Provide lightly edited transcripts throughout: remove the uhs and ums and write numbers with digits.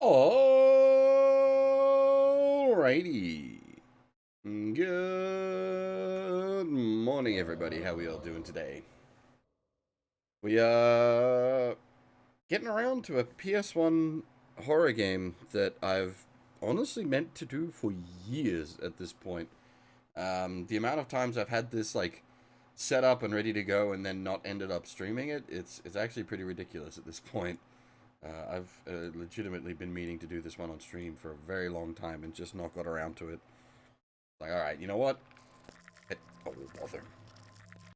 Alrighty. Good morning, everybody. How we all doing today? We are getting around to a PS1 horror game that I've honestly meant to do for years at this point. The amount of times I've had this like set up and ready to go and then not ended up streaming it, it's actually pretty ridiculous at this point. I've legitimately been meaning to do this one on stream for a very long time and just not got around to it. Like, alright, you know what? Oh, bother.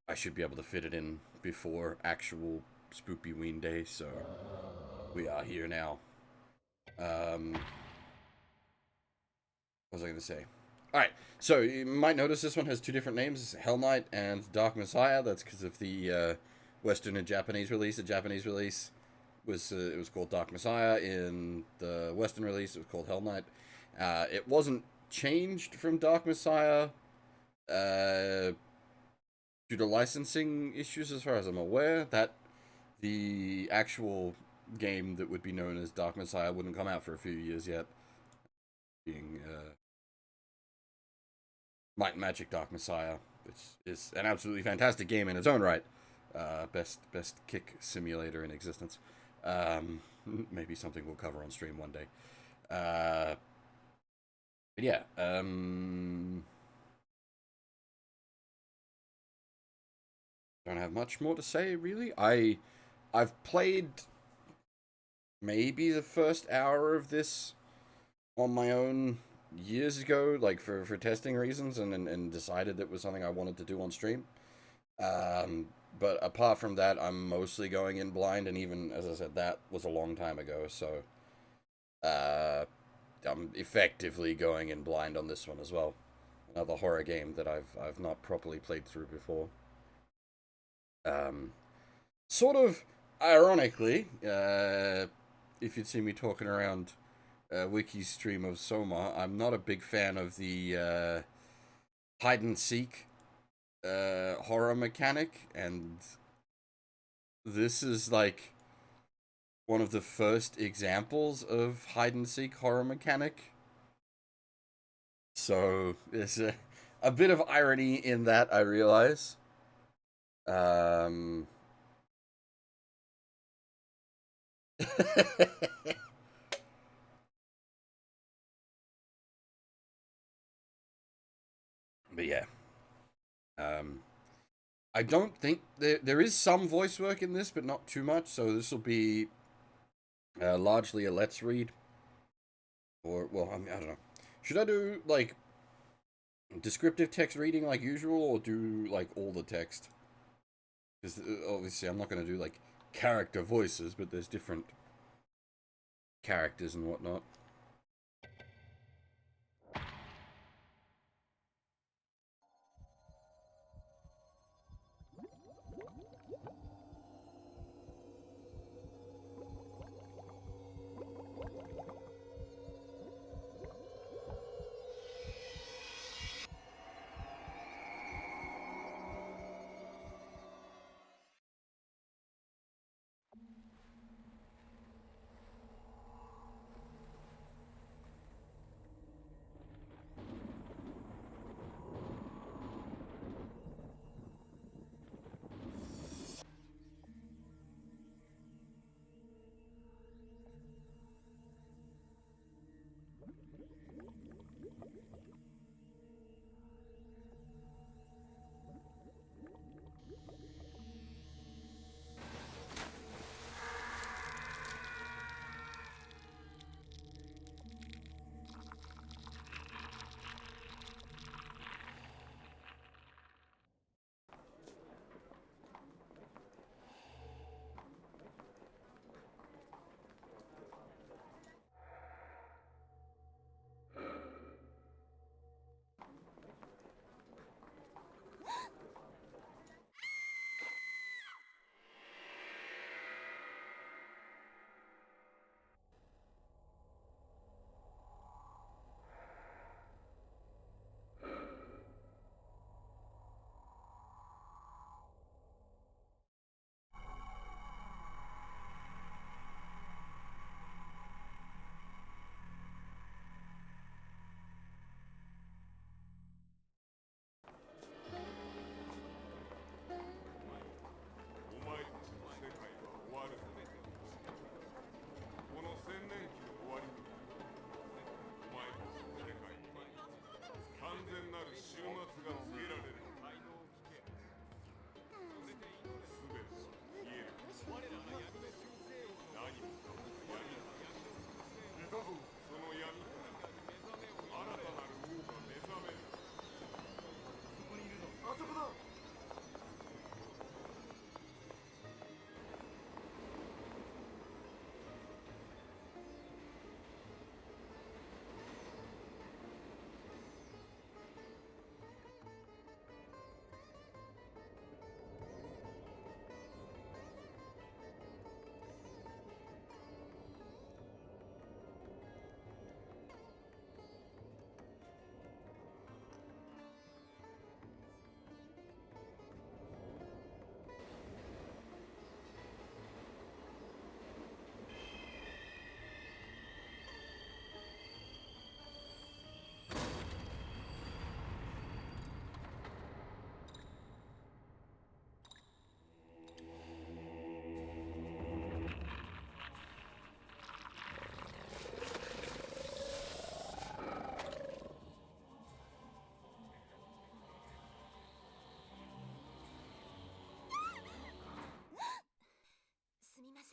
I should be able to fit it in before actual Spoopy Ween Day, so we are here now. What was I going to say? Alright, so you might notice this one has two different names, Hellnight and Dark Messiah. That's because of the Western and Japanese release. The Japanese release was it was called Dark Messiah. In the Western release, it was called Hellnight. It wasn't changed from Dark Messiah due to licensing issues, as far as I'm aware. That the actual game that would be known as Dark Messiah wouldn't come out for a few years yet, being Might and Magic Dark Messiah, which is an absolutely fantastic game in its own right. Best kick simulator in existence. Maybe something we'll cover on stream one day. But yeah, don't have much more to say really. I've played maybe the first hour of this on my own years ago, like for testing reasons, and decided that was something I wanted to do on stream. But apart from that, I'm mostly going in blind, and even as I said, that was a long time ago. So I'm effectively going in blind on this one as well. Another horror game that I've not properly played through before. Um, Sort of ironically, if you'd see me talking around Wiki's stream of Soma, I'm not a big fan of the hide and seek horror mechanic, and this is like one of the first examples of hide and seek horror mechanic. So there's a bit of irony in that, I realize. Um, but yeah, um, I don't think there is some voice work in this, but not too much. So this will be largely a let's read, or well, I mean, I don't know. Should I do like descriptive text reading like usual, or do like all the text? Because obviously, I'm not going to do like character voices, but there's different characters and whatnot.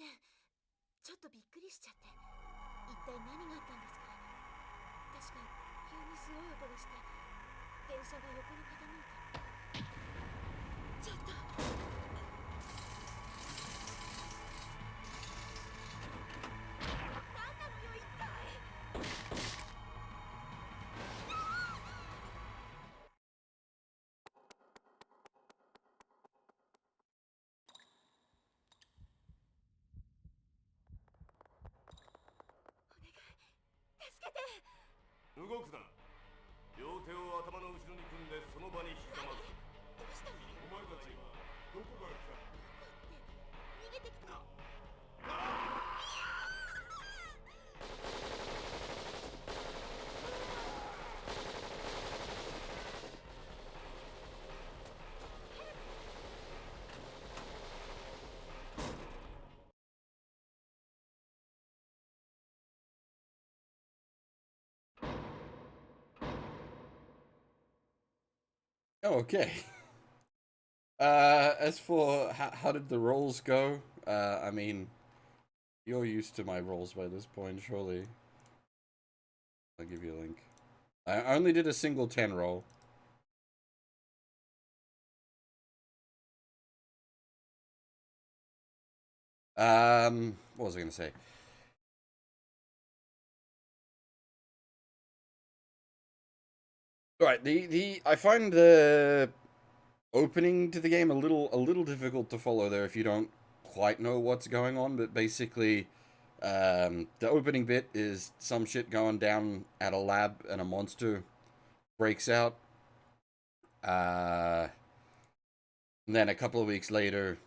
せん。ちょっとびっくりしちゃって。一体何があったんですか？確か急にすごい音がして、電車が横に傾いて。ちょっと。何なのよ、一体。お願い、助けて。動くな。両手を頭の後ろに組んでその場にひざまずく。どうしたの？お前たちはどこから来た？逃げてきた。Oh, okay. As for how did the rolls go? I mean, you're used to my rolls by this point, surely. I'll give you a link. I only did a single 10 roll. What was I gonna say? All right, I find the opening to the game a little difficult to follow there if you don't quite know what's going on. But basically, the opening bit is some shit going down at a lab and a monster breaks out. And then a couple of weeks later,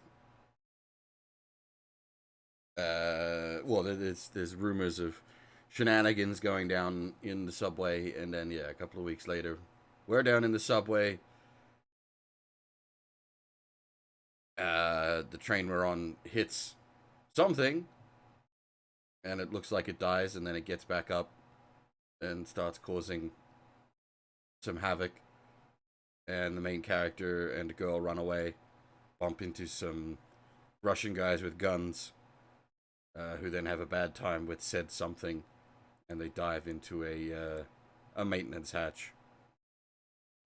well, there's rumors of shenanigans going down in the subway, and then yeah, a couple of weeks later, we're down in the subway. The train we're on hits something, and it looks like it dies, and then it gets back up and starts causing some havoc. And the main character and the girl run away, bump into some Russian guys with guns, who then have a bad time with said something, and they dive into a maintenance hatch,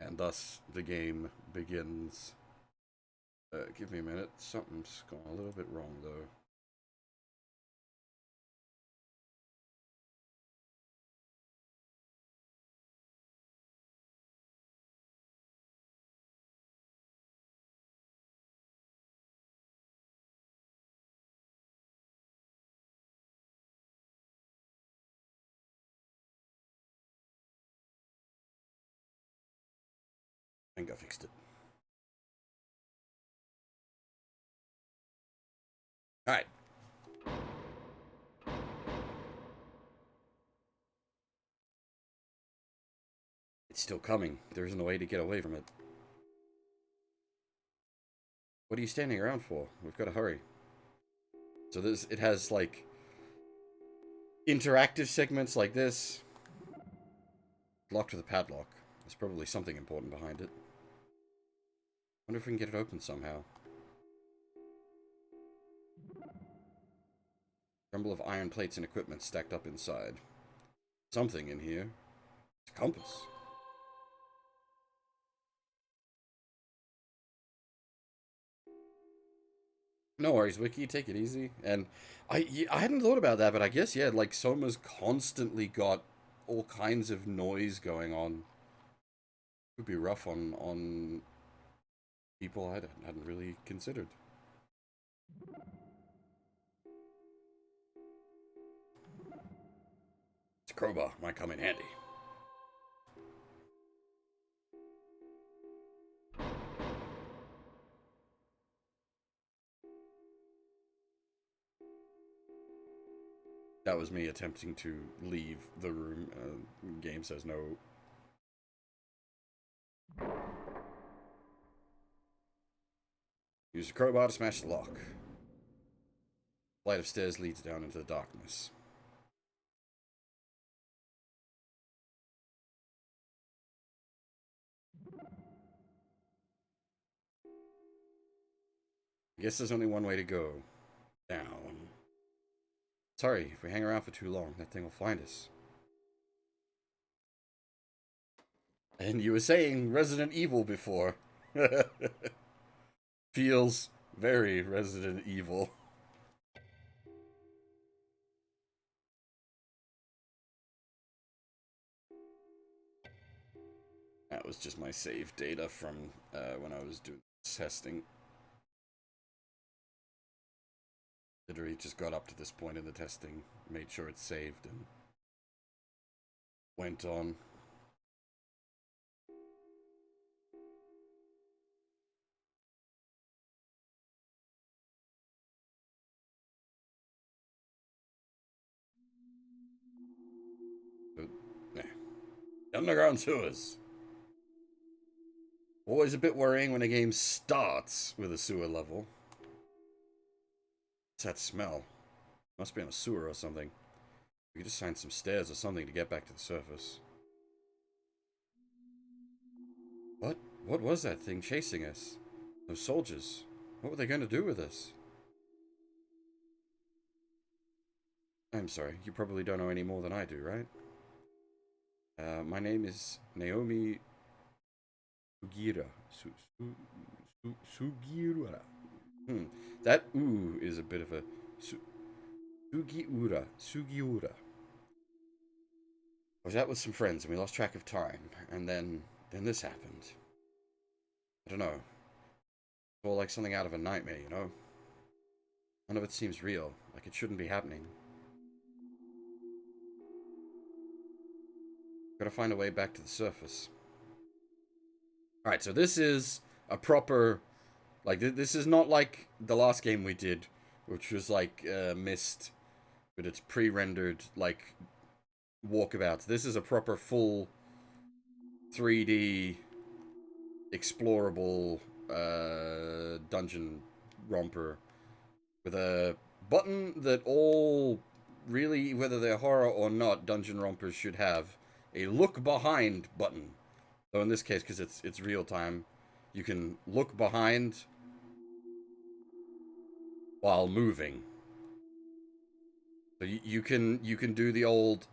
and thus the game begins. Give me a minute. Something's gone a little bit wrong though. I think I fixed it. All right. It's still coming. There isn't a way to get away from it. What are you standing around for? We've got to hurry. So it has like interactive segments like this. Locked with a padlock. There's probably something important behind it. Wonder if we can get it open somehow. Jumble of iron plates and equipment stacked up inside. Something in here. It's a compass. No worries, Wiki. Take it easy. And I hadn't thought about that, but I guess yeah, like Soma's constantly got all kinds of noise going on. Would be rough on people I hadn't really considered. It's a crowbar. Might come in handy. That was me attempting to leave the room. Game says no. Use the crowbar to smash the lock. Flight of stairs leads down into the darkness. I guess there's only one way to go. Down. Sorry, if we hang around for too long, that thing will find us. And you were saying Resident Evil before. Feels very Resident Evil. That was just my save data from when I was doing testing. Literally just got up to this point in the testing, made sure it's saved, and went on. But, underground sewers. Always a bit worrying when a game starts with a sewer level. What's that smell? Must be on a sewer or something. We could just find some stairs or something to get back to the surface. What? What was that thing chasing us? Those soldiers. What were they going to do with us? I'm sorry, you probably don't know any more than I do, right? My name is Naomi Sugira. Sugiura. That ooh is a bit of a... Sugiura. Sugiura. I was out with some friends and we lost track of time. And then this happened. I don't know. It's all like something out of a nightmare, you know? None of it seems real. Like it shouldn't be happening. Gotta find a way back to the surface. Alright, so this is a proper... Like, this is not like the last game we did, which was like Myst, but it's pre-rendered, like, walkabouts. This is a proper full 3D explorable dungeon romper with a button that all, really, whether they're horror or not, dungeon rompers should have. A look behind button. So in this case, because it's real time, you can look behind while moving. So you can do the old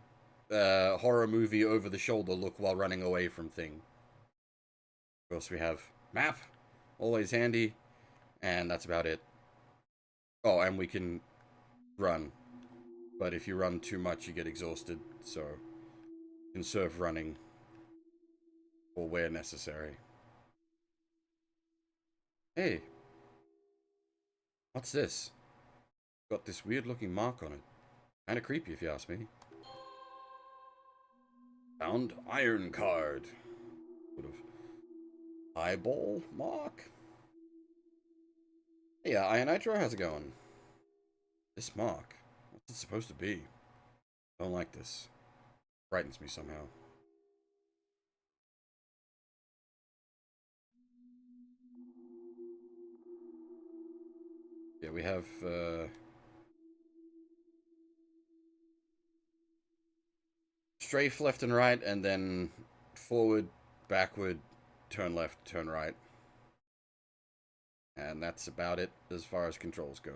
horror movie over the shoulder look while running away from thing. Of course, we have map, always handy, and that's about it. Oh, and we can run, but if you run too much, you get exhausted. So conserve running or where necessary. Hey, what's this? Got this weird looking mark on it. Kinda creepy if you ask me. Found iron card. Sort of eyeball mark? Hey, Iron Nitro, how's it going? This mark, what's it supposed to be? Don't like this. Frightens me somehow. Yeah, we have, strafe left and right, and then forward, backward, turn left, turn right. And that's about it as far as controls go.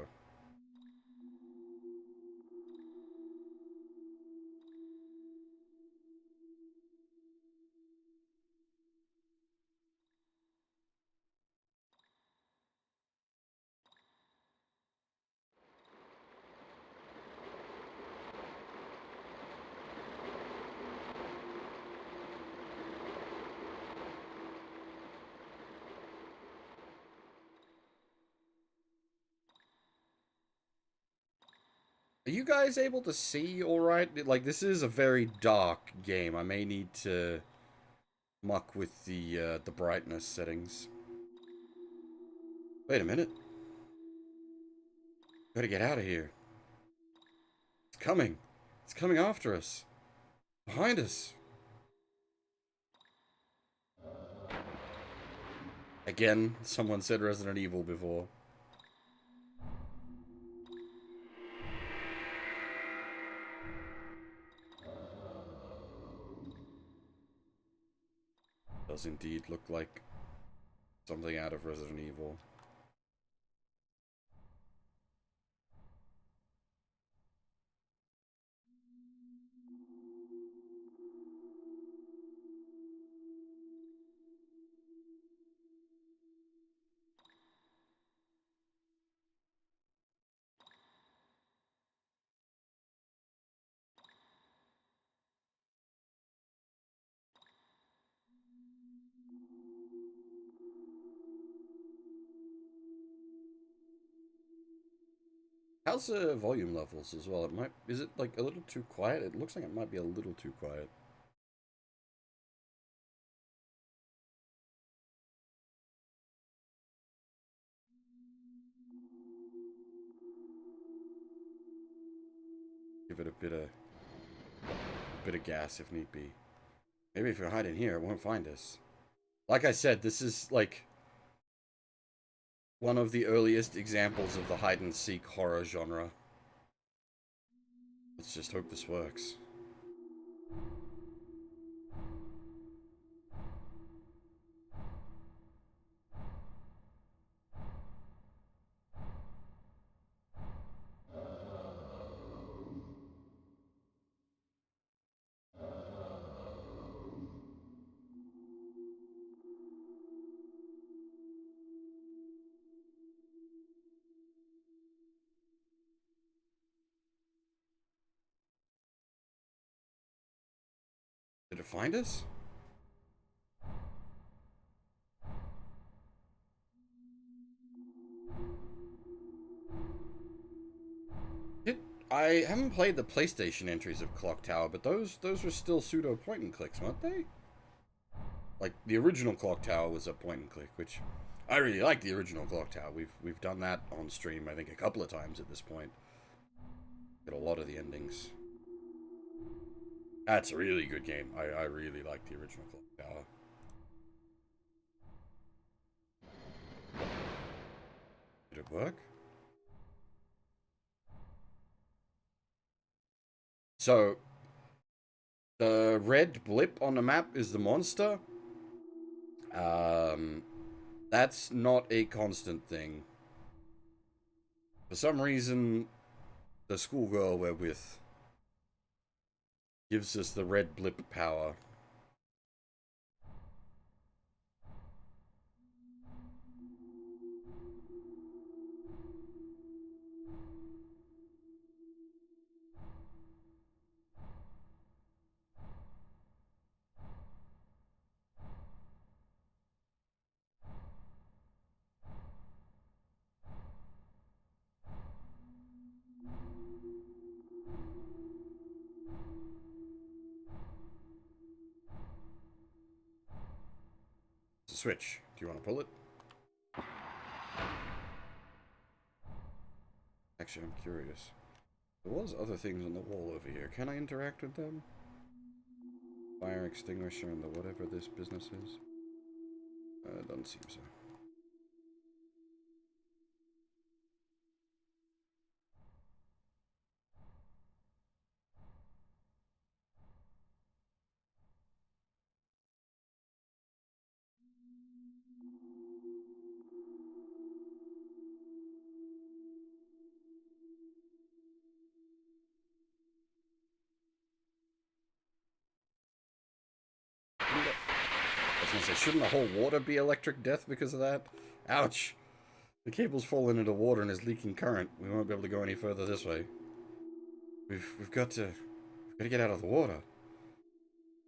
Are you guys able to see alright? Like, this is a very dark game. I may need to muck with the brightness settings. Wait a minute. Gotta get out of here. It's coming. It's coming after us. Behind us. Again, someone said Resident Evil before. Does indeed look like something out of Resident Evil. How's the volume levels as well? It might. Is it like a little too quiet? It looks like it might be a little too quiet. Give it a bit of gas if need be. Maybe if we hide in here, it won't find us. Like I said, this is like one of the earliest examples of the hide and seek horror genre. Let's just hope this works. Did it find us? It, I haven't played the PlayStation entries of Clock Tower, but those were still pseudo point and clicks, weren't they? Like the original Clock Tower was a point and click, which I really like the original Clock Tower. We've done that on stream, I think, a couple of times at this point. Get a lot of the endings. That's a really good game. I really like the original Clock Tower. Did it work? So, the red blip on the map is the monster. Um, that's not a constant thing. For some reason, the schoolgirl we're with gives us the red blip power. It's a switch. Do you want to pull it? Actually, I'm curious. There was other things on the wall over here. Can I interact with them? Fire extinguisher and the whatever this business is? Doesn't seem so. I was gonna say, shouldn't the whole water be electric death because of that? Ouch! The cable's fallen into water and is leaking current. We won't be able to go any further this way. We've got to get out of the water.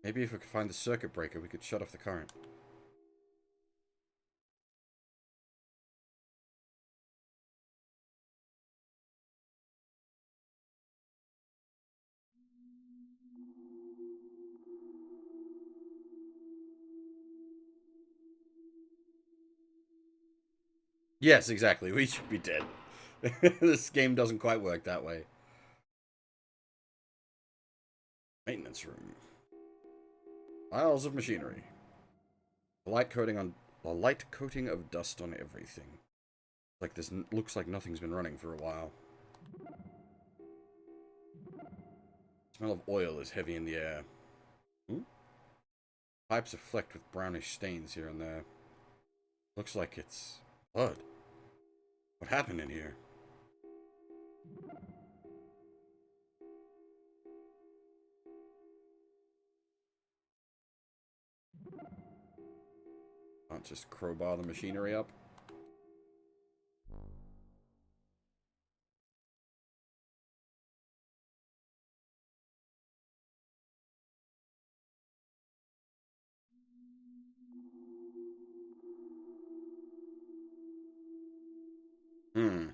Maybe if we could find the circuit breaker, we could shut off the current. Yes, exactly. We should be dead. This game doesn't quite work that way. Maintenance room. Piles of machinery. A light coating of dust on everything. Like this looks like nothing's been running for a while. The smell of oil is heavy in the air. Hmm? Pipes are flecked with brownish stains here and there. Looks like it's blood. What happened in here? Can't just crowbar the machinery up. Hmm.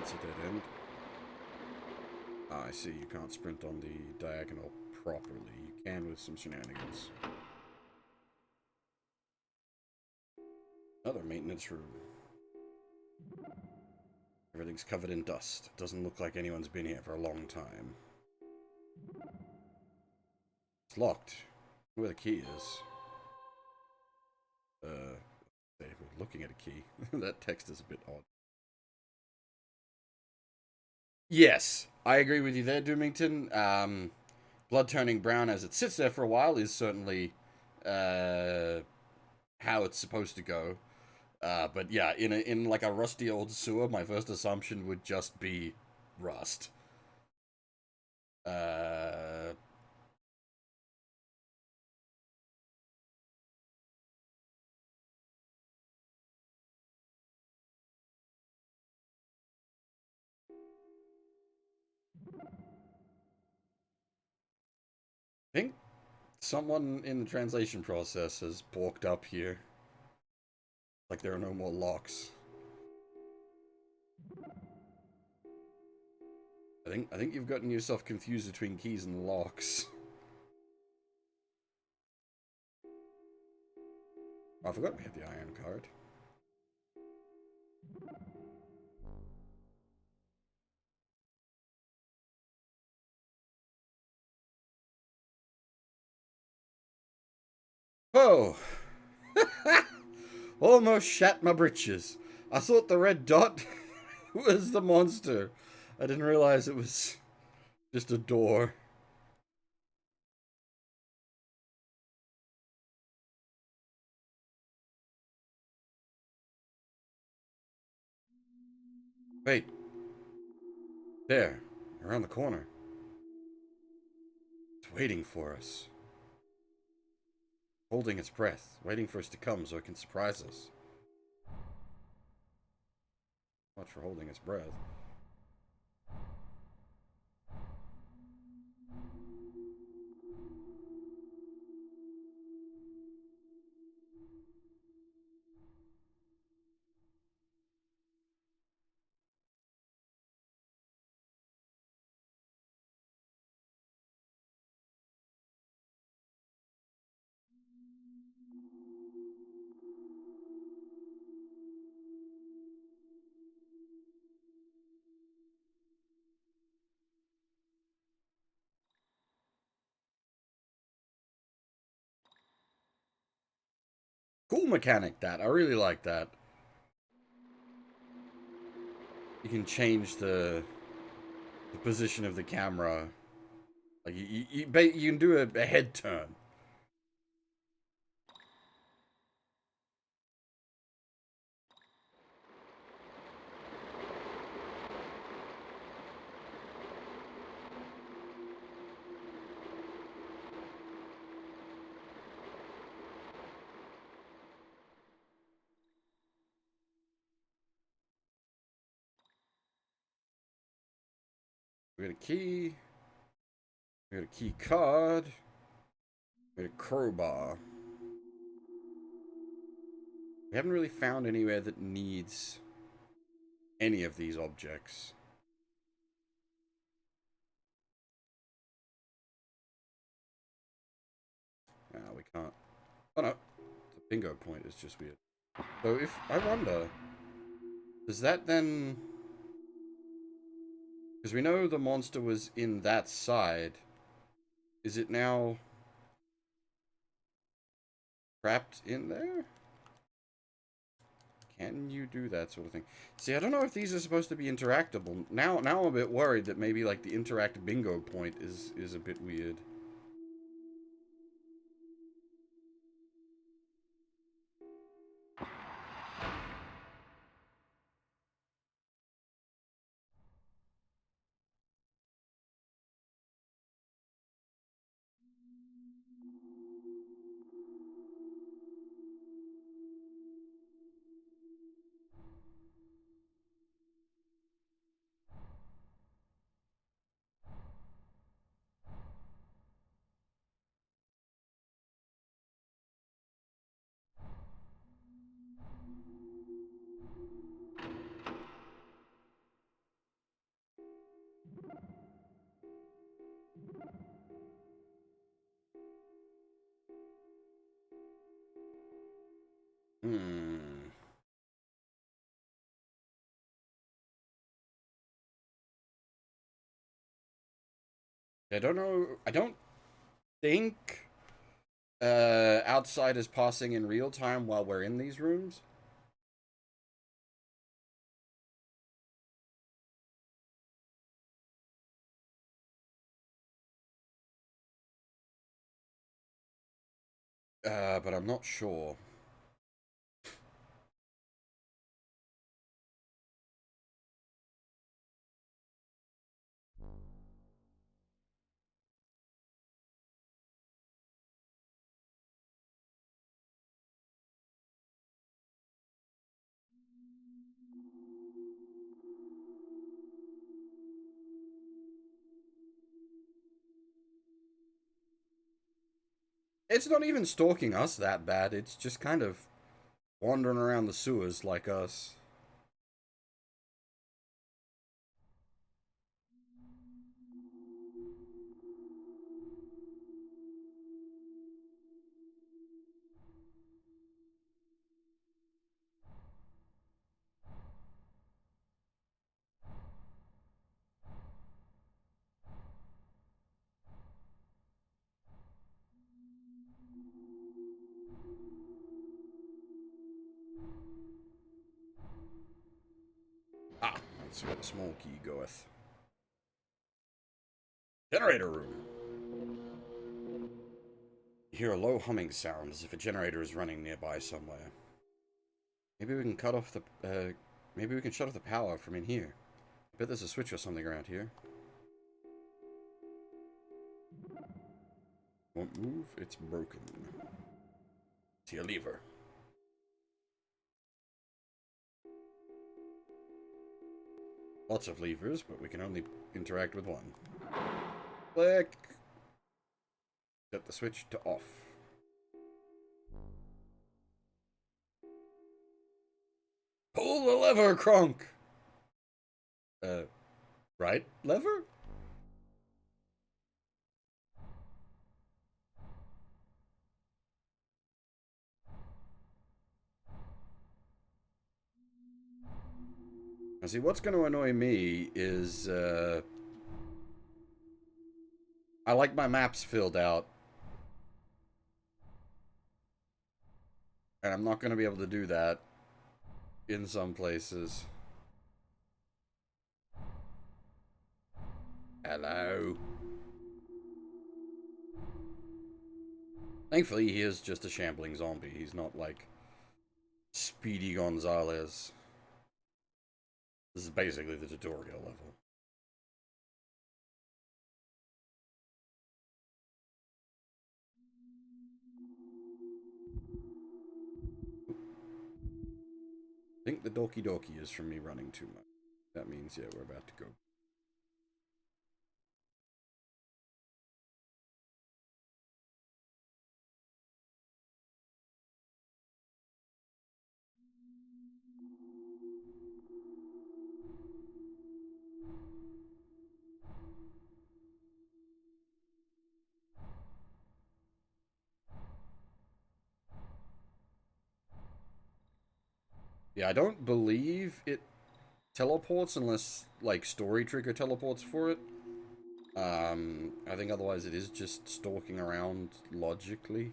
that's a dead end. Ah, I see, you can't sprint on the diagonal properly. You can with some shenanigans. Another maintenance room. Everything's covered in dust. Doesn't look like anyone's been here for a long time. It's locked. Where the key is. We're looking at a key. That text is a bit odd. Yes, I agree with you there, Doomington. Blood turning brown as it sits there for a while is certainly how it's supposed to go. But yeah, in like a rusty old sewer, my first assumption would just be rust. I think someone in the translation process has balked up here. Like there are no more locks. I think you've gotten yourself confused between keys and locks. Oh, I forgot we had the iron card. Oh! Almost shat my britches. I thought the red dot was the monster. I didn't realize it was just a door. Wait. There. Around the corner. It's waiting for us. Holding its breath. Waiting for us to come so it can surprise us. Much for holding its breath. Cool mechanic, that. I really like that. You can change the position of the camera. Like, you can do a head turn. We got a key. We got a key card. We got a crowbar. We haven't really found anywhere that needs any of these objects. We can't. Oh no. The bingo point is just weird. So if, I wonder, does that then... Because we know the monster was in that side. Is it now trapped in there? Can you do that sort of thing? See, I don't know if these are supposed to be interactable. Now I'm a bit worried that maybe like the interact bingo point is a bit weird. Hmm. I don't know. I don't think outside is passing in real time while we're in these rooms. But I'm not sure. It's not even stalking us that bad. It's just kind of wandering around the sewers like us. Ah, that's where the small key goeth. Generator room. You hear a low humming sound as if a generator is running nearby somewhere. Maybe we can cut off the. Maybe we can shut off the power from in here. I bet there's a switch or something around here. Won't move. It's broken. See a lever. Lots of levers, but we can only interact with one. Click. Set the switch to off. Pull the lever, Kronk! Right lever? Now see, what's going to annoy me is, I like my maps filled out. And I'm not going to be able to do that in some places. Hello. Thankfully, he is just a shambling zombie. He's not like Speedy Gonzalez. This is basically the tutorial level. I think the Doki Doki is from me running too much. That means, yeah, we're about to go. Yeah, I don't believe it teleports unless, like, Story Trigger teleports for it. I think otherwise it is just stalking around logically.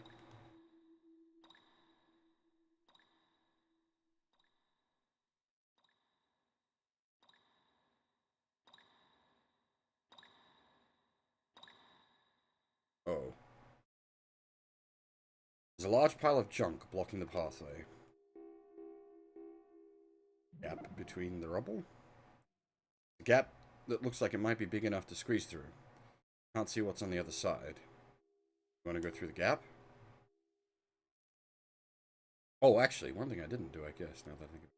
Oh. There's a large pile of junk blocking the pathway. Gap between the rubble? A gap that looks like it might be big enough to squeeze through. Can't see what's on the other side. You want to go through the gap? Oh, actually, one thing I didn't do, I guess, now that I think of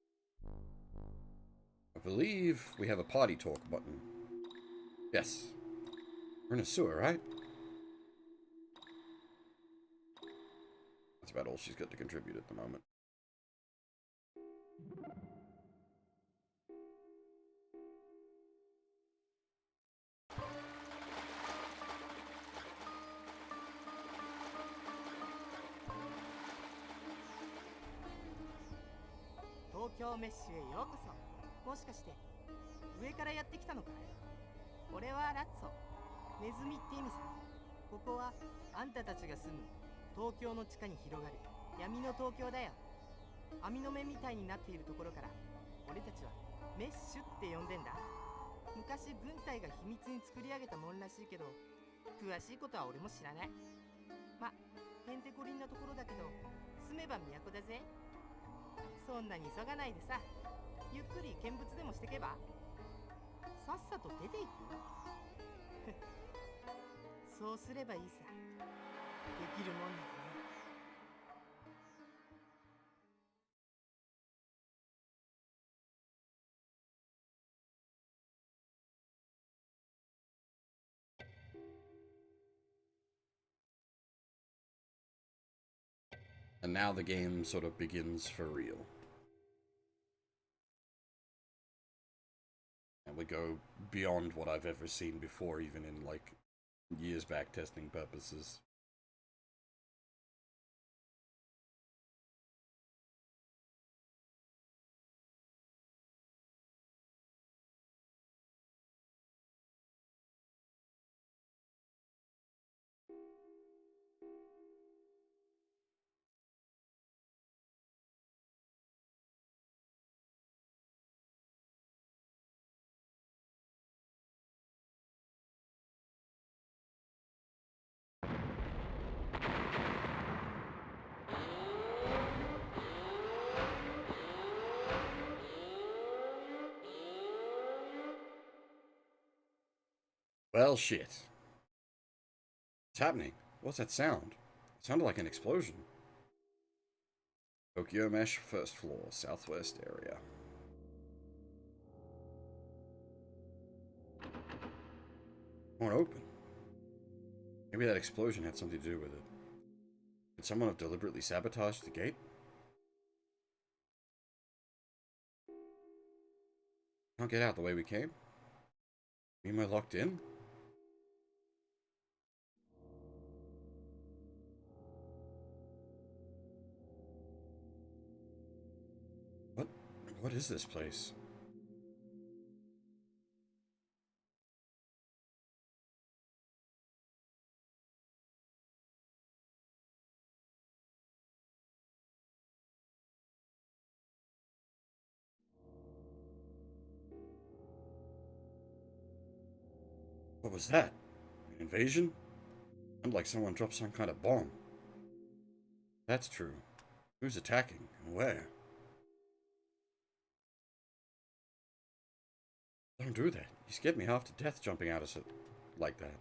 it. I believe we have a party talk button. Yes. We're in a sewer, right? That's about all she's got to contribute at the moment. 京メッシュへようこそ。もしかして上からやってきたのかい？俺はラッツォ、ネズミって意味さ。ここはあんたたちが住む東京の地下に広がる闇の東京だよ。網の目みたいになっているところから俺たちはメッシュって呼んでんだ。昔軍隊が秘密に作り上げたもんらしいけど、詳しいことは俺も知らない。ま、へんてこりんなところだけど住めば都だぜ。そんなに急がないでさ、ゆっくり見物でもしてけば。さっさと出ていくそうすればいいさ。できるもんならね。And now the game sort of begins for real. And we go beyond what I've ever seen before, even in like years back testing purposes. Well, shit. What's happening? What's that sound? It sounded like an explosion. Tokyo Mesh, first floor, southwest area. Won't open. Maybe that explosion had something to do with it. Could someone have deliberately sabotaged the gate? Can't get out the way we came? Am I locked in? What is this place? What was that? An invasion? Sounded like someone dropped some kind of bomb. That's true. Who's attacking and where? Don't do that. You scared me half to death jumping out of it like that.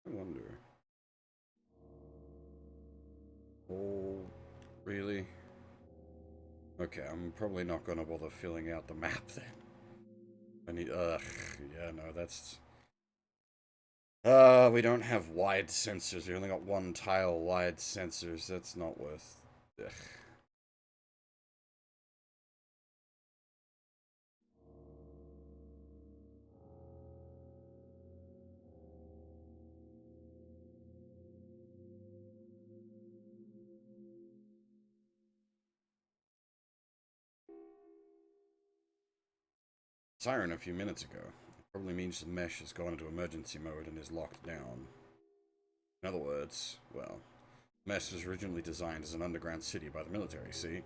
I wonder. Oh, really? Okay, I'm probably not gonna bother filling out the map then. I need, yeah, no, that's... we don't have wide sensors. We only got one tile wide sensors. That's not worth... Ugh. Siren a few minutes ago. It probably means the mesh has gone into emergency mode and is locked down. In other words, well, the mesh was originally designed as an underground city by the military, see?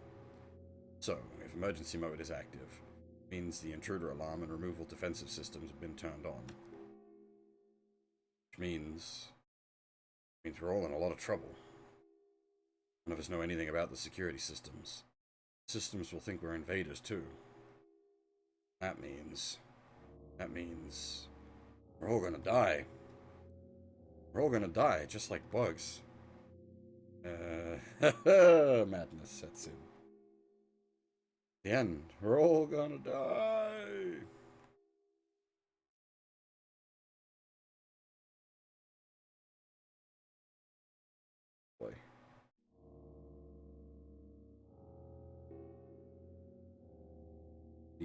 So, if emergency mode is active, it means the intruder alarm and removal defensive systems have been turned on. Which means we're all in a lot of trouble. None of us know anything about the security systems. Systems will think we're invaders too. That means we're all gonna die. We're all gonna die, just like bugs. Madness sets in. The end. We're all gonna die.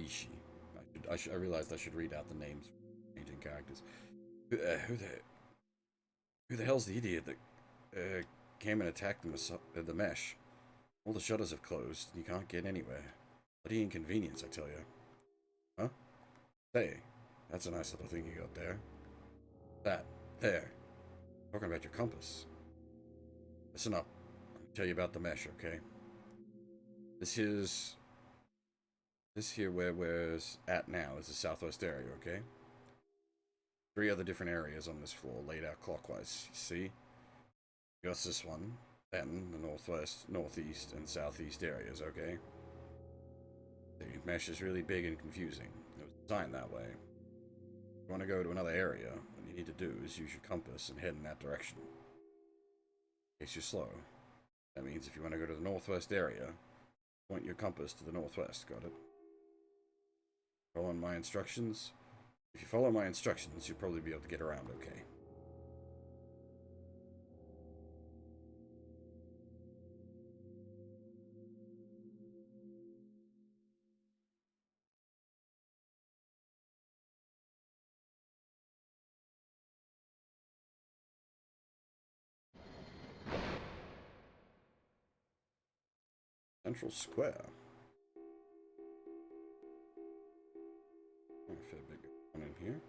Ishi. I realized I should read out the names for changing characters. Who the hell's the idiot that came and attacked the mesh? All the shutters have closed, and you can't get anywhere. Bloody inconvenience, I tell you. Huh? Hey, that's a nice little thing you got there. There. Talking about your compass. Listen up. Let me tell you about the mesh, okay? This here where we're at now is the southwest area, okay? 3 other different areas on this floor laid out clockwise, you see? You got this one, then the northwest, northeast, and southeast areas, okay? The mesh is really big and confusing. It was designed that way. If you want to go to another area, what you need to do is use your compass and head in that direction. In case you're slow. That means if you want to go to the northwest area, point your compass to the northwest, got it? Following my instructions? If you follow my instructions, you'll probably be able to get around okay. Central Square. Oh, a fair bit going on in here.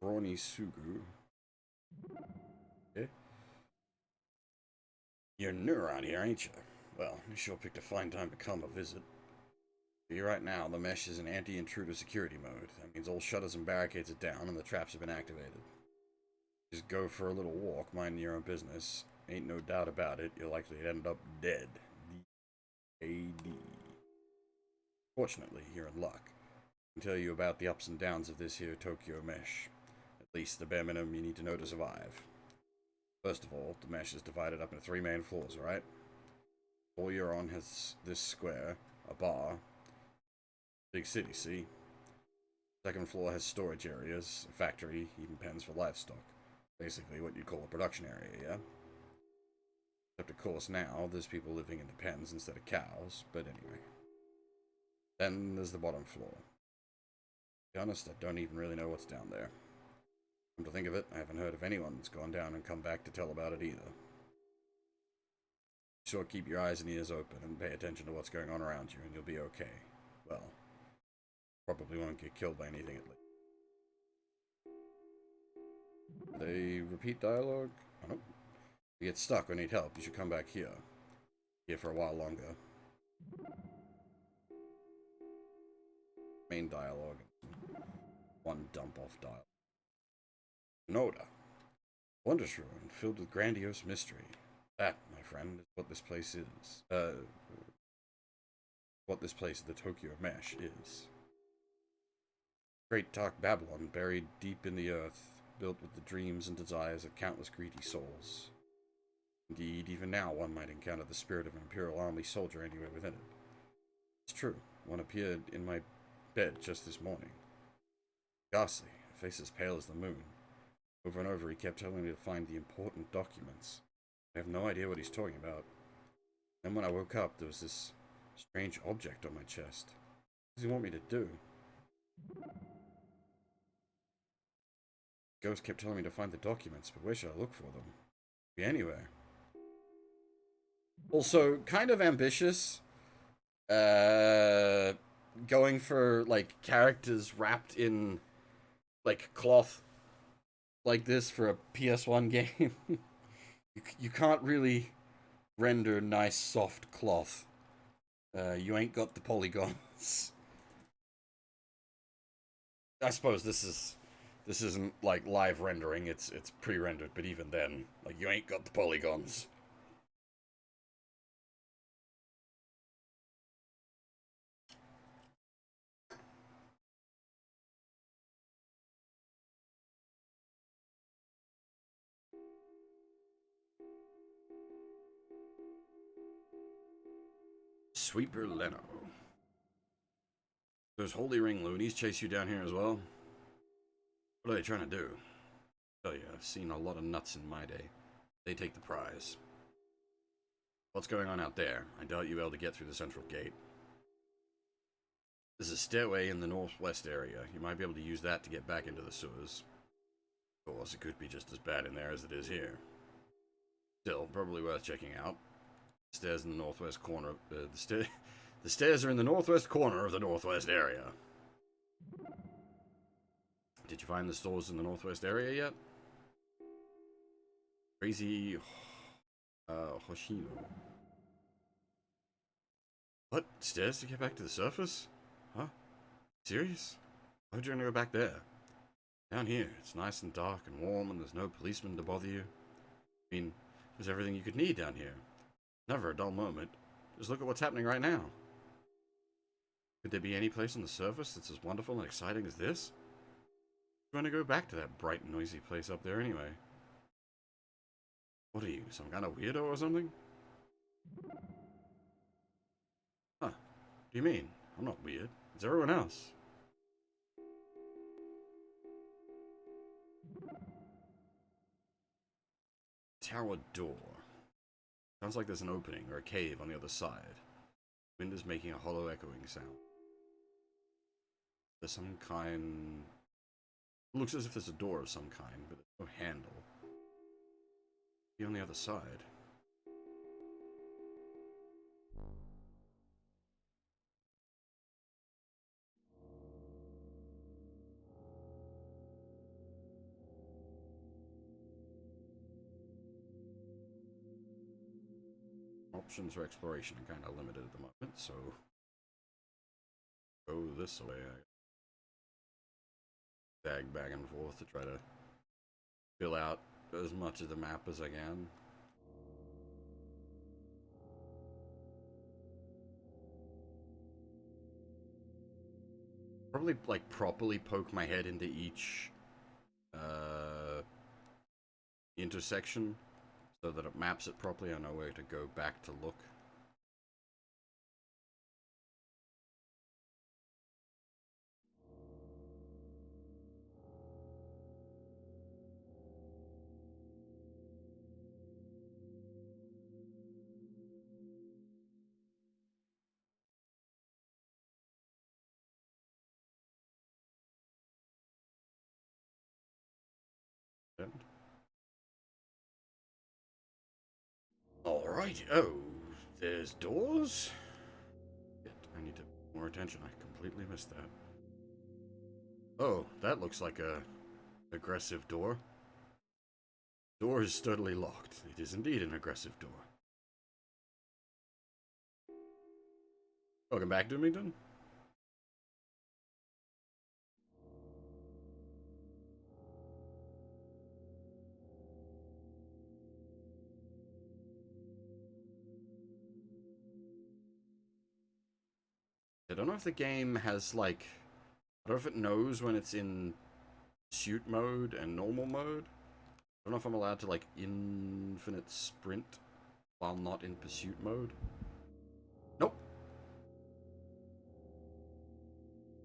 Brawny Sugu. Okay. You're new around here, ain't you? Well, you sure picked a fine time to come a visit. See, right now, the mesh is in anti-intruder security mode. That means all shutters and barricades are down and the traps have been activated. Just go for a little walk, minding your own business. Ain't no doubt about it, you're likely to end up dead. D-A-D. Fortunately, you're in luck. I can tell you about the ups and downs of this here Tokyo mesh. At least the bare minimum you need to know to survive. First of all, the mesh is divided up into 3 main floors, right? The floor you're on has this square, a bar, big city, see? Second floor has storage areas, a factory, even pens for livestock. Basically what you'd call a production area, yeah? Except of course now, there's people living in the pens instead of cows, but anyway. Then there's the bottom floor. To be honest, I don't even really know what's down there. Come to think of it, I haven't heard of anyone that's gone down and come back to tell about it either. Sure, keep your eyes and ears open and pay attention to what's going on around you and you'll be okay. Well, probably won't get killed by anything at least. They repeat dialogue? I don't. If you get stuck or need help, you should come back here. Here for a while longer. Main dialogue. One dump-off dialogue. Noda. Wondrous ruin filled with grandiose mystery. That, my friend, is what this place is. What this place, the Tokyo Mesh, is. Great dark Babylon buried deep in the earth, built with the dreams and desires of countless greedy souls. Indeed, even now one might encounter the spirit of an Imperial Army soldier anywhere within it. It's true, one appeared in my bed just this morning. Ghastly, a face as pale as the moon. Over and over he kept telling me to find the important documents. I have no idea what he's talking about. Then when I woke up, there was this strange object on my chest. What does he want me to do? The ghost kept telling me to find the documents, but where should I look for them? Be anywhere. Also, kind of ambitious. Going for, like, characters wrapped in, like, cloth like this for a PS1 game. You can't really render nice soft cloth. You ain't got the polygons. I suppose this isn't like live rendering, it's pre-rendered, but even then, like, you ain't got the polygons. Sweeper Leno. Those Holy Ring loonies chase you down here as well? What are they trying to do? I tell you, I've seen a lot of nuts in my day. They take the prize. What's going on out there? I doubt you'll be able to get through the central gate. There's a stairway in the northwest area. You might be able to use that to get back into the sewers. Of course, it could be just as bad in there as it is here. Still, probably worth checking out. Stairs in the northwest corner. The stairs are in the northwest corner of the northwest area. Did you find the stores in the northwest area yet? Crazy Hoshino. What? Stairs to get back to the surface? Huh? Serious? Why would you want to go back there? Down here, it's nice and dark and warm and there's no policeman to bother you. I mean, there's everything you could need down here. Never a dull moment. Just look at what's happening right now. Could there be any place on the surface that's as wonderful and exciting as this? You want to go back to that bright and noisy place up there anyway? What are you, some kind of weirdo or something? Huh. What do you mean? I'm not weird. It's everyone else. Tower door. Sounds like there's an opening or a cave on the other side. Wind is making a hollow echoing sound. There's some kind... It looks as if there's a door of some kind, but there's no handle. Be on the other side. Options for exploration are kind of limited at the moment, so go this way. I zag back and forth to try to fill out as much of the map as I can. Probably like properly poke my head into each intersection so that it maps it properly. I know where to go back to look. Alright, oh, there's doors? Shit, I need to pay more attention. I completely missed that. Oh, that looks like a aggressive door. Door is sturdily locked. It is indeed an aggressive door. Welcome back, Doomington. I don't know if the game has, like... I don't know if it knows when it's in pursuit mode and normal mode. I don't know if I'm allowed to, like, infinite sprint while not in pursuit mode. Nope.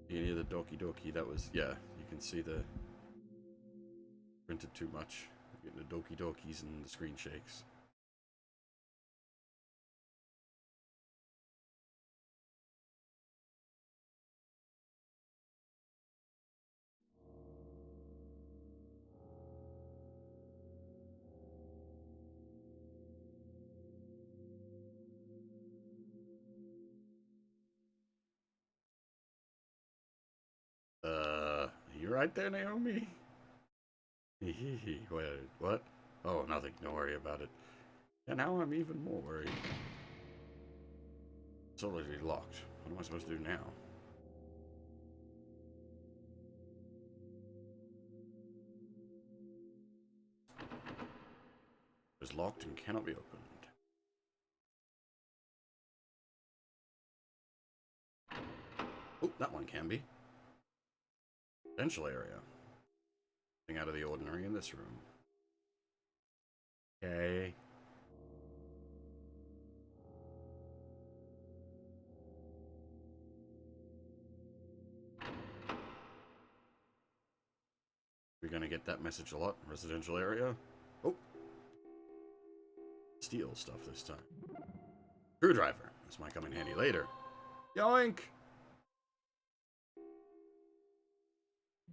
You hear the Doki Doki, that was... Yeah, you can see the... Printed too much. Getting the Doki Dokis and the screen shakes. You right there, Naomi? Wait, what? Oh, nothing. Don't worry about it. And now I'm even more worried. It's already locked. What am I supposed to do now? It's locked and cannot be opened. Oh, that one can be. Potential area. Nothing out of the ordinary in this room. Okay. We're gonna get that message a lot. Residential area. Oh. Steel stuff this time. Screwdriver. This might come in handy later. Yoink!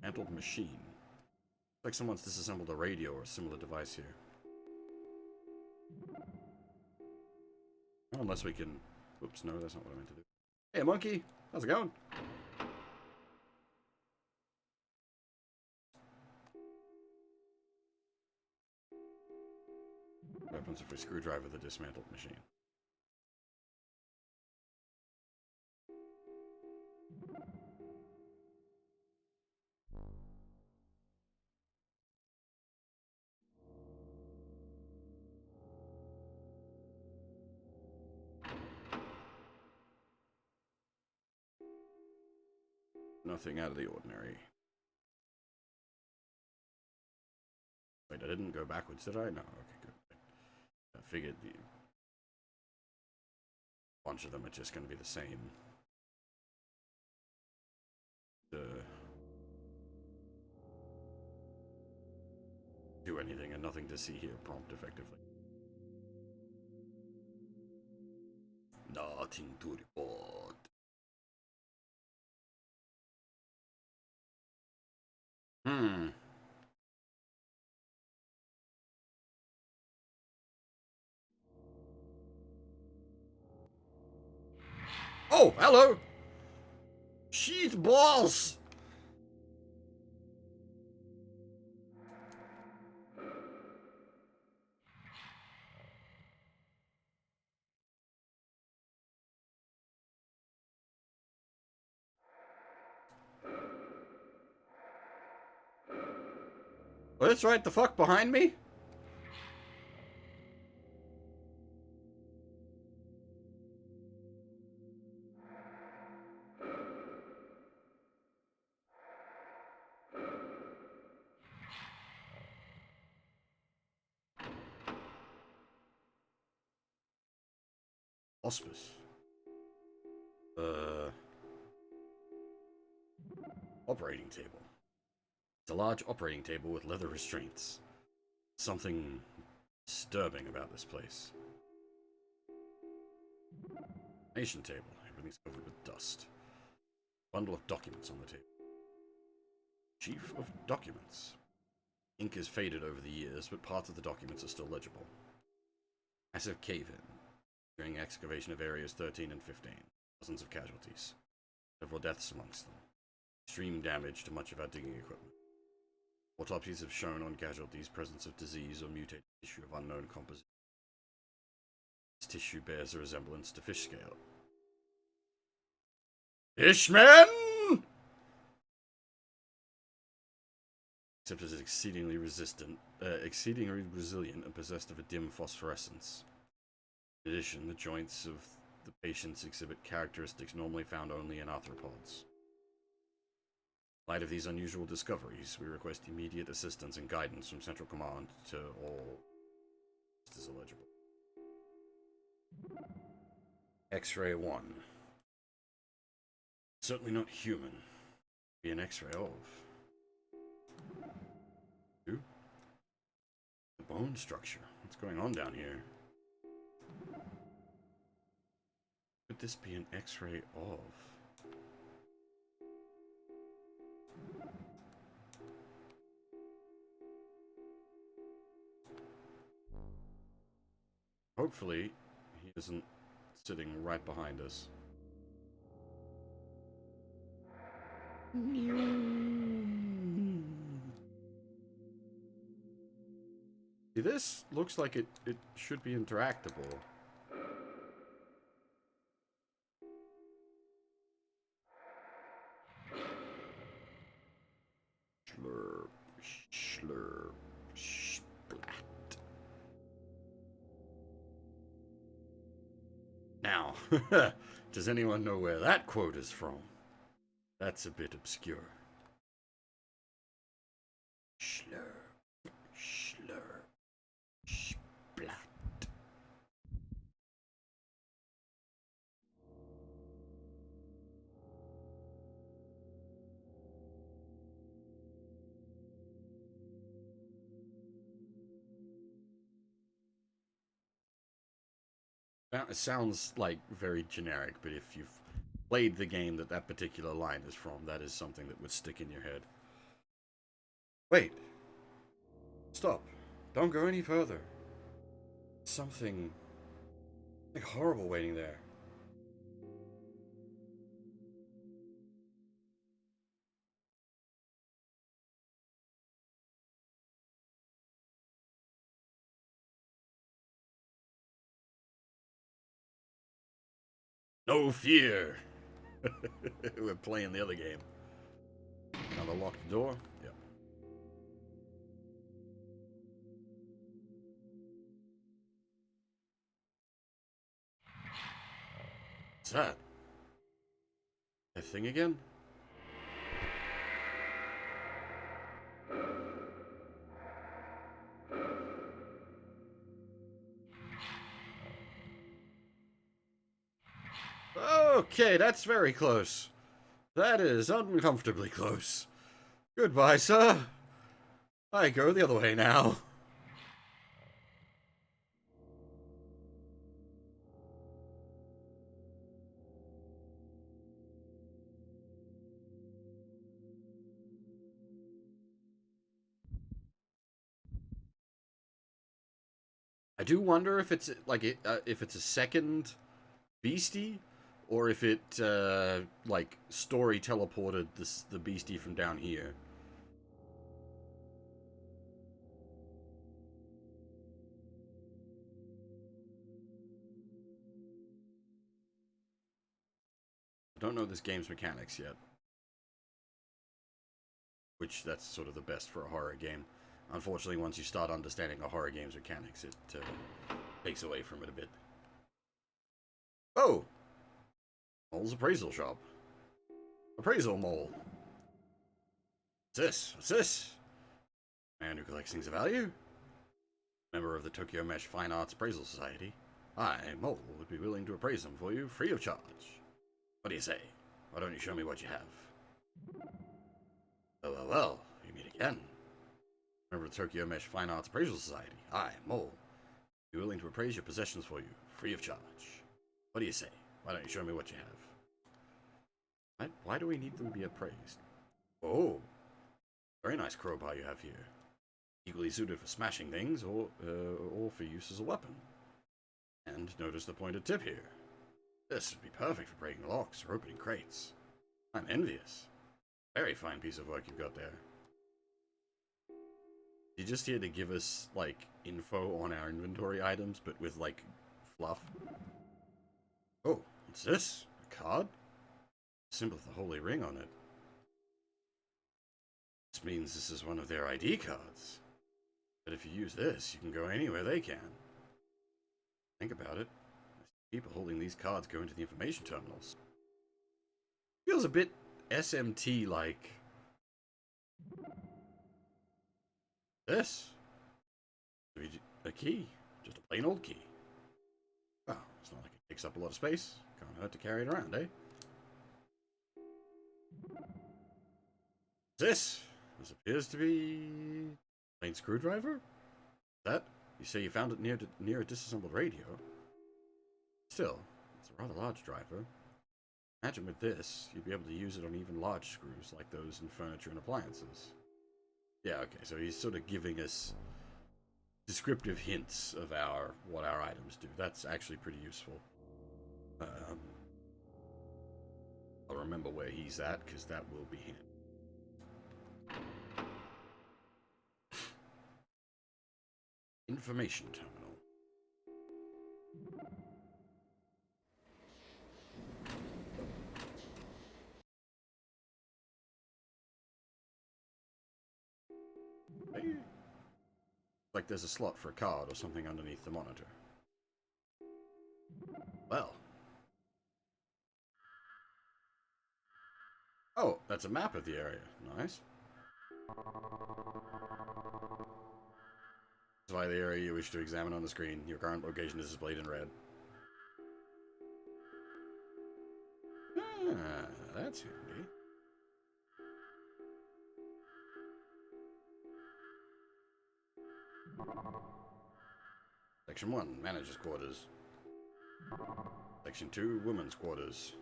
Dismantled machine. Like someone's disassembled a radio or a similar device here. Unless we can... Oops, no, that's not what I meant to do. Hey, monkey! How's it going? What happens if we screwdriver the dismantled machine? Nothing out of the ordinary. Wait, I didn't go backwards, did I? No, okay, good. I figured the bunch of them are just going to be the same. Do anything and nothing to see here. Prompt effectively. Nothing to report. Oh, hello! Sheath balls! Oh, that's right, the fuck behind me? Hospice. Operating table. It's a large operating table with leather restraints. Something disturbing about this place. Nation table. Everything's covered with dust. Bundle of documents on the table. Chief of documents. Ink is faded over the years, but parts of the documents are still legible. Massive cave-in. During excavation of areas 13 and 15. Dozens of casualties. Several deaths amongst them. Extreme damage to much of our digging equipment. Autopsies have shown on casualties presence of disease or mutated tissue of unknown composition. This tissue bears a resemblance to fish scale. Fishman! Except it is exceedingly resilient and possessed of a dim phosphorescence. In addition, the joints of the patients exhibit characteristics normally found only in arthropods. In light of these unusual discoveries, we request immediate assistance and guidance from Central Command to all. This is illegible. X-ray 1. Certainly not human. Be an X-ray of. 2. The bone structure. What's going on down here? Could this be an X-ray of? Hopefully, he isn't sitting right behind us. See, this looks like it should be interactable. Slurp, slurp, splat. Now, does anyone know where that quote is from? That's a bit obscure. Slurp, slurp, splat. It sounds like very generic, but if you've played the game that particular line is from, that is something that would stick in your head. Wait. Stop. Don't go any further. Something horrible waiting there. No fear. We're playing the other game. Another locked door. Yep. What's that? That thing again? Okay, that's very close. That is uncomfortably close. Goodbye, sir. I go the other way now. I do wonder if it's like if it's a second beastie, or if it like story teleported the beastie from down here. I don't know this game's mechanics yet, which that's sort of the best for a horror game. Unfortunately, once you start understanding a horror game's mechanics, it takes away from it a bit. Oh! Mole's appraisal shop. Appraisal mole. What's this? What's this? Man who collects things of value? Member of the Tokyo Mesh Fine Arts Appraisal Society. I, Mole, would be willing to appraise them for you free of charge. What do you say? Why don't you show me what you have? Well, we meet again. Member of the Tokyo Mesh Fine Arts Appraisal Society. I, Mole, would be willing to appraise your possessions for you free of charge. What do you say? Why don't you show me what you have? Why do we need them to be appraised? Oh, very nice crowbar you have here. Equally suited for smashing things or for use as a weapon. And notice the pointed tip here. This would be perfect for breaking locks or opening crates. I'm envious. Very fine piece of work you've got there. You're just here to give us, like, info on our inventory items, but with, like, fluff. Oh, what's this? A card? A symbol with the holy ring on it. This means this is one of their ID cards. But if you use this, you can go anywhere they can. Think about it. People holding these cards go into the information terminals. Feels a bit SMT-like. This? A key. Just a plain old key. Well, it's not like it takes up a lot of space. Can't hurt to carry it around, eh? This appears to be a plain screwdriver? That? You say you found it near a disassembled radio. Still, it's a rather large driver. Imagine with this, you'd be able to use it on even large screws like those in furniture and appliances. Yeah, okay, so he's sort of giving us descriptive hints of what our items do. That's actually pretty useful. I'll remember where he's at, because that will be him. Information terminal. Hey. Like there's a slot for a card or something underneath the monitor. Well. Oh, that's a map of the area. Nice. By the area you wish to examine on the screen. Your current location is displayed in red. Ah, that's handy. Section 1, Manager's Quarters. Section 2, Women's Quarters.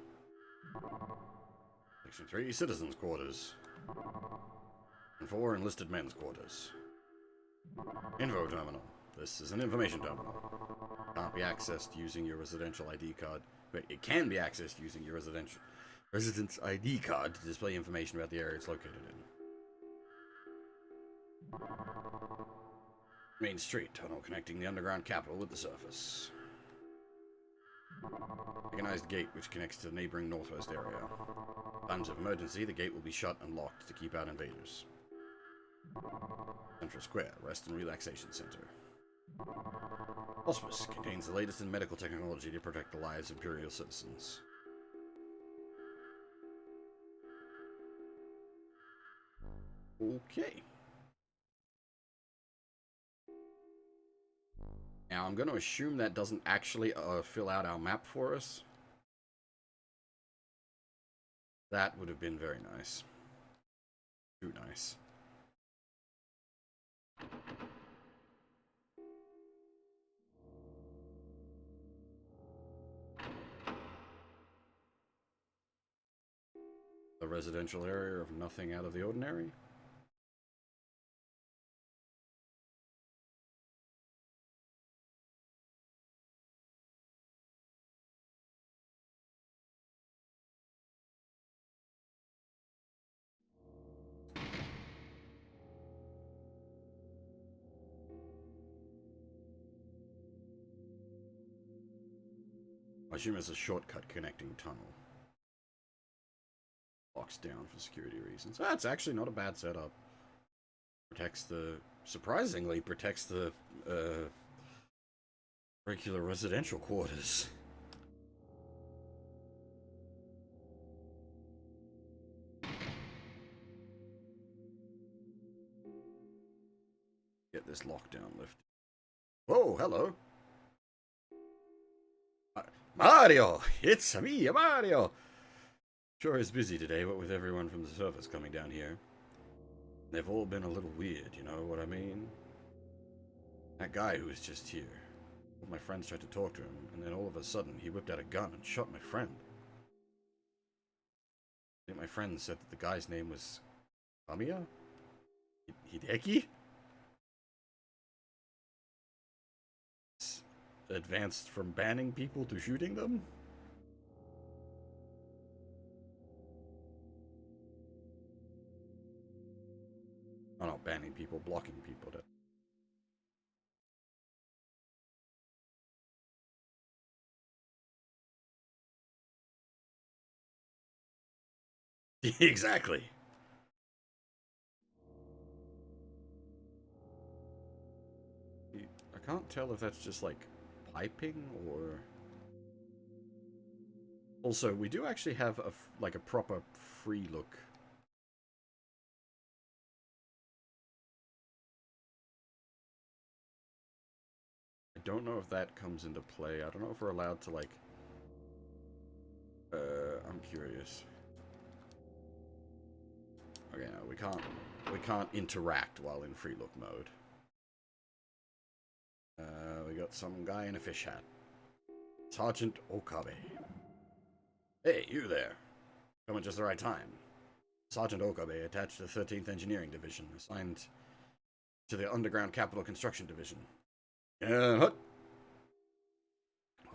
Section 3, Citizens' Quarters. And 4 enlisted men's quarters. Info terminal. This is an information terminal. Can't be accessed using your residential ID card. But it can be accessed using your residence ID card to display information about the area it's located in. Main street, tunnel connecting the underground capital with the surface. Mechanized gate which connects to the neighboring northwest area. Times of emergency, the gate will be shut and locked to keep out invaders. Central Square, rest and relaxation center. Hospice contains the latest in medical technology to protect the lives of Imperial citizens. Okay. Now, I'm going to assume that doesn't actually fill out our map for us. That would have been very nice. Too nice. A residential area of nothing out of the ordinary? I assume it's a shortcut connecting tunnel. Locks down for security reasons. That's actually not a bad setup. Surprisingly protects the regular residential quarters. Get this lockdown lifted. Oh, hello. Mario! It's me, Mario! Sure is busy today, what with everyone from the surface coming down here. They've all been a little weird, you know what I mean? That guy who was just here. All my friends tried to talk to him, and then all of a sudden he whipped out a gun and shot my friend. I think my friend said that the guy's name was Kamiya? Hideki? Advanced from banning people to shooting them? Oh no, banning people, blocking people. Exactly. I can't tell if that's just like piping or... Also, we do actually have a proper free look. I don't know if that comes into play. I don't know if we're allowed to like... I'm curious. Okay, no, we can't interact while in free look mode. We got some guy in a fish hat. Sergeant Okabe. Hey, you there. Come at just the right time. Sergeant Okabe, attached to the 13th Engineering Division, assigned to the Underground Capital Construction Division. Hut.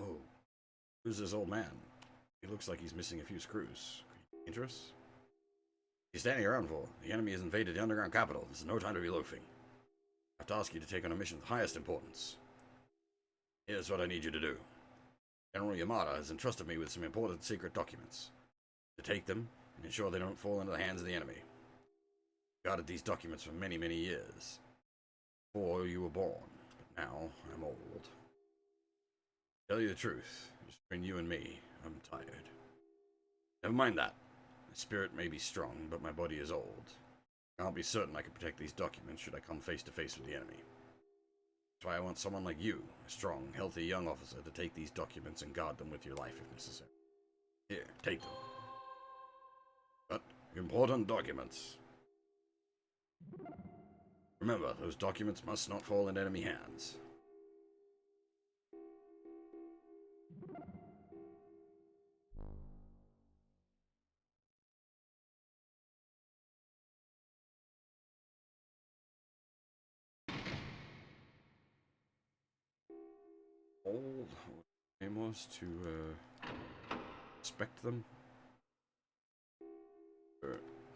Oh, who's this old man? He looks like he's missing a few screws. Dangerous? He's standing around for? The enemy has invaded the Underground Capital. There's no time to be loafing. I have to ask you to take on a mission of the highest importance. Here's what I need you to do. General Yamada has entrusted me with some important secret documents. To take them and ensure they don't fall into the hands of the enemy. I guarded these documents for many, many years. Before you were born. But now I'm old. To tell you the truth, just between you and me, I'm tired. Never mind that. My spirit may be strong, but my body is old. I can't be certain I can protect these documents should I come face to face with the enemy. That's why I want someone like you, a strong, healthy young officer, to take these documents and guard them with your life if necessary. Here, take them. But important documents. Remember, those documents must not fall in enemy hands. goal, aim was to inspect them.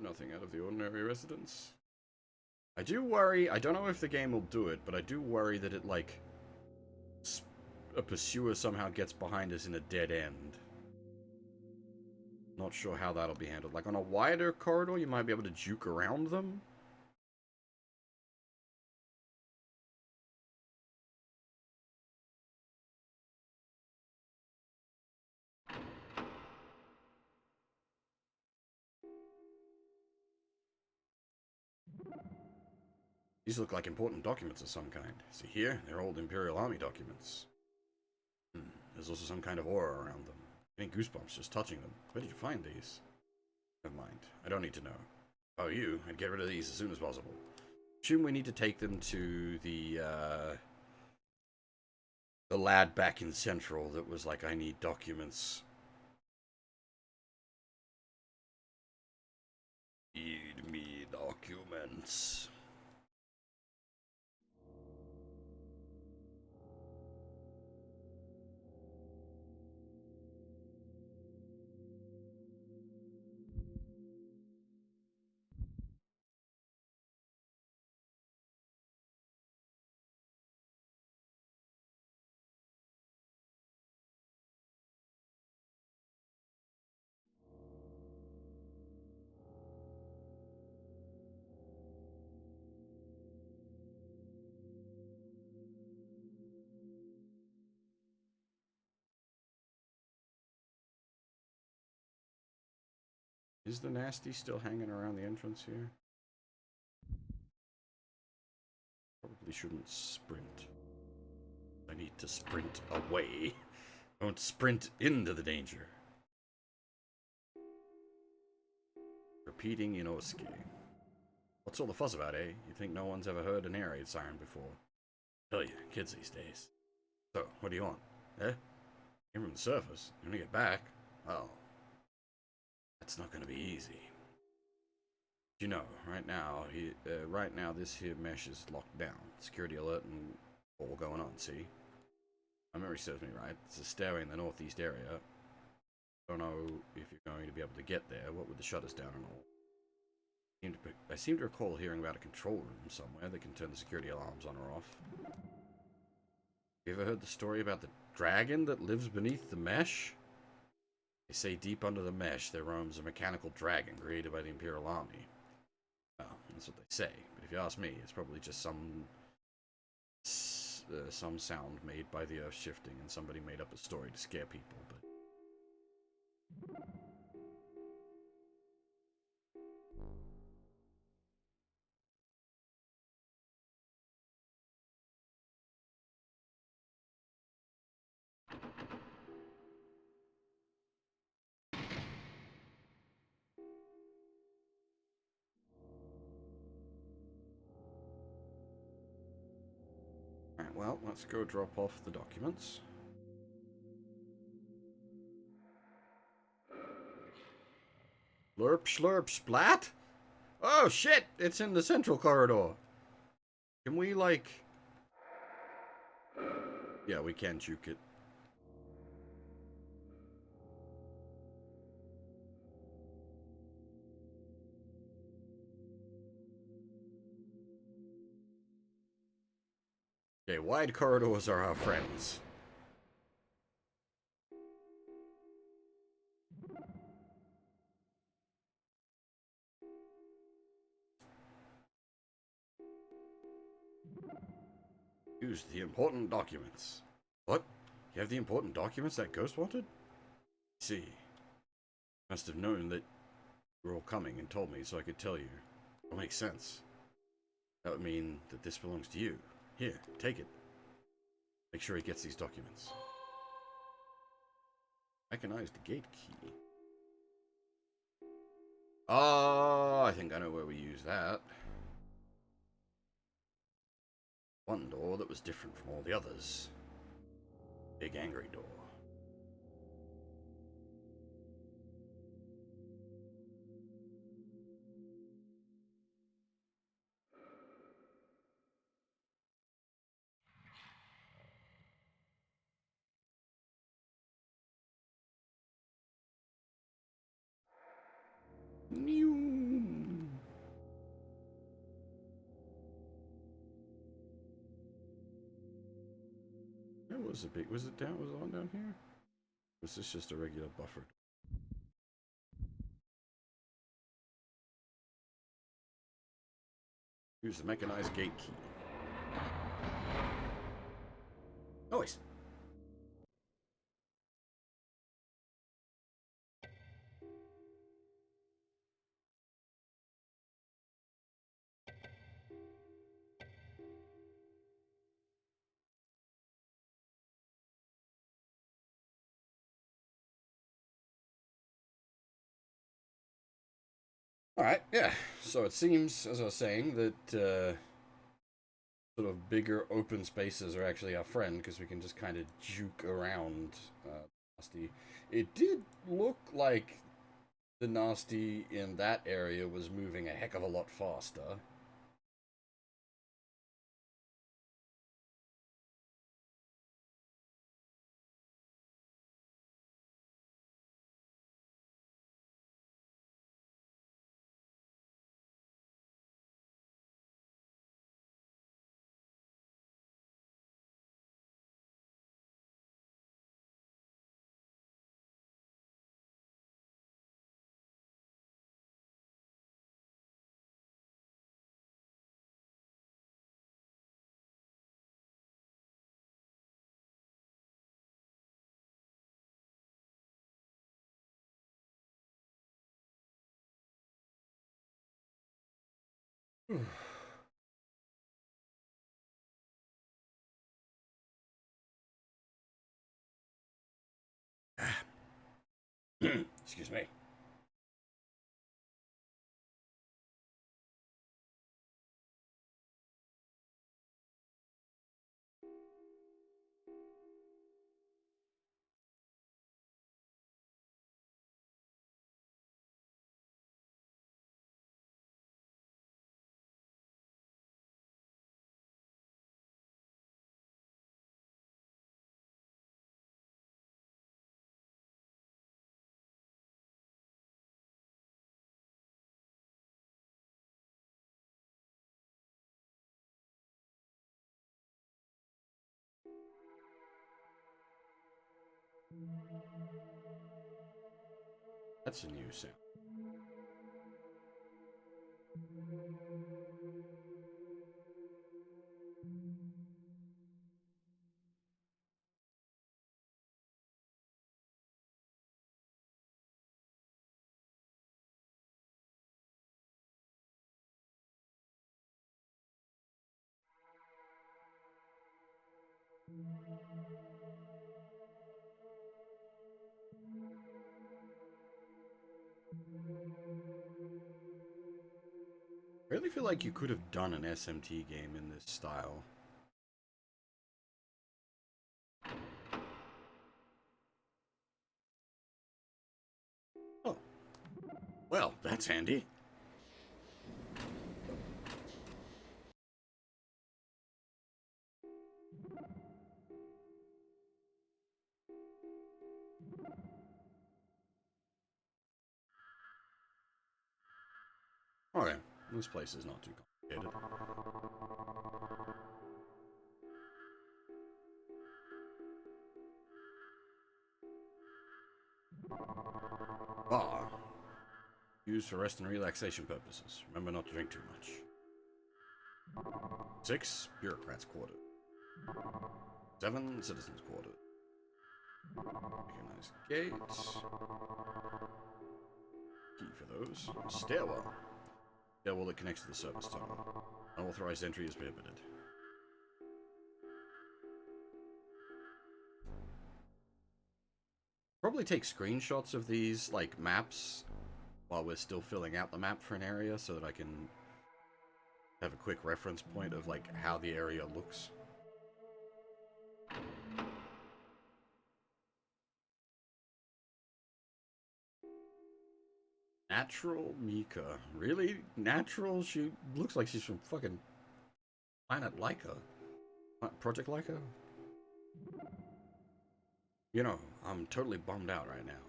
Nothing out of the ordinary residence. I do worry, I don't know if the game will do it, but I do worry that it, like, a pursuer somehow gets behind us in a dead end. Not sure how that'll be handled. Like, on a wider corridor, you might be able to juke around them. These look like important documents of some kind. See here? They're old Imperial Army documents. There's also some kind of aura around them. Getting goosebumps just touching them. Where did you find these? Never mind. I don't need to know. Oh, you? I'd get rid of these as soon as possible. Assume we need to take them to the lad back in Central that was like, I need documents. Feed me documents. Is the nasty still hanging around the entrance here? Probably shouldn't sprint. I need to sprint away. Don't sprint into the danger. Repeating Inosuke. What's all the fuss about, eh? You think no one's ever heard an air raid siren before? Tell you, kids these days. So, what do you want? Eh? Came from the surface. You want to get back? Oh. That's not going to be easy. You know, right now, this here mesh is locked down. Security alert and all going on, see? My memory serves me right. It's a stairway in the northeast area. Don't know if you're going to be able to get there. What with the shutters down and all. I seem to recall hearing about a control room somewhere that can turn the security alarms on or off. You ever heard the story about the dragon that lives beneath the mesh? They say deep under the mesh there roams a mechanical dragon created by the Imperial Army. Well, that's what they say, but if you ask me, it's probably just some sound made by the earth shifting and somebody made up a story to scare people, but... Alright, well, let's go drop off the documents. Slurp, slurp, splat? Oh, shit! It's in the central corridor. Can we, like... Yeah, we can juke it. Okay, wide corridors are our friends. Use the important documents. What? You have the important documents that Ghost wanted? See. Must have known that you were all coming and told me so I could tell you. It'll make sense. That would mean that this belongs to you. Here, take it. Make sure he gets these documents. Recognize the gate key. Oh, I think I know where we use that. One door that was different from all the others. Big angry door. New. Where was it big? Was it down? Was it on down here? Was this just a regular buffer? Use the mechanized gate key. Noise. Alright, yeah. So it seems, as I was saying, that sort of bigger open spaces are actually our friend because we can just kind of juke around Nasty. It did look like the Nasty in that area was moving a heck of a lot faster. Excuse me. That's a new sound. I really feel like you could have done an SMT game in this style. Oh, well, that's handy. Okay, this place is not too complicated. Bar. Used for rest and relaxation purposes. Remember not to drink too much. 6. Bureaucrats' quarter. 7. Citizens' quarter. Mechanized gates. Key for those. Stairwell. Stairwell that connects to the service tunnel. Unauthorized entry is prohibited. Probably take screenshots of these, like, maps while we're still filling out the map for an area so that I can have a quick reference point of, like, how the area looks. Natural Mika. Really? Natural? She looks like she's from fucking Planet Laika. Project Laika? You know, I'm totally bummed out right now.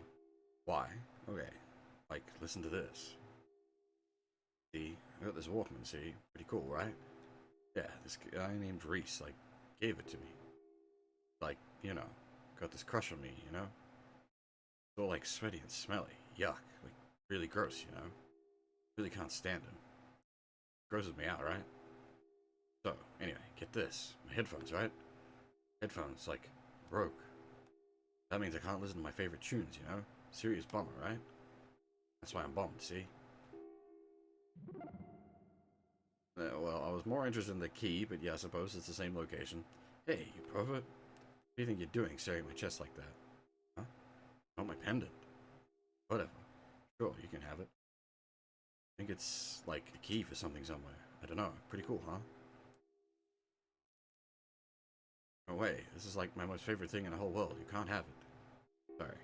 Why? Okay. Like, listen to this. See, I got this Walkman, see? Pretty cool, right? Yeah, this guy named Reese, like, gave it to me. Like, you know, got this crush on me, you know? It's all, like, sweaty and smelly. Yuck. Like, really gross, you know? Really can't stand him. Grosses me out, right? So, anyway, get this. My headphones, right? Headphones, like, broke. That means I can't listen to my favorite tunes, you know? Serious bummer, right? That's why I'm bummed, see? Well, I was more interested in the key, but yeah, I suppose it's the same location. Hey, you pervert. What do you think you're doing, staring at my chest like that? Huh? Oh, my pendant. Whatever. Sure, you can have it. I think it's, like, a key for something somewhere. I don't know. Pretty cool, huh? No way. This is, like, my most favorite thing in the whole world. You can't have it. Sorry.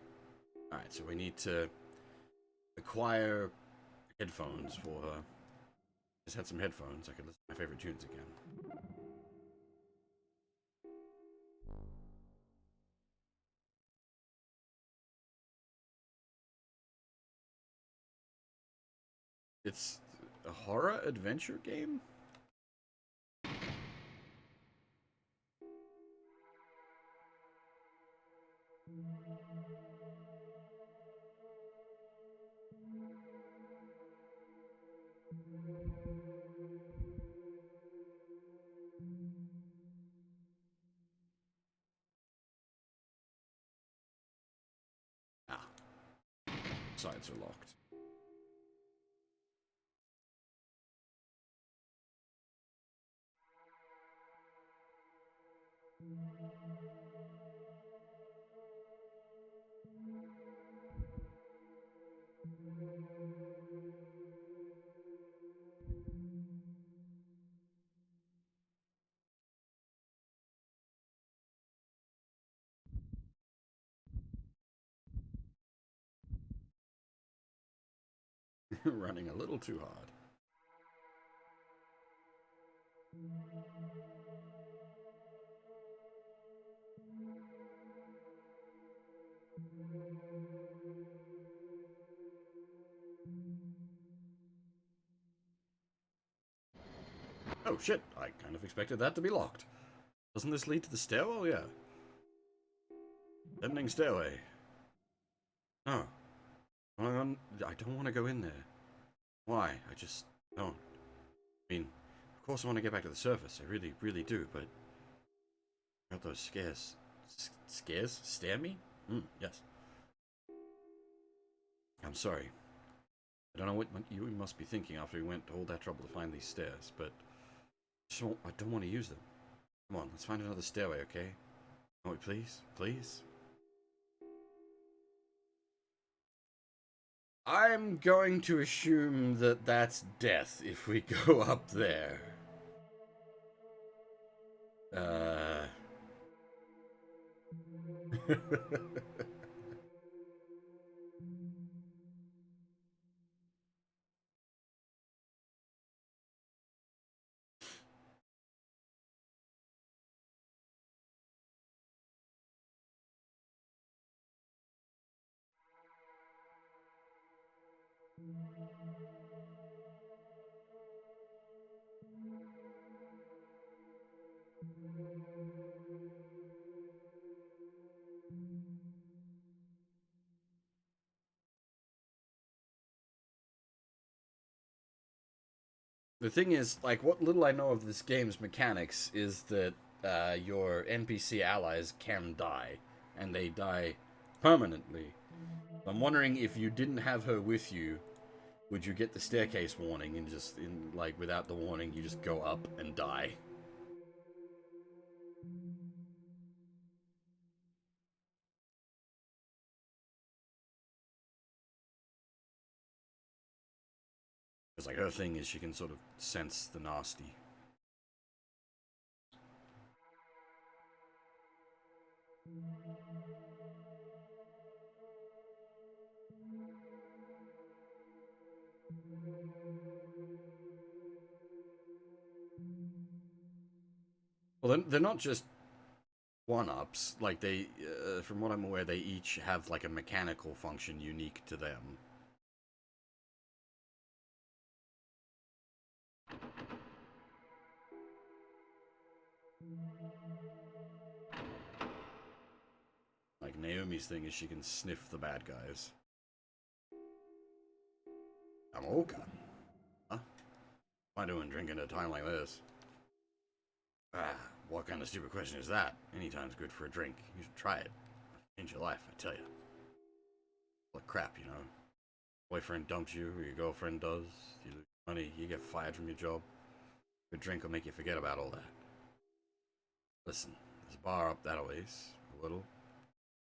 Alright, so we need to acquire headphones for her. Just had some headphones. I could listen to my favorite tunes again. It's a horror adventure game? Ah, sides are locked. Running a little too hard. Oh shit, I kind of expected that to be locked. Doesn't this lead to the stairwell? Yeah. Ending stairway. No. I don't want to go in there. Why? I just don't. I mean, of course I want to get back to the surface. I really, really do, but... got those scares. Scares? Stare me? Yes. I'm sorry. I don't know what you must be thinking after we went all that trouble to find these stairs, but... I don't want to use them. Come on, let's find another stairway, okay? Oh, please? Please? I'm going to assume that that's death if we go up there. The thing is, like, what little I know of this game's mechanics is that your NPC allies can die, and they die permanently. I'm wondering if you didn't have her with you, would you get the staircase warning and just, like, without the warning, you just go up and die? Because, like, her thing is she can sort of sense the nasty. Well, they're not just one-ups. Like, they, from what I'm aware, they each have, like, a mechanical function unique to them. Like, Naomi's thing is she can sniff the bad guys. I'm okay. Huh? What am I doing drinking at a time like this? Ah, what kind of stupid question is that? Anytime's good for a drink. You should try it. Change your life, I tell you. What crap, you know? Boyfriend dumps you, or your girlfriend does. You lose money, you get fired from your job. A drink will make you forget about all that. Listen, there's a bar up that ways. A little.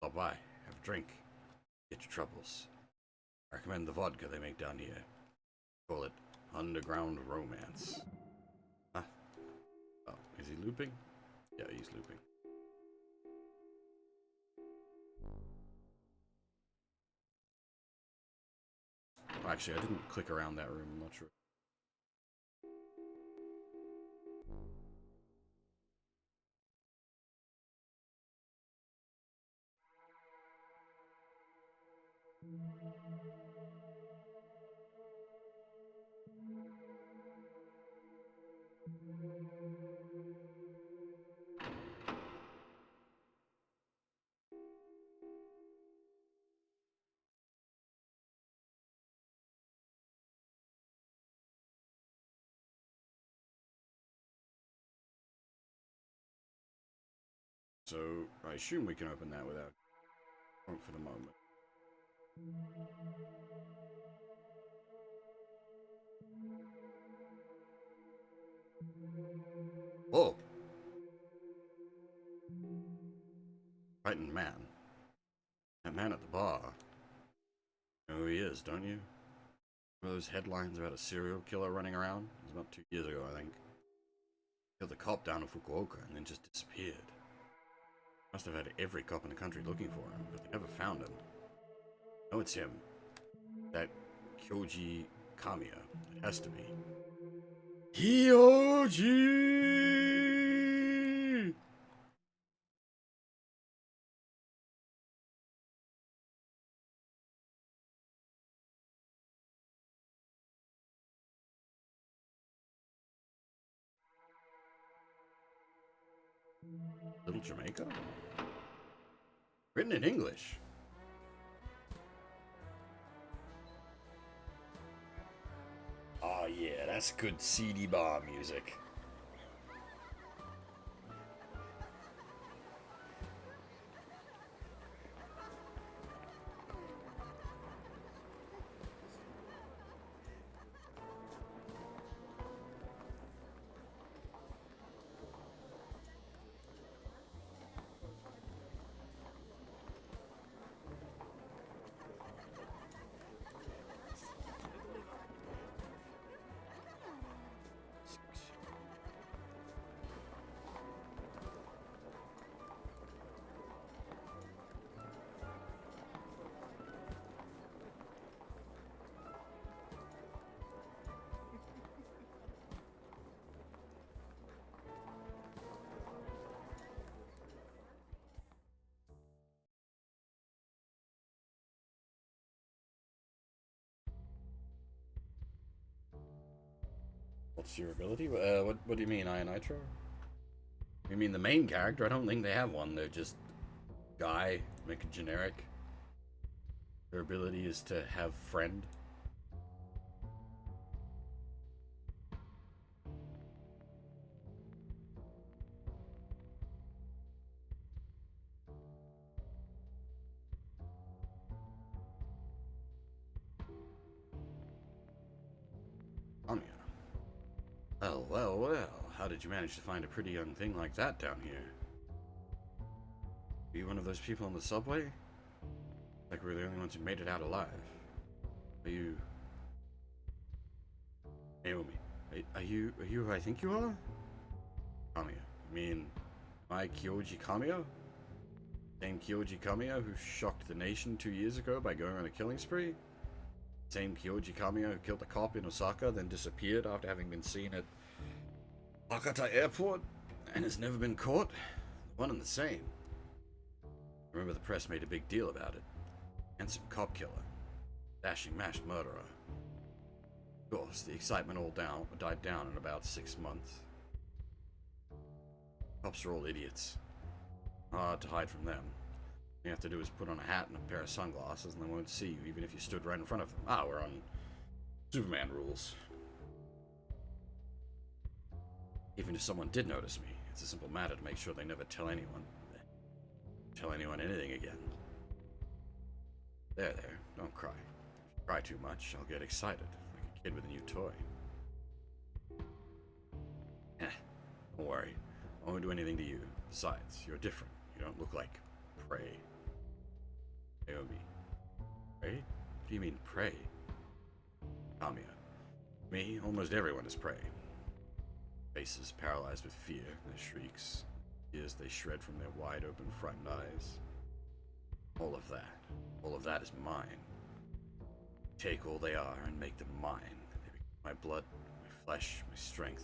Stop by, have a drink. Get your troubles. I recommend the vodka they make down here. Call it Underground Romance. Huh? Oh, is he looping? Yeah, he's looping. Oh, actually, I didn't click around that room, I'm not sure. So, I assume we can open that without for the moment. Oh! Frightened man. That man at the bar. You know who he is, don't you? One of those headlines about a serial killer running around? It was about 2 years ago, I think. Killed the cop down in Fukuoka and then just disappeared. Must have had every cop in the country looking for him, but they never found him. No, it's him. That Kyoji Kamiya. It has to be. Kyoji! Little Jamaica? Written in English. Oh yeah, that's good CD bar music. What's your ability? What do you mean, Iron Nitro? You mean the main character? I don't think they have one. They're just guy, make a generic. Their ability is to have friend. Anya. Well, well, well. How did you manage to find a pretty young thing like that down here? Are you one of those people on the subway? Like we're the only ones who made it out alive. Are you... Naomi. Are you who I think you are? Kamiya. I mean, am I Kyoji Kamiya? Same Kyoji Kamiya who shocked the nation 2 years ago by going on a killing spree? Same Kyoji Kamiya who killed a cop in Osaka, then disappeared after having been seen at Hakata Airport, and has never been caught? One and the same. Remember the press made a big deal about it. Handsome cop killer. Dashing mash murderer. Of course, the excitement all died down in about 6 months. Cops are all idiots. Hard to hide from them. All you have to do is put on a hat and a pair of sunglasses and they won't see you, even if you stood right in front of them. Ah, we're on Superman rules. Even if someone did notice me, it's a simple matter to make sure they never tell anyone anything again. There, don't cry. If you cry too much, I'll get excited, like a kid with a new toy. Don't worry. I won't do anything to you. Besides, you're different. You don't look like prey. Naomi. Prey? What do you mean, prey? Tamiya. Me, almost everyone is prey. Faces paralyzed with fear, their shrieks, ears they shred from their wide-open frightened eyes. All of that is mine. Take all they are and make them mine. They become my blood, my flesh, my strength.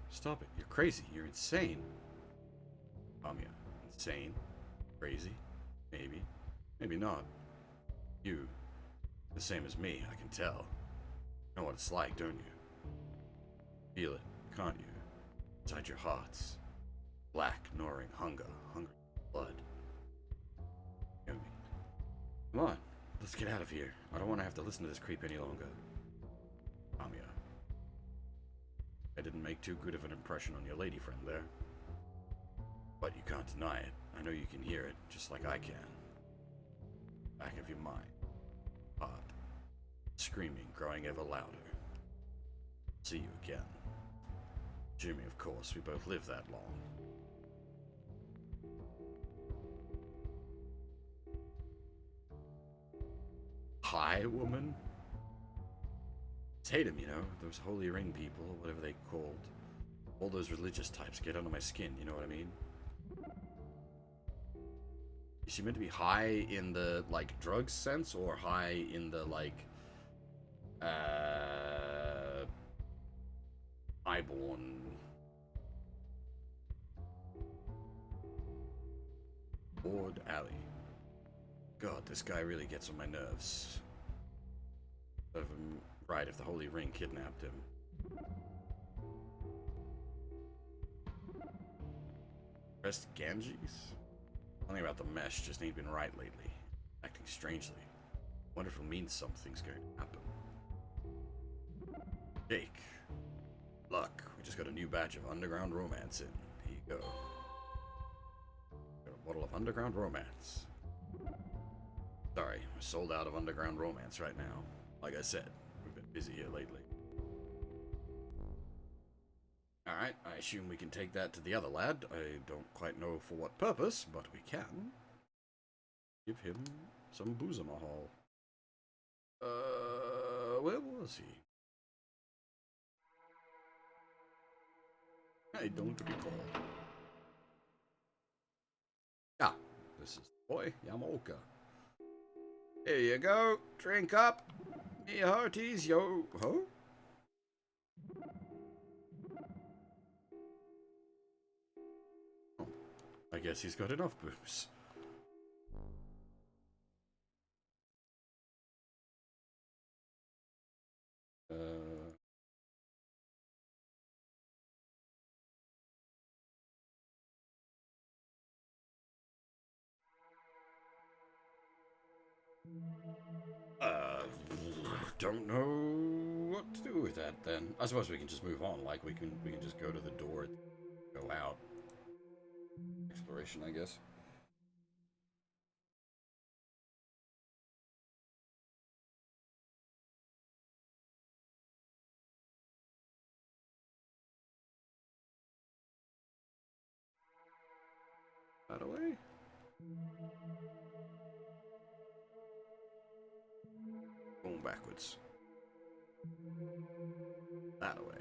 Stop it. You're crazy. You're insane. Tamiya. Insane? Crazy? Maybe. Maybe not. You. The same as me, I can tell. You know what it's like, don't you? Feel it, can't you? Inside your hearts. Black, gnawing hunger. Hungry blood. Naomi. Come on. Let's get out of here. I don't want to have to listen to this creep any longer. Tamiya. I didn't make too good of an impression on your lady friend there. But you can't deny it. I know you can hear it, just like I can. Back of your mind. Heart. Screaming, growing ever louder. See you again. Jimmy, of course, we both lived that long. Hi, woman? Hate him, you know, those holy ring people, or whatever they called. All those religious types get under my skin, you know what I mean? Is she meant to be high in the, like, drug sense, or high in the, like, highborn? Lord Alley. God, this guy really gets on my nerves. Right, if the Holy Ring kidnapped him. Rest Ganges? Something about the mesh just ain't been right lately. Acting strangely. Wonder if it means something's going to happen. Jake. Luck. We just got a new batch of underground romance in. Here you go. Got a bottle of underground romance. Sorry, we're sold out of underground romance right now. Like I said, we've been busy here lately. Alright, I assume we can take that to the other lad. I don't quite know for what purpose, but we can. Give him some booze in my haul. Where was he? I don't recall. Ah, this is the boy, Yamaoka. Here you go, drink up. Me hearties, yo ho. Oh, I guess he's got enough booze. Don't know what to do with that then. I suppose we can just move on. Like we can just go to the door, go out. Exploration, I guess. That away. Going backwards. That way.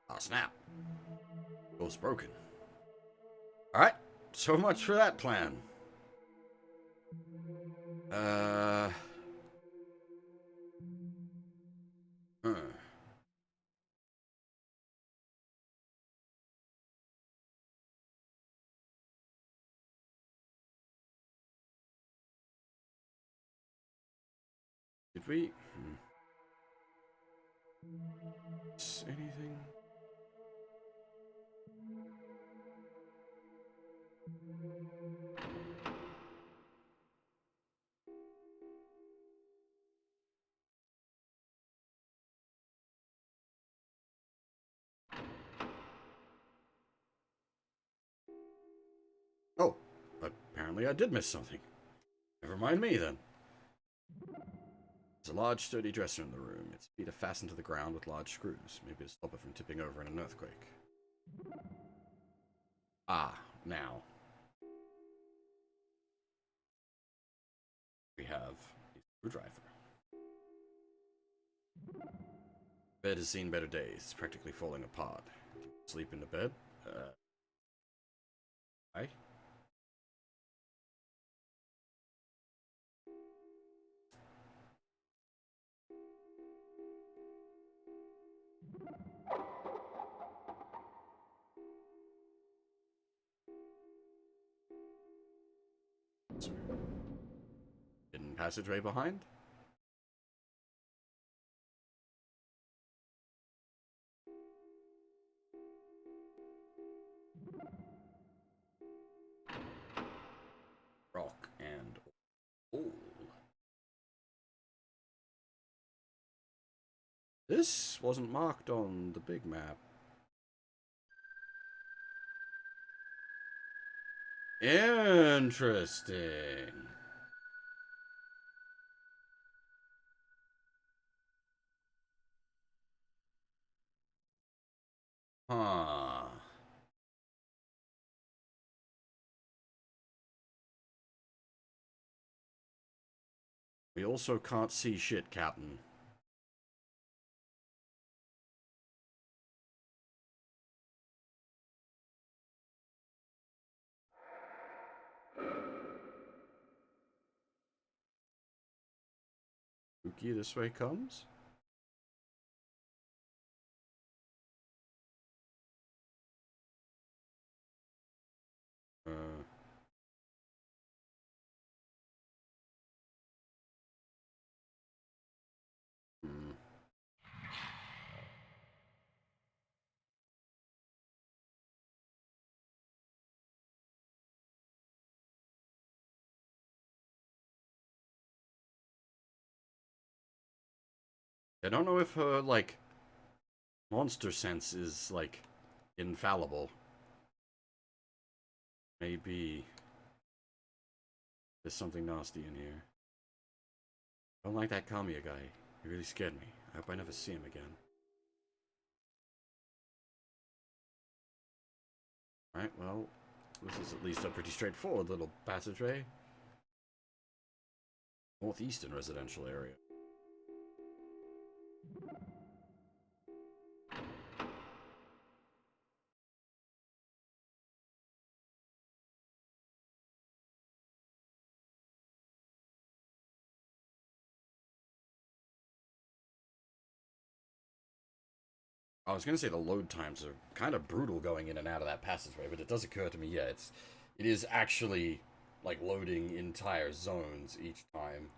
Oh snap. Both broken. Alright. So much for that plan. Huh. Did we? Anything? Oh, apparently I did miss something. Never mind me then. There's a large, sturdy dresser in the room. Its feet are fastened to the ground with large screws, maybe to stop it from tipping over in an earthquake. Ah, now. We have a screwdriver. Bed has seen better days. It's practically falling apart. Sleep in the bed? Why? Hidden passageway behind? Rock and oil. This wasn't marked on the big map. Interesting. Huh. We also can't see shit, Captain. Spooky this way comes? Hmm. I don't know if her, like, monster sense is, like, infallible. Maybe there's something nasty in here. I don't like that Kamiya guy. He really scared me. I hope I never see him again. Alright, well, this is at least a pretty straightforward little passageway. Northeastern residential area. I was gonna say the load times are kind of brutal going in and out of that passageway, but it does occur to me, yeah, it is actually like loading entire zones each time.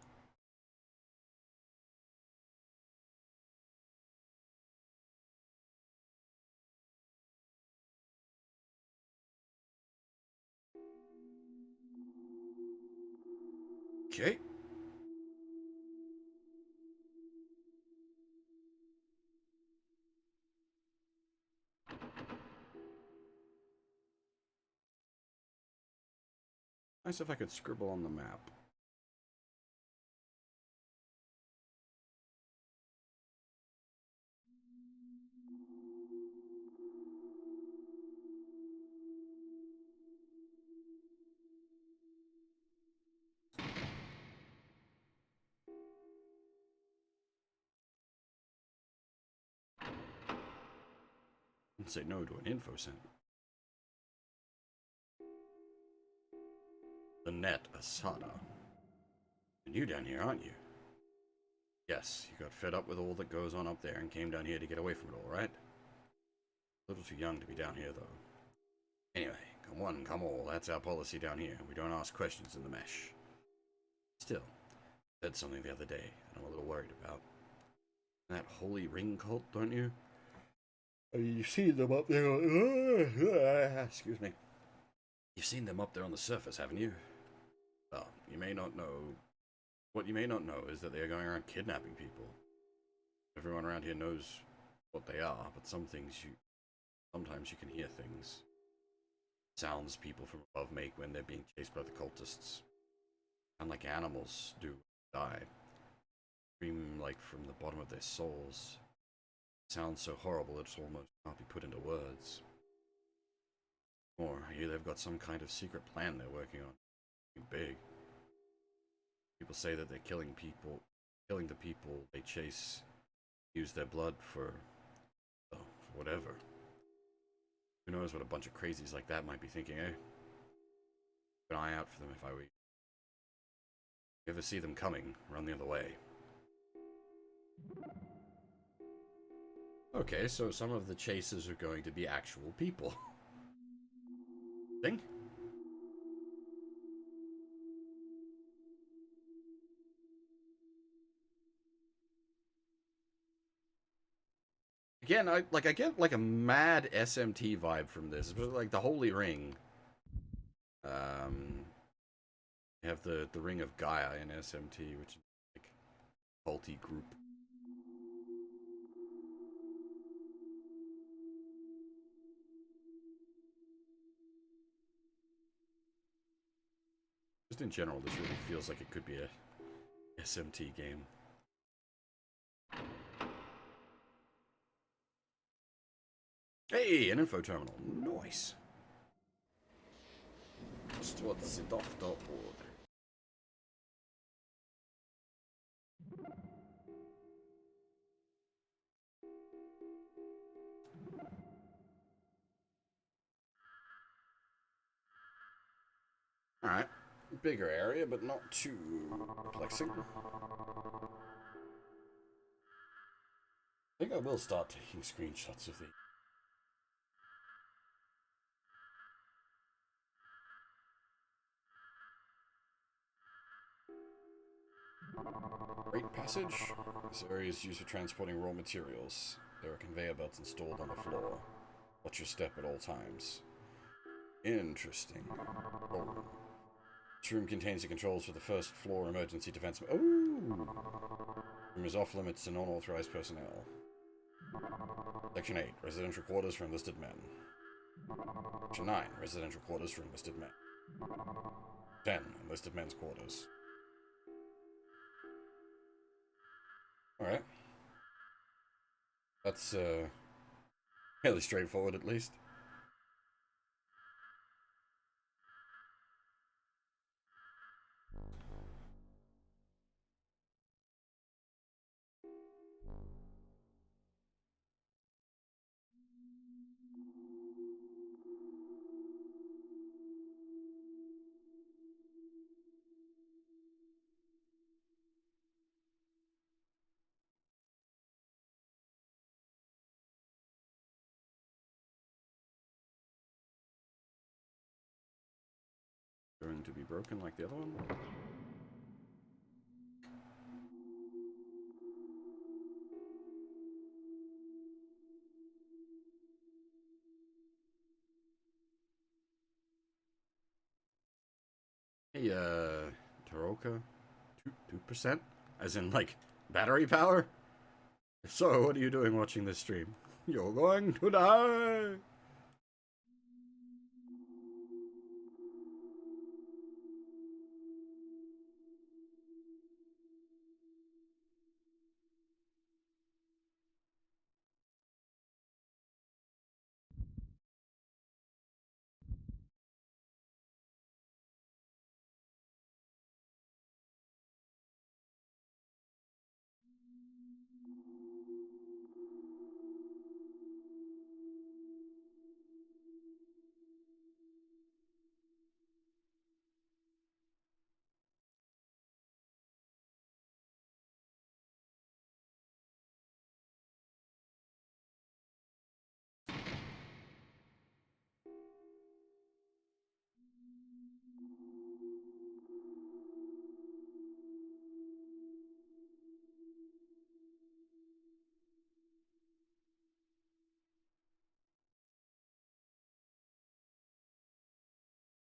Okay. Nice if I could scribble on the map. And say no to an info center. The net Asada. And you down here, aren't you? Yes, you got fed up with all that goes on up there and came down here to get away from it all, right? A little too young to be down here, though. Anyway, come one, come all. That's our policy down here. We don't ask questions in the mesh. Still, said something the other day that I'm a little worried about. That holy ring cult, don't you? You've seen them up there. Excuse me. You've seen them up there on the surface, haven't you? Well, you may not know. What you may not know is that they are going around kidnapping people. Everyone around here knows what they are, but sometimes you can hear things. Sounds people from above make when they're being chased by the cultists. Sound like animals do die. Scream like from the bottom of their souls. Sounds so horrible it almost can't be put into words. Or I hear they've got some kind of secret plan they're working on. Big. People say that they're killing the people they chase, use their blood for whatever. Who knows what a bunch of crazies like that might be thinking, eh? Keep an eye out for them if I were you. If you ever see them coming, run the other way. Okay, so some of the chases are going to be actual people. Think? Again, I get like a mad SMT vibe from this, but like the Holy Ring. You have the Ring of Gaia in SMT, which is like a culty group. Just in general, this really feels like it could be a SMT game. Hey, an info terminal. Nice. Just what the doctor ordered. Alright. Bigger area, but not too perplexing. I think I will start taking screenshots of the Great Passage. This area is used for transporting raw materials. There are conveyor belts installed on the floor. Watch your step at all times. Interesting. Oh. This room contains the controls for the first floor emergency defense. Oh! Room is off limits to non-authorized personnel. Section 8. Residential quarters for enlisted men. Section 9. Residential quarters for enlisted men. 10. Enlisted men's quarters. Alright. That's, fairly straightforward, at least. Going to be broken like the other one. Hey, Taroka? 2%? As in, like, battery power? If so, what are you doing watching this stream? You're going to die!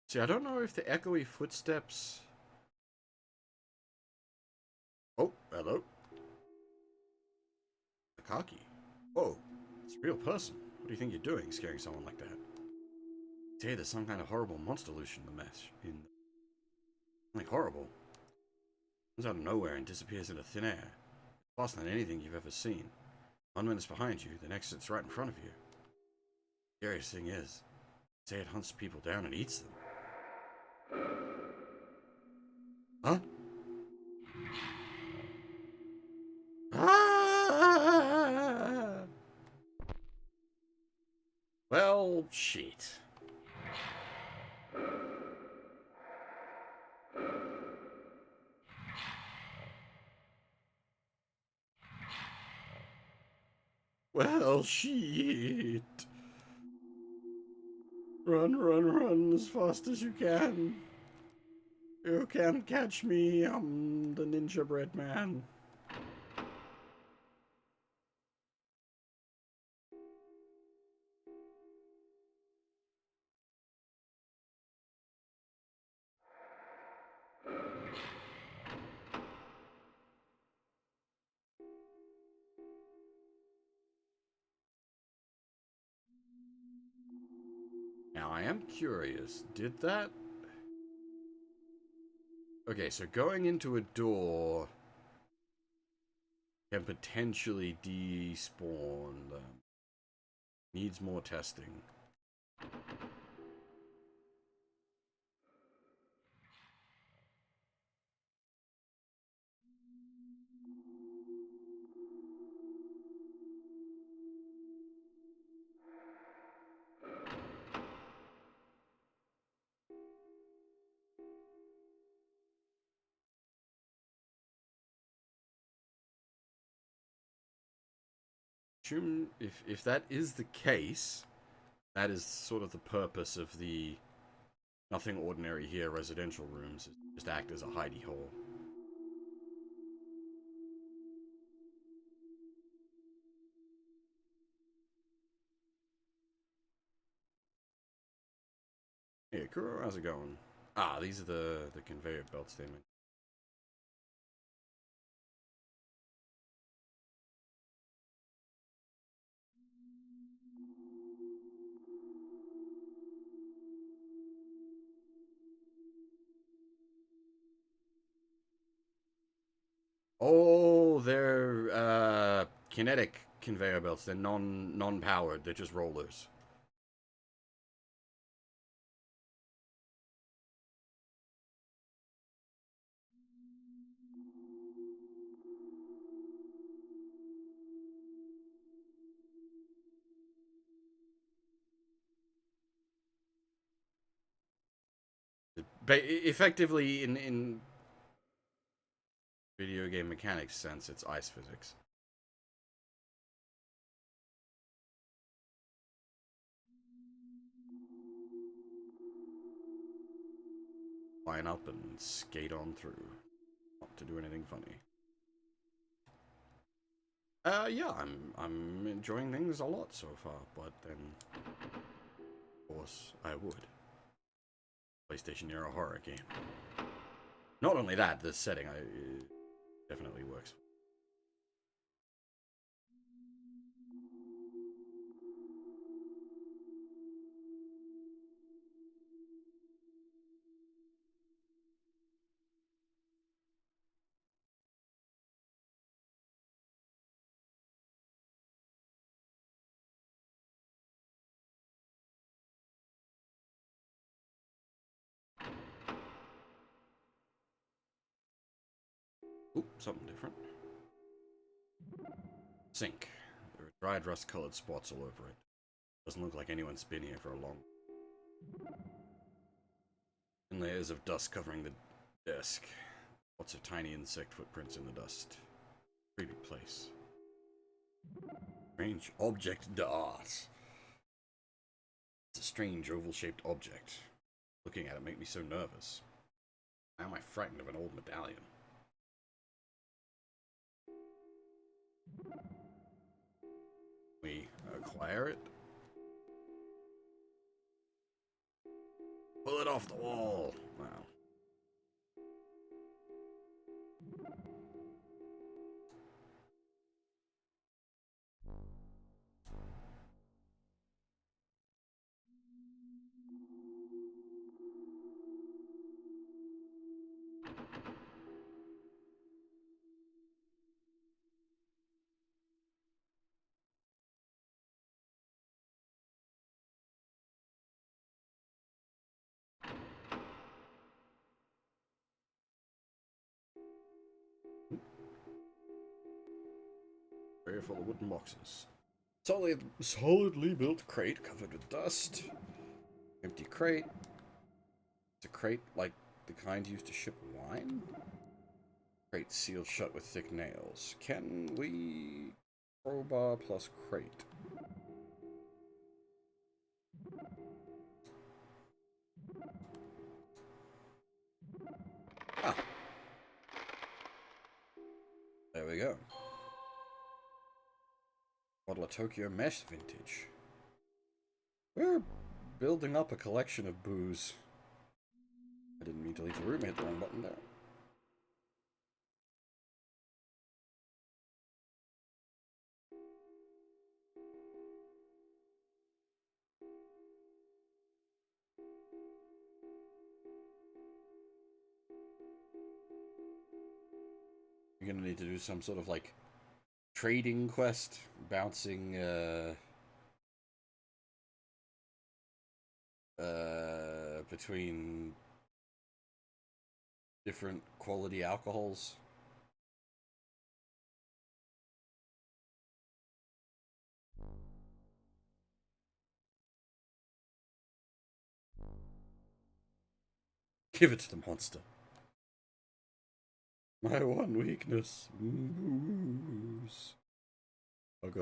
See, I don't know if the echoey footsteps... Oh, hello. Akaki. Whoa, it's a real person. What do you think you're doing, scaring someone like that? Say there's some kind of horrible monster loose in the mesh. Something horrible. Comes out of nowhere and disappears into thin air. Faster than anything you've ever seen. 1 minute's behind you, the next it's right in front of you. The scariest thing is, say it hunts people down and eats them. Huh? Ah! Well, shit. Well, shit. Run, run, run as fast as you can. You can't catch me, I'm the ninja bread man. Now, I am curious, did that... Okay, so going into a door can potentially despawn them. Needs more testing. If that is the case, that is sort of the purpose of the nothing ordinary here residential rooms. Just act as a hidey hole. Hey, Kuro, how's it going? Ah, these are the conveyor belts they meant. Oh, they're kinetic conveyor belts. They're non-powered. They're just rollers. Effectively, in video game mechanics sense, it's ice physics. Line up and skate on through. Not to do anything funny. Yeah, I'm enjoying things a lot so far, but then, of course, I would. PlayStation era horror game. Not only that, the setting definitely works. Oop, something different. Sink. There are dried rust-colored spots all over it. Doesn't look like anyone's been here for a long. And layers of dust covering the desk. Lots of tiny insect footprints in the dust. Creepy place. Strange object dart. It's a strange oval-shaped object. Looking at it makes me so nervous. Why am I frightened of an old medallion? We acquire it? Pull Pull it off the wall. Wow. Area full of wooden boxes. Solidly built crate covered with dust. Empty crate. It's a crate like the kind used to ship wine? Crate sealed shut with thick nails. Can we... crowbar plus crate. Ah. There we go. Bottle of Tokyo Mesh Vintage. We're building up a collection of booze. I didn't mean to leave the room, hit the wrong button there. You're gonna need to do some sort of like trading quest, bouncing between different quality alcohols. Give it to the monster. My one weakness. Booze. Lug.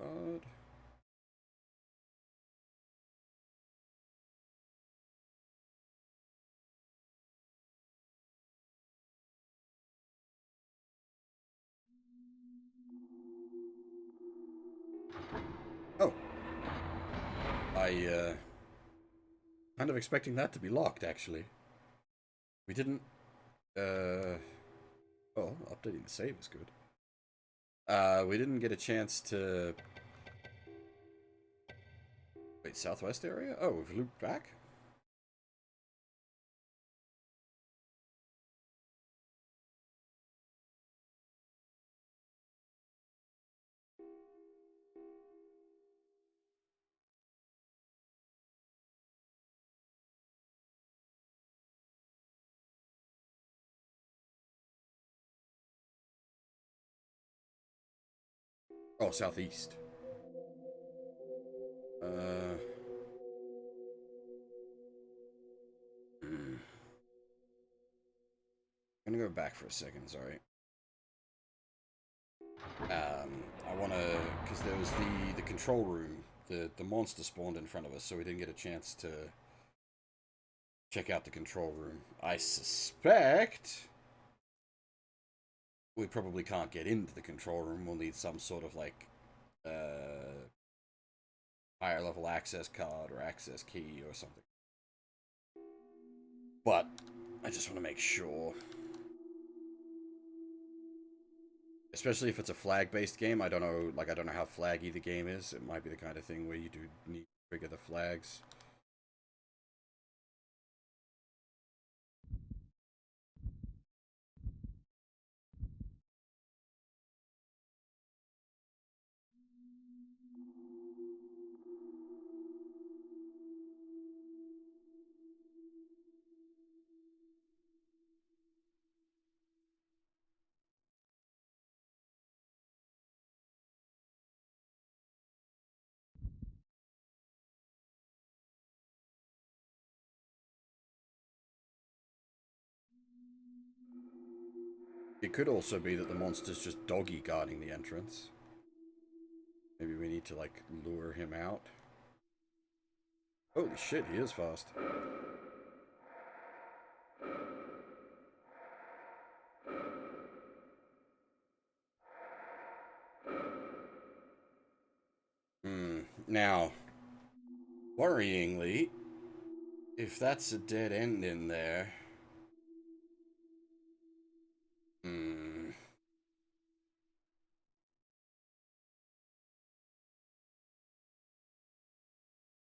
God. Oh. Kind of expecting that to be locked, actually. We didn't, oh, updating the save is good. We didn't get a chance to... Wait, southwest area? Oh, we've looped back? Oh, southeast. I'm gonna go back for a second, sorry. I wanna... Because there was the control room. The monster spawned in front of us, so we didn't get a chance to check out the control room. I suspect we probably can't get into the control room. We'll need some sort of, like, higher level access card or access key or something. But I just want to make sure. Especially if it's a flag-based game. I don't know how flaggy the game is. It might be the kind of thing where you do need to trigger the flags. It could also be that the monster's just doggy guarding the entrance. Maybe we need to, like, lure him out. Holy shit, he is fast. Now, worryingly, if that's a dead end in there... Hmm...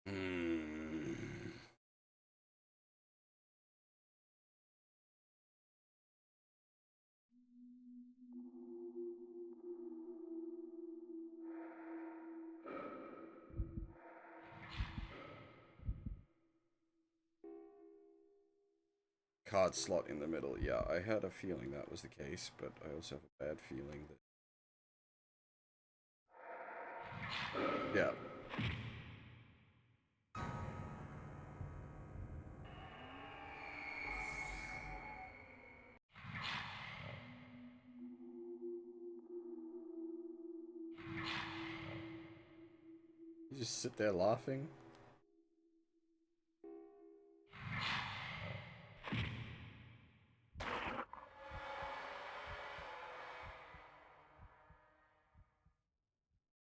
Hmm... Card slot in the middle. Yeah, I had a feeling that was the case, but I also have a bad feeling that... Yeah. You just sit there laughing?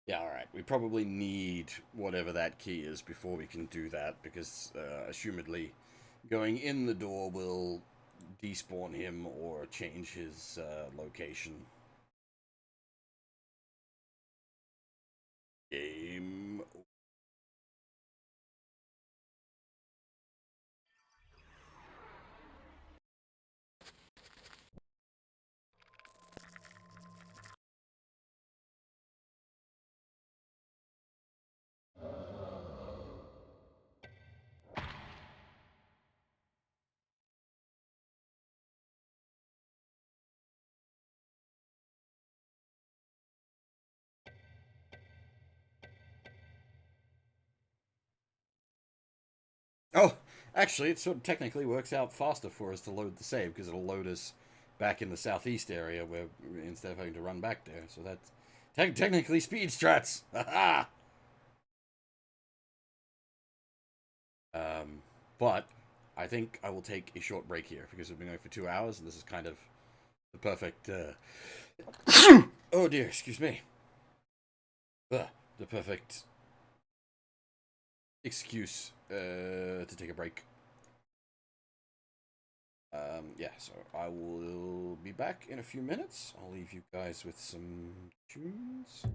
Yeah, alright. We probably need whatever that key is before we can do that, because assumedly going in the door will despawn him or change his location. Game. Oh, actually, it sort of technically works out faster for us to load the save, because it'll load us back in the southeast area where instead of having to run back there. So that's technically speed strats. But I think I will take a short break here because we've been going for 2 hours, and this is kind of the perfect. Oh dear, excuse me. The perfect excuse to take a break. Yeah, so I will be back in a few minutes. I'll leave you guys with some tunes.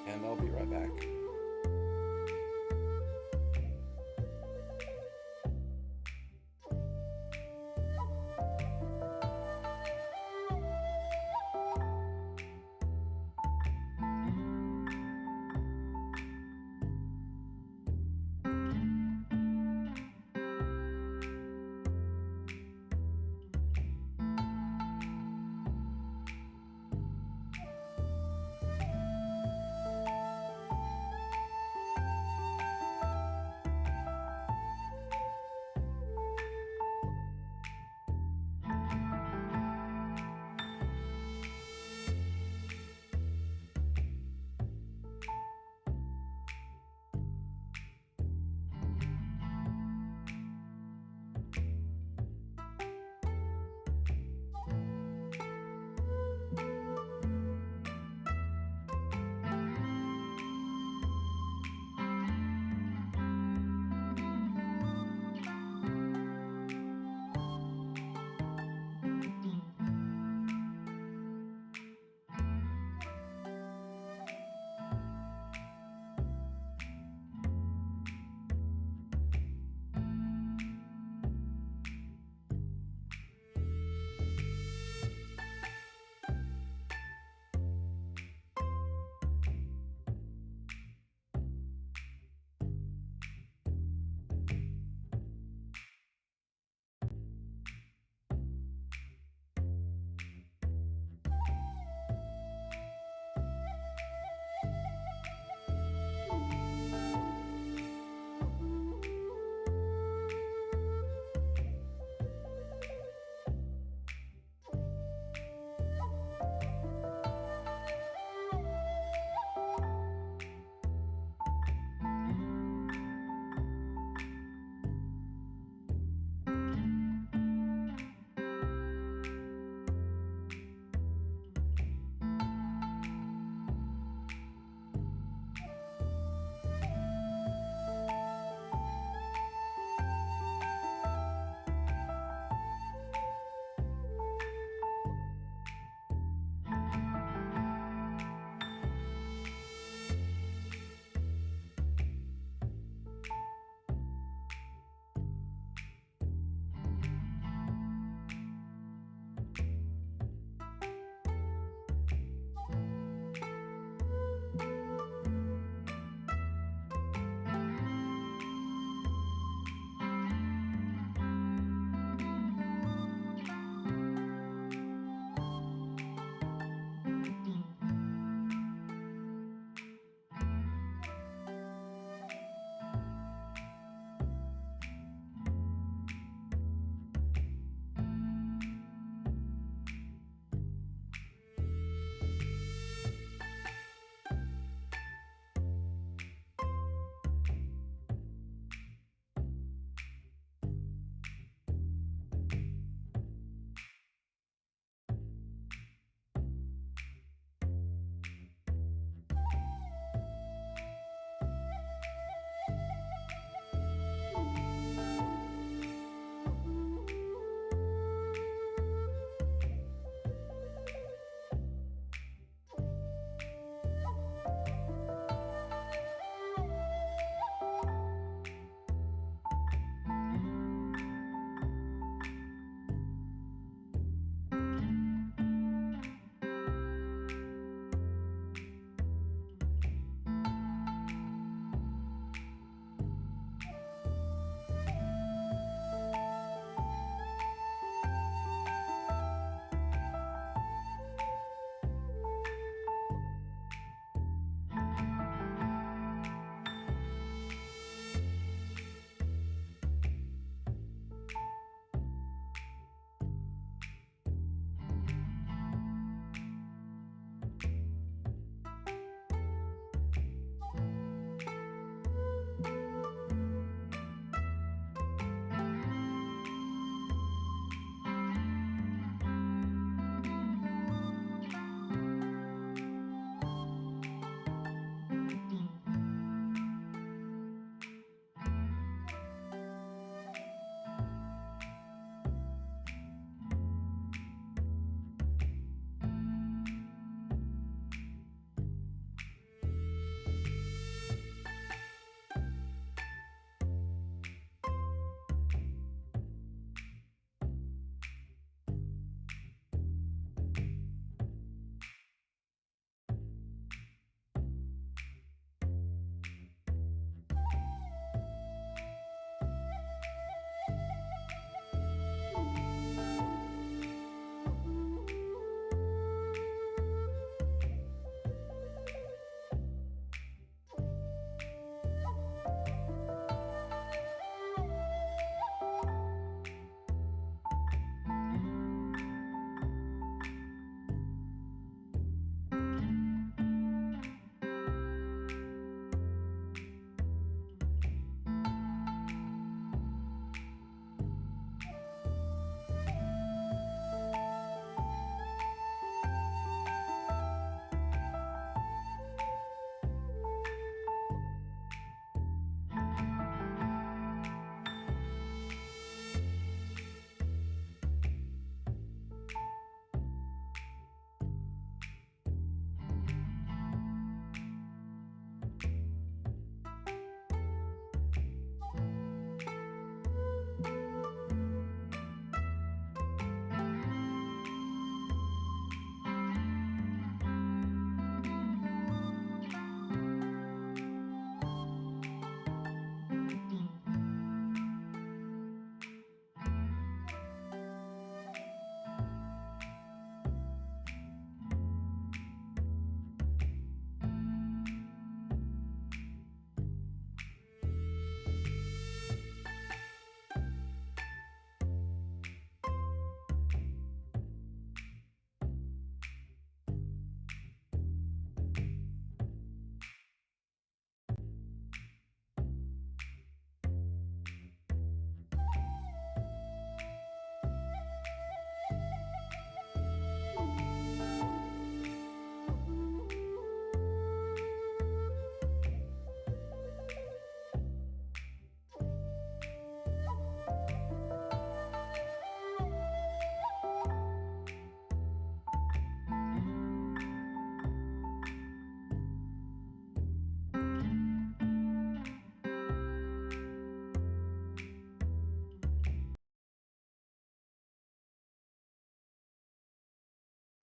And I'll be right back.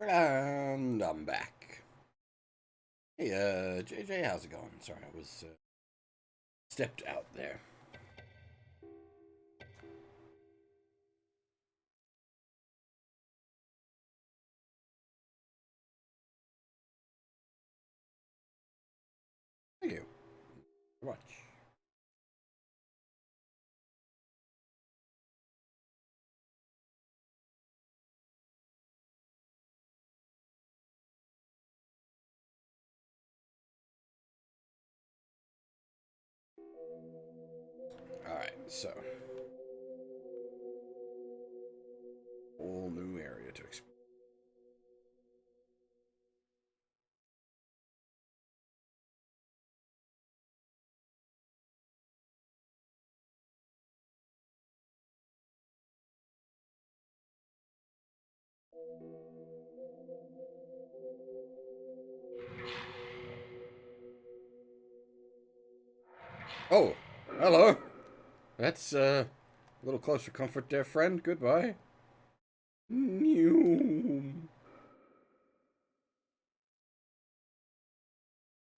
And I'm back. Hey, JJ, how's it going? Sorry, I was stepped out there. Thank you very much. Alright, so. Whole new area to explore. Oh, hello. That's a little close for comfort there, friend. Goodbye.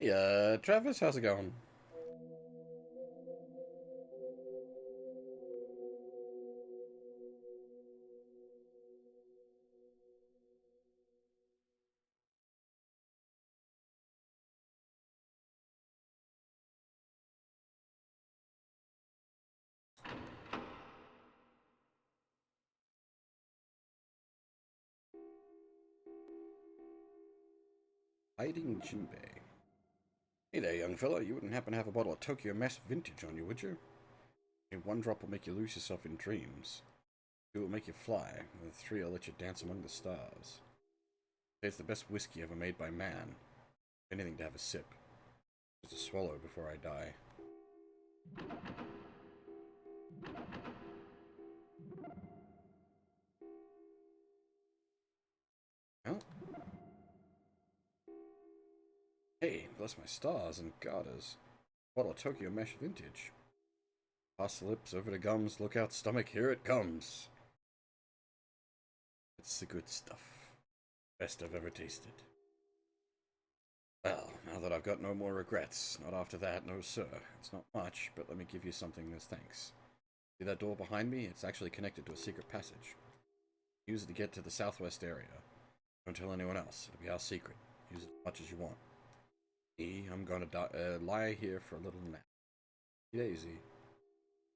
Yeah, Travis, how's it going? Hiding Jinbei. Hey there, young fella. You wouldn't happen to have a bottle of Tokyo Mess Vintage on you, would you? One drop will make you lose yourself in dreams. Two will make you fly. And three will let you dance among the stars. It's the best whiskey ever made by man. Anything to have a sip. Just a swallow before I die. Well. Hey, bless my stars and garters. Bottle of Tokyo Mesh Vintage. Past the lips, over the gums, look out stomach, here it comes. It's the good stuff. Best I've ever tasted. Well, now that I've got no more regrets, not after that, no sir. It's not much, but let me give you something as thanks. See that door behind me? It's actually connected to a secret passage. Use it to get to the southwest area. Don't tell anyone else. It'll be our secret. Use it as much as you want. Me, I'm gonna lie here for a little nap. Daisy.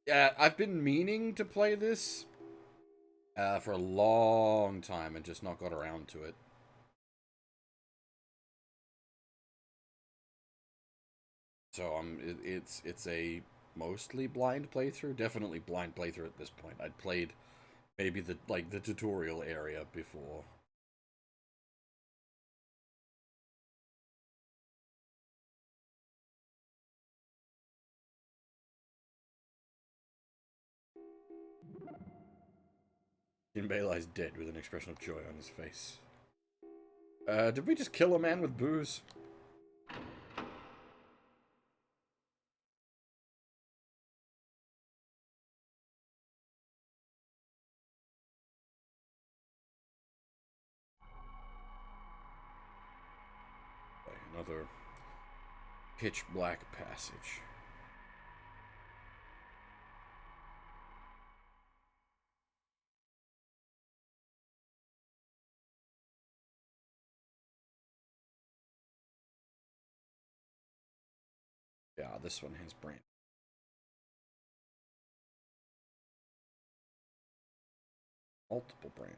Yeah, I've been meaning to play this for a long time and just not got around to it. So it's a mostly blind playthrough, definitely blind playthrough at this point. I'd played maybe the tutorial area before. Jinbei lies dead with an expression of joy on his face. Did we just kill a man with booze? Another pitch black passage. Yeah, this one has branch. Multiple branches.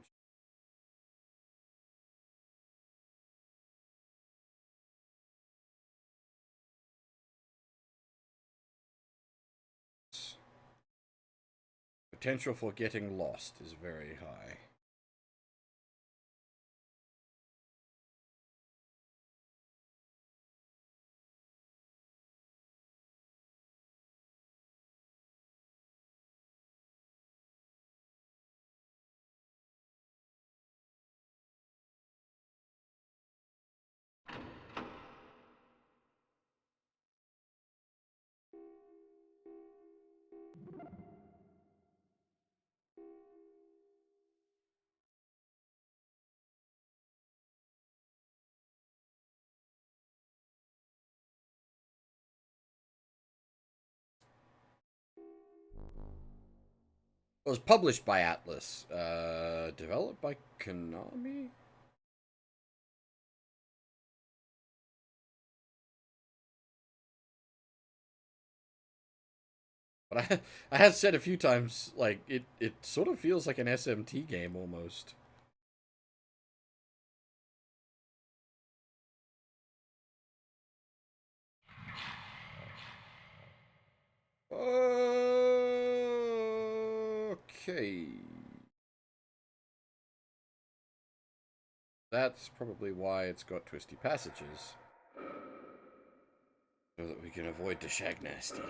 Potential for getting lost is very high. It was published by Atlas. Developed by Konami? But I have said a few times, like, it sort of feels like an SMT game almost. Okay. That's probably why it's got twisty passages. So that we can avoid the shag nasty.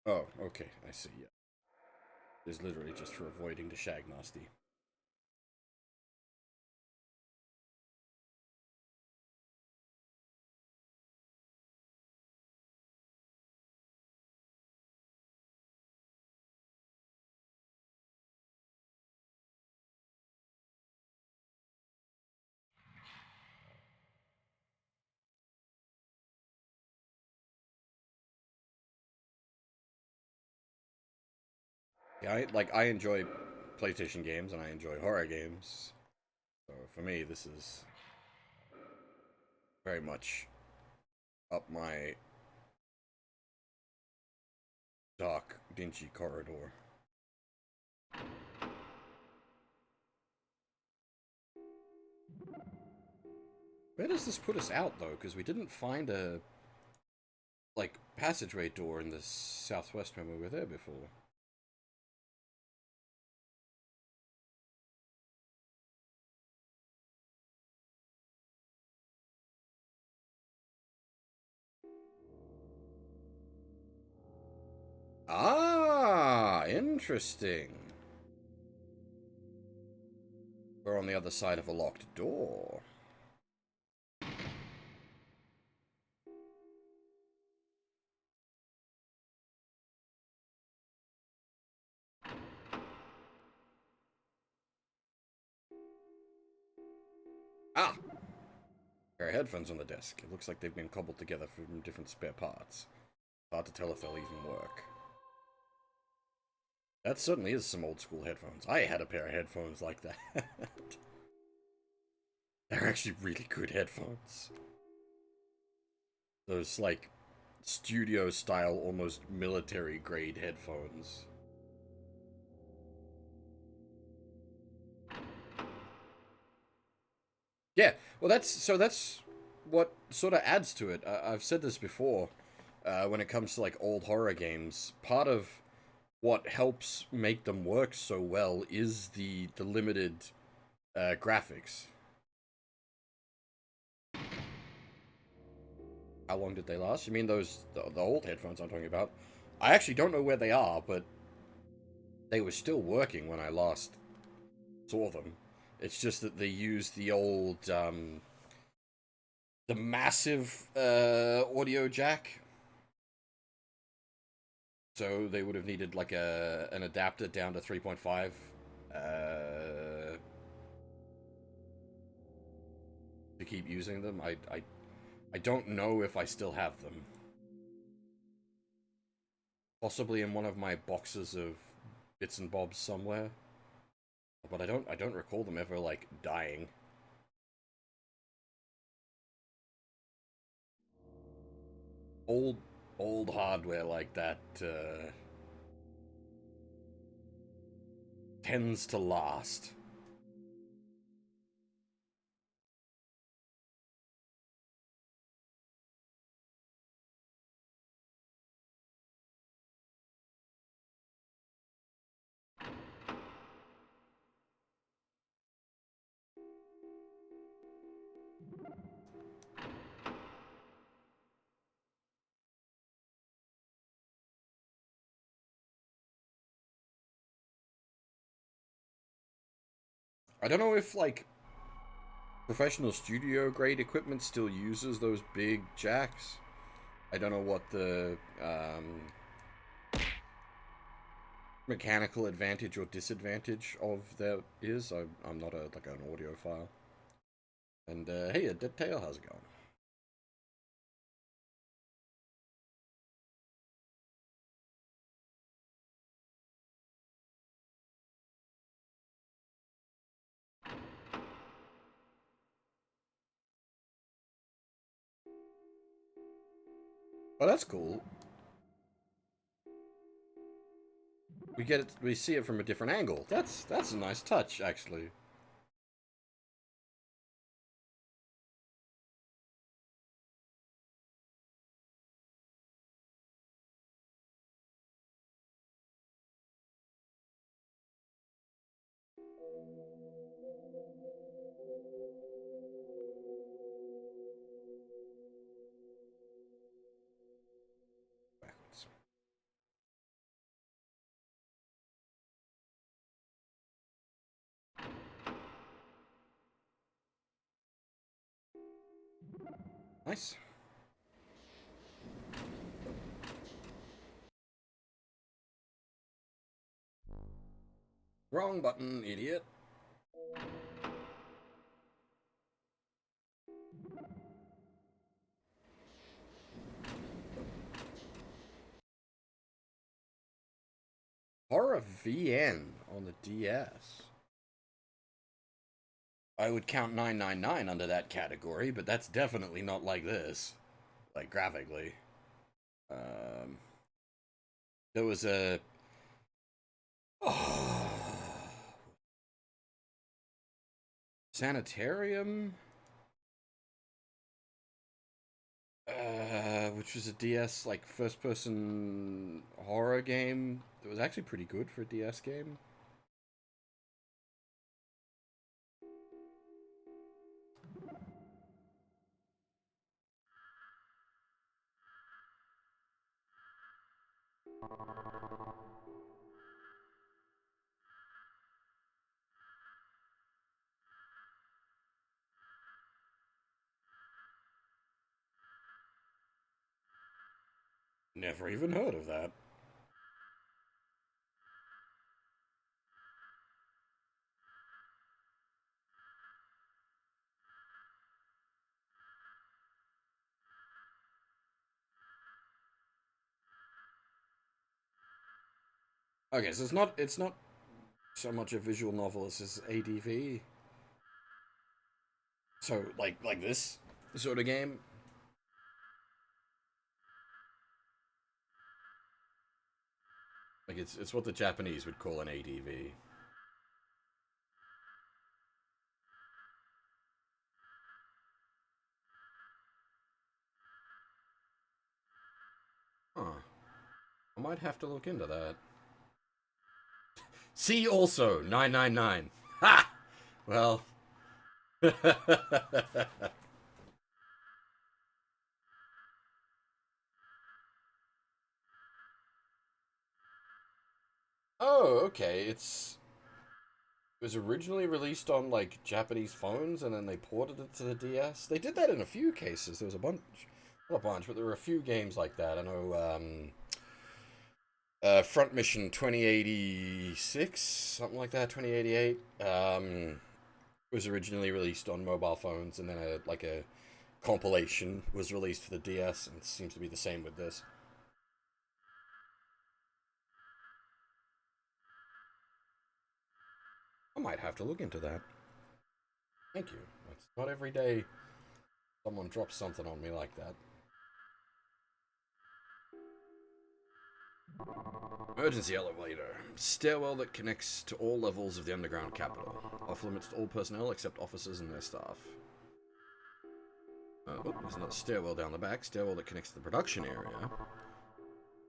Oh, okay, I see, yeah. It's literally just for avoiding the shag nasty. Yeah, I enjoy PlayStation games and I enjoy horror games. So for me, this is very much up my dark, dingy corridor. Where does this put us out, though? Because we didn't find a, like, passageway door in the southwest when we were there before. Ah, interesting. We're on the other side of a locked door. Ah! A pair of headphones on the desk. It looks like they've been cobbled together from different spare parts. Hard to tell if they'll even work. That certainly is some old school headphones. I had a pair of headphones like that. They're actually really good headphones. Those, like, studio style, almost military grade headphones. Yeah, well, that's what sort of adds to it. I've said this before. When it comes to like old horror games, part of what helps make them work so well is the limited graphics. How long did they last? You mean the old headphones I'm talking about? I actually don't know where they are, but they were still working when I last saw them. It's just that they used the massive audio jack. So they would have needed like an adapter down to 3.5 to keep using them. I don't know if I still have them. Possibly in one of my boxes of bits and bobs somewhere. But I don't recall them ever like dying. Old old hardware like that tends to last. I don't know if like professional studio grade equipment still uses those big jacks. I don't know what the mechanical advantage or disadvantage of that is. I'm not like an audiophile. And hey, Dead Tail, how's it going? Oh, that's cool. We get it. We see it from a different angle. That's a nice touch, actually. Backwards. Nice. Wrong button, idiot. Horror VN on the DS. I would count 999 under that category, but that's definitely not like this. Like, graphically. There was a... Oh, Sanitarium? Which was a DS, like, first-person horror game. It was actually pretty good for a DS game. Never even heard of that. Okay, so it's not so much a visual novel as ADV. So like this sort of game. Like it's what the Japanese would call an ADV. Huh. I might have to look into that. See also 999. Ha! Well. Oh, okay. It was originally released on like Japanese phones, and then they ported it to the DS. They did that in a few cases. There was a bunch, not a bunch, but there were a few games like that. I know. Front Mission 2086, something like that, 2088. Was originally released on mobile phones, and then a compilation was released for the DS, and it seems to be the same with this. I might have to look into that. Thank you. It's not every day someone drops something on me like that. Emergency elevator. Stairwell that connects to all levels of the underground capital. Off limits to all personnel except officers and their staff. There's another stairwell down the back. Stairwell that connects to the production area.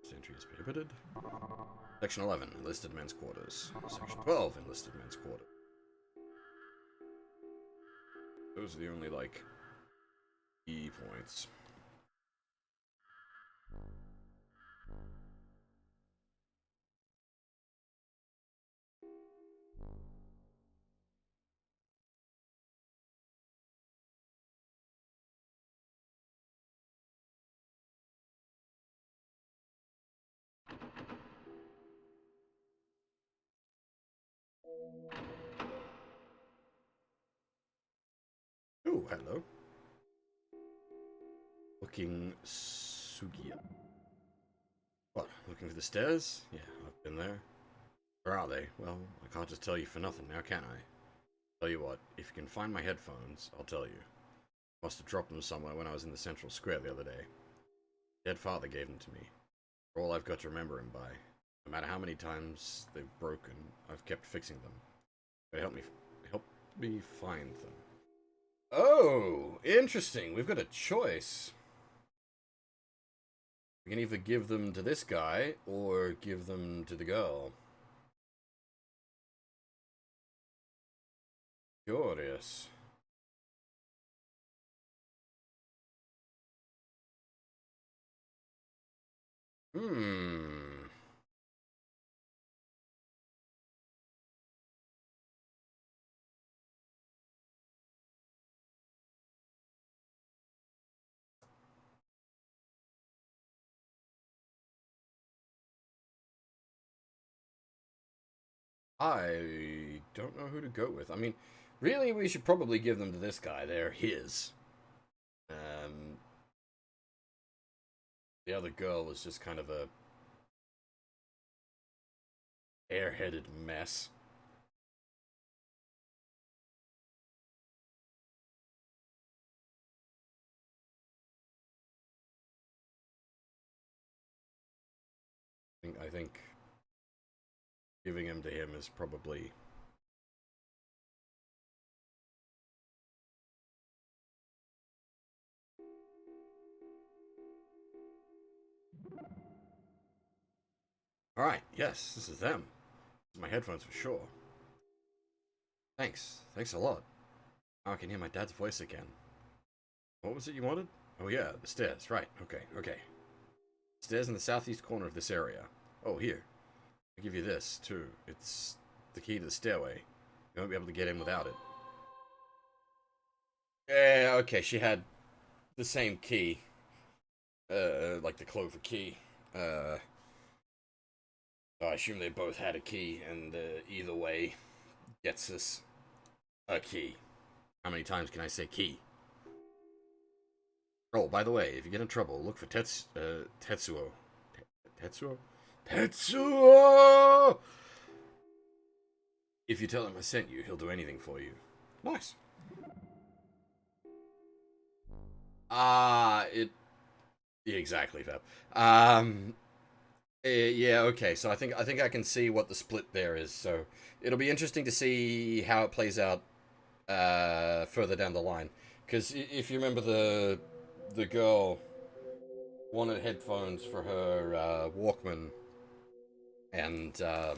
This entry is prohibited. Section 11, enlisted men's quarters. Section 12, enlisted men's quarters. Those are the only, like, key points. Oh, hello. Looking Sugia. What, looking for the stairs? Yeah, I've been there. Where are they? Well, I can't just tell you for nothing now, can I? Tell you what, if you can find my headphones, I'll tell you. Must have dropped them somewhere when I was in the central square the other day. Dead father gave them to me. They're all I've got to remember him by. No matter how many times they've broken, I've kept fixing them. They help me find them. Oh, interesting. We've got a choice. We can either give them to this guy or give them to the girl. Curious. Hmm. I don't know who to go with. I mean, really, we should probably give them to this guy. They're his. Um, the other girl was just kind of a airheaded mess. I think giving him to him is probably. Alright, yes, this is them. My headphones for sure. Thanks. Thanks a lot. Now I can hear my dad's voice again. What was it you wanted? Oh yeah, the stairs. Right, okay. Stairs in the southeast corner of this area. Oh, here. I'll give you this, too. It's the key to the stairway. You won't be able to get in without it. Yeah, okay, she had the same key. Like the Clover key. I assume they both had a key, and either way gets us a key. How many times can I say key? Oh, by the way, if you get in trouble, look for Tetsuo. Tetsuo? Tetsuo! If you tell him I sent you, he'll do anything for you. Nice. It... Yeah, exactly, Fab. Yeah, okay, so I think I can see what the split there is, so it'll be interesting to see how it plays out further down the line. Because if you remember the girl wanted headphones for her Walkman, and the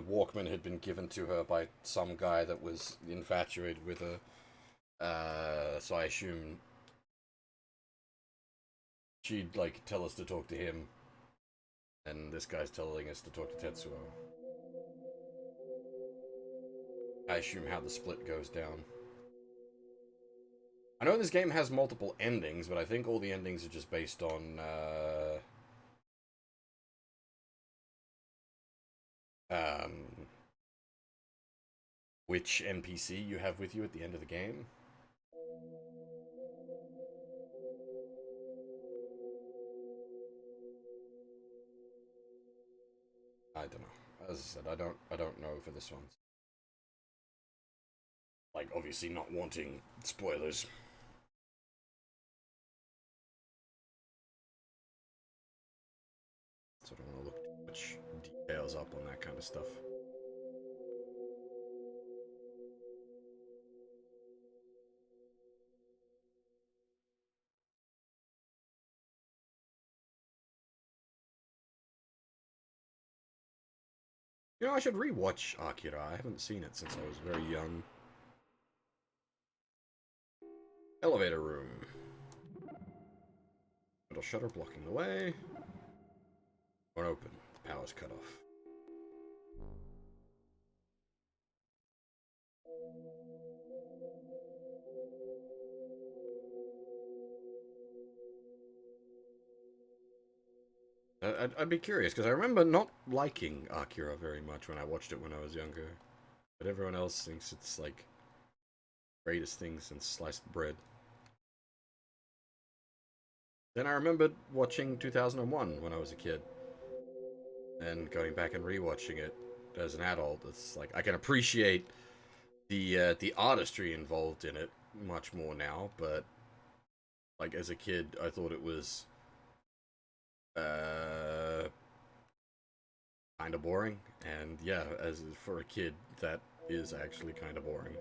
Walkman had been given to her by some guy that was infatuated with her. So I assume she'd like tell us to talk to him, and this guy's telling us to talk to Tetsuo. I assume how the split goes down. I know this game has multiple endings, but I think all the endings are just based on which NPC you have with you at the end of the game. I don't know. As I said, I don't know for this one. Like, obviously not wanting spoilers. So I don't want to look too much details up on that kind of stuff. You know, I should rewatch Akira. I haven't seen it since I was very young. Elevator room. Metal shutter blocking the way. Won't open. The power's cut off. I'd be curious, because I remember not liking Akira very much when I watched it when I was younger. but everyone else thinks it's like greatest thing since sliced bread. Then I remembered watching 2001 when I was a kid, and going back and rewatching it as an adult. It's like I can appreciate the artistry involved in it much more now, but like as a kid, I thought it was kind of boring, and yeah, as for a kid, that is actually kind of boring.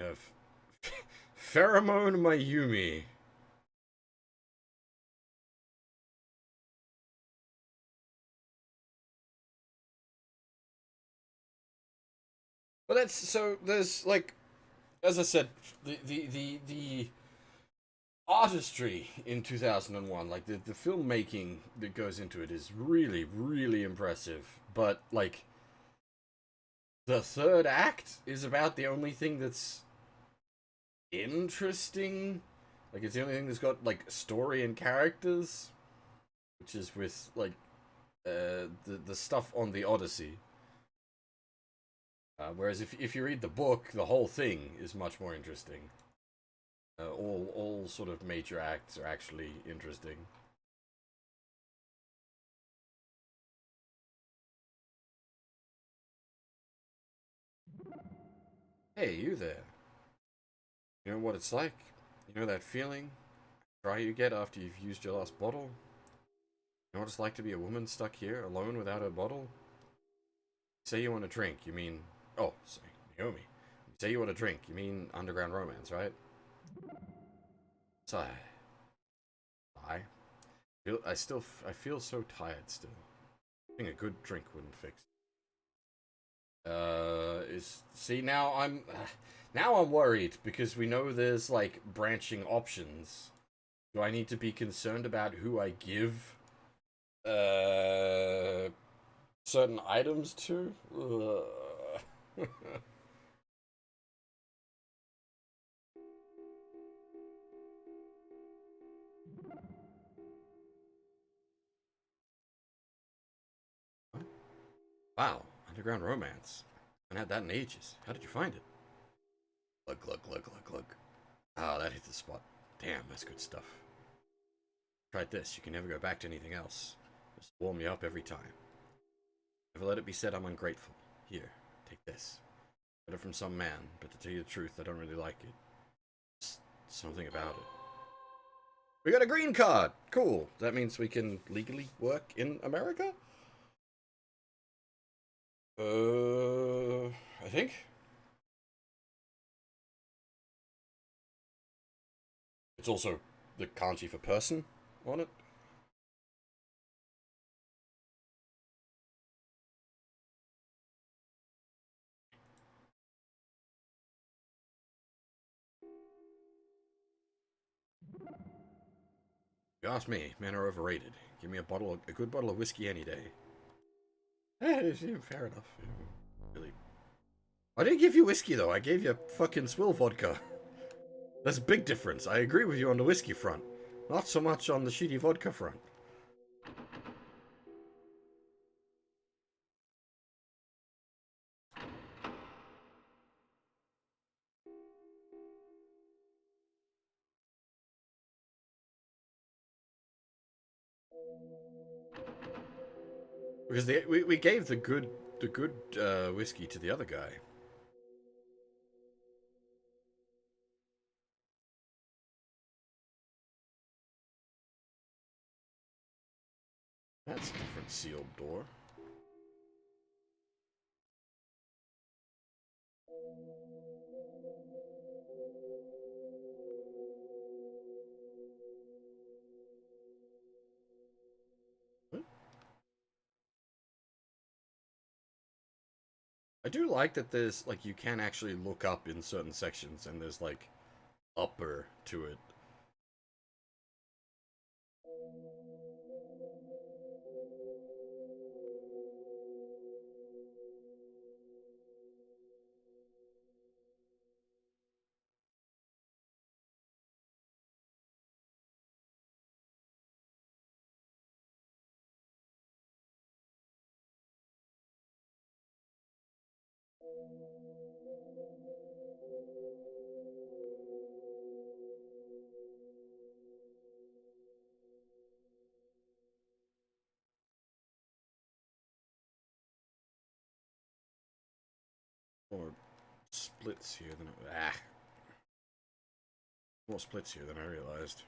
You have Pheromone Mayumi. Well, that's so. There's like, as I said, the artistry in 2001, like the filmmaking that goes into it, is really really impressive. But like, the third act is about the only thing that's interesting. Like, it's the only thing that's got like story and characters, which is with like the stuff on the Odyssey. Whereas if you read the book, the whole thing is much more interesting. All sort of major acts are actually interesting. Hey, you there? You know what it's like? You know that feeling? Dry you get after you've used your last bottle? You know what it's like to be a woman stuck here, alone without her bottle? Say you want a drink, you mean... Oh, sorry, Naomi. Say you want a drink, you mean underground romance, right? Sigh. I I feel so tired still. I think a good drink wouldn't fix it. Now I'm worried because we know there's like branching options. Do I need to be concerned about who I give certain items to? Wow, underground romance. I haven't had that in ages. How did you find it? Look. Ah, that hit the spot. Damn, that's good stuff. Tried this. You can never go back to anything else. Just warm me up every time. Never let it be said I'm ungrateful. Here, take this. Got it from some man, but to tell you the truth, I don't really like it. Just something about it. We got a green card! Cool. That means we can legally work in America? I think. It's also the kanji for person on it. You ask me, men are overrated. Give me a good bottle of whiskey any day. Fair enough. Really. I didn't give you whiskey though. I gave you fucking swill vodka. There's a big difference. I agree with you on the whiskey front, not so much on the shitty vodka front. Because we gave the good whiskey to the other guy. That's a different sealed door. I do like that there's like you can actually look up in certain sections and there's like upper to it. More splits here than more splits here than I realized.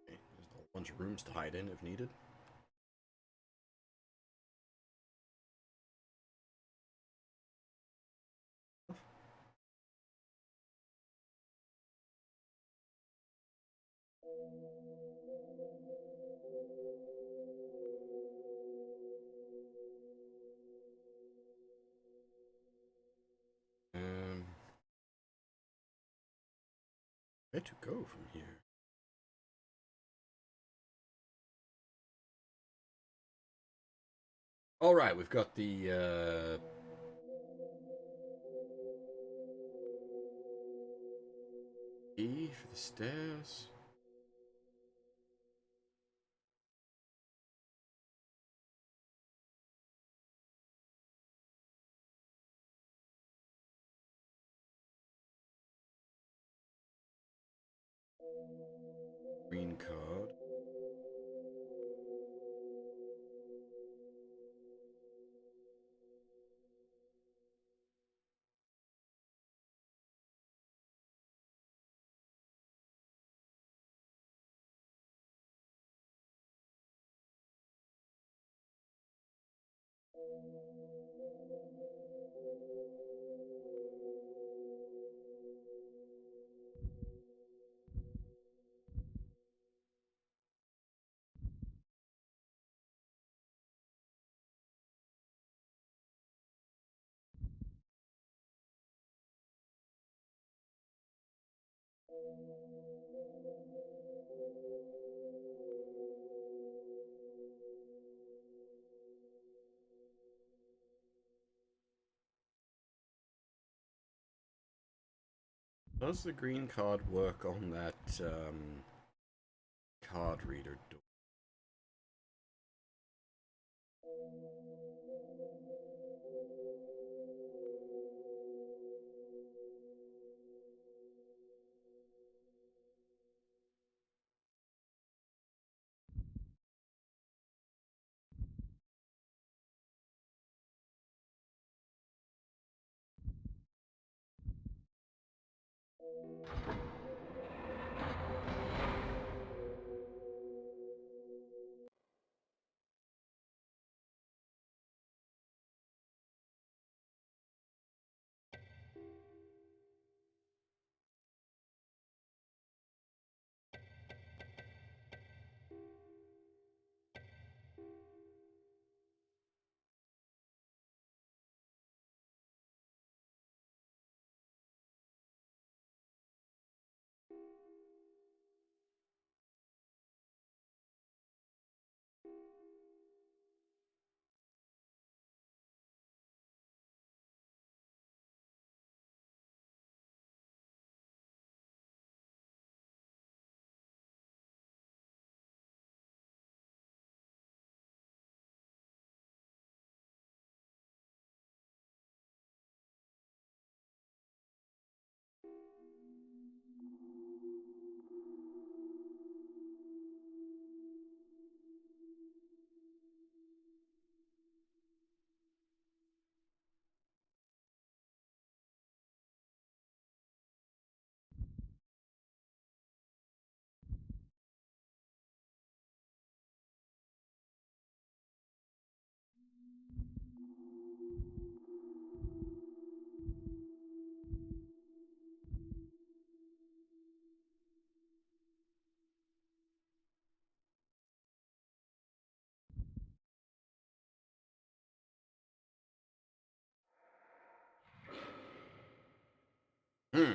Okay, there's a whole bunch of rooms to hide in if needed. Um, where to go from here? All right, we've got the E for the stairs. Green card. Does the green card work on that card reader door? Hmm.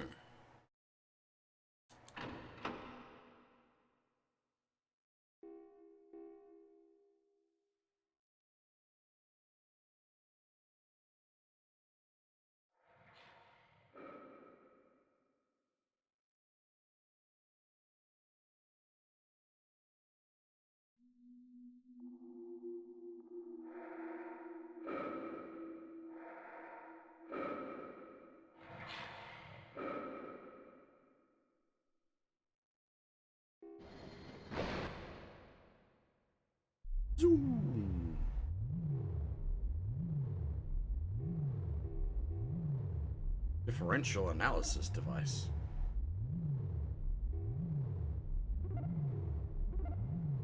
Zoom. Differential analysis device.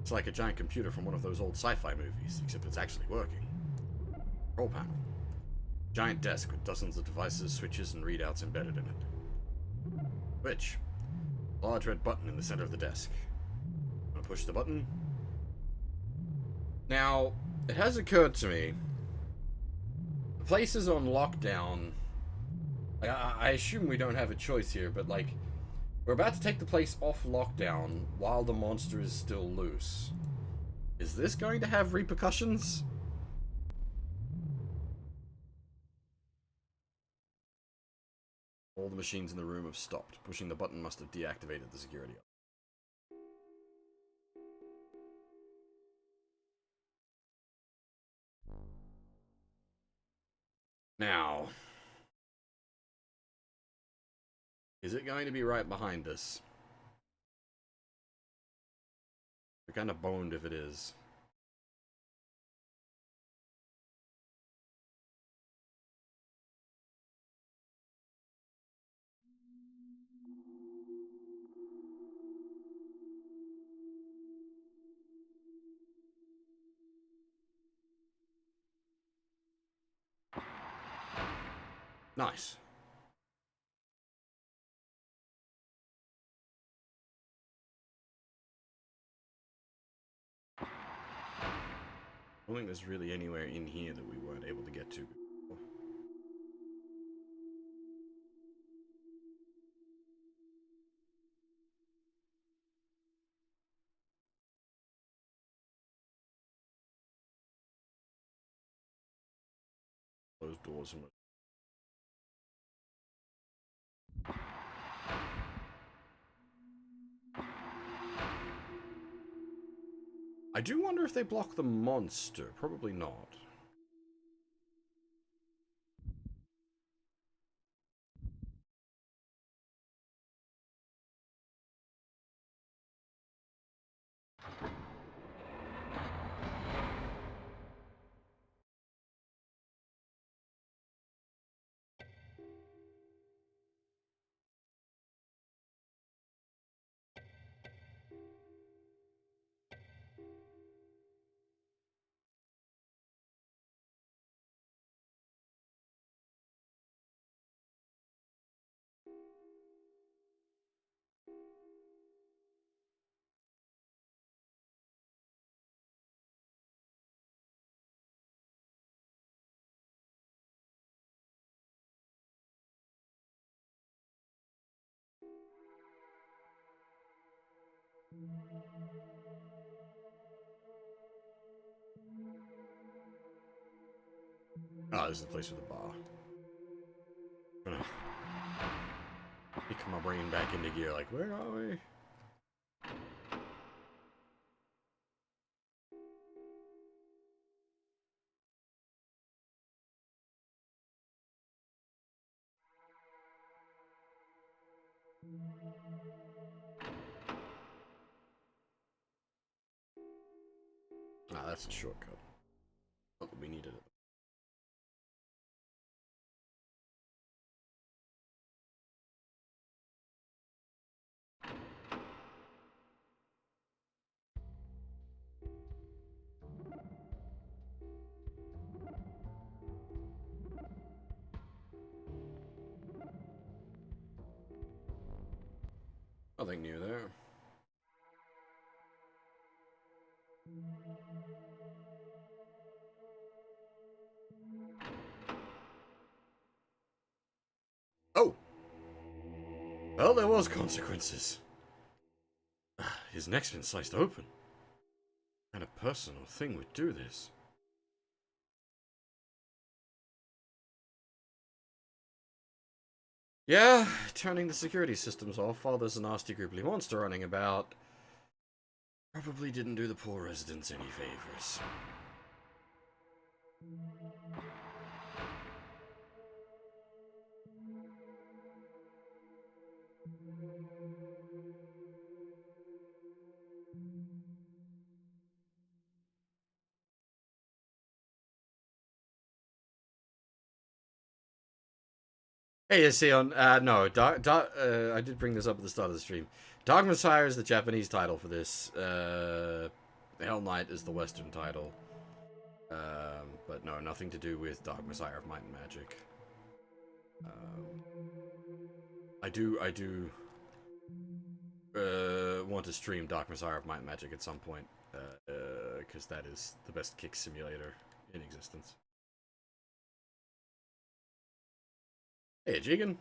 It's like a giant computer from one of those old sci-fi movies, except it's actually working. Control panel. Giant desk with dozens of devices, switches, and readouts embedded in it. Switch. Large red button in the center of the desk. I'm gonna push the button. Now, it has occurred to me, the place is on lockdown. Like, I assume we don't have a choice here, but like, we're about to take the place off lockdown while the monster is still loose. Is this going to have repercussions? All the machines in the room have stopped. Pushing the button must have deactivated the security. Now, is it going to be right behind us? We're kind of boned if it is. Nice. I don't think there's really anywhere in here that we weren't able to get to before. Those doors and I do wonder if they block the monster. Probably not. Oh, this is the place with the bar. I'm gonna kick my brain back into gear, like, where are we? Ah, that's a shortcut. Not that we needed it. Nothing new there. Oh! Well, there was consequences. His neck's been sliced open. What kind of person or thing would do this? Yeah, turning the security systems off while there's a nasty gribbly monster running about probably didn't do the poor residents any favors. Hey, you see on no, I did bring this up at the start of the stream. Dark Messiah is the Japanese title for this. Hellnight is the Western title. But no, nothing to do with Dark Messiah of Might and Magic. I do want to stream Dark Messiah of Might and Magic at some point, because that is the best kick simulator in existence. Hey, Jigen.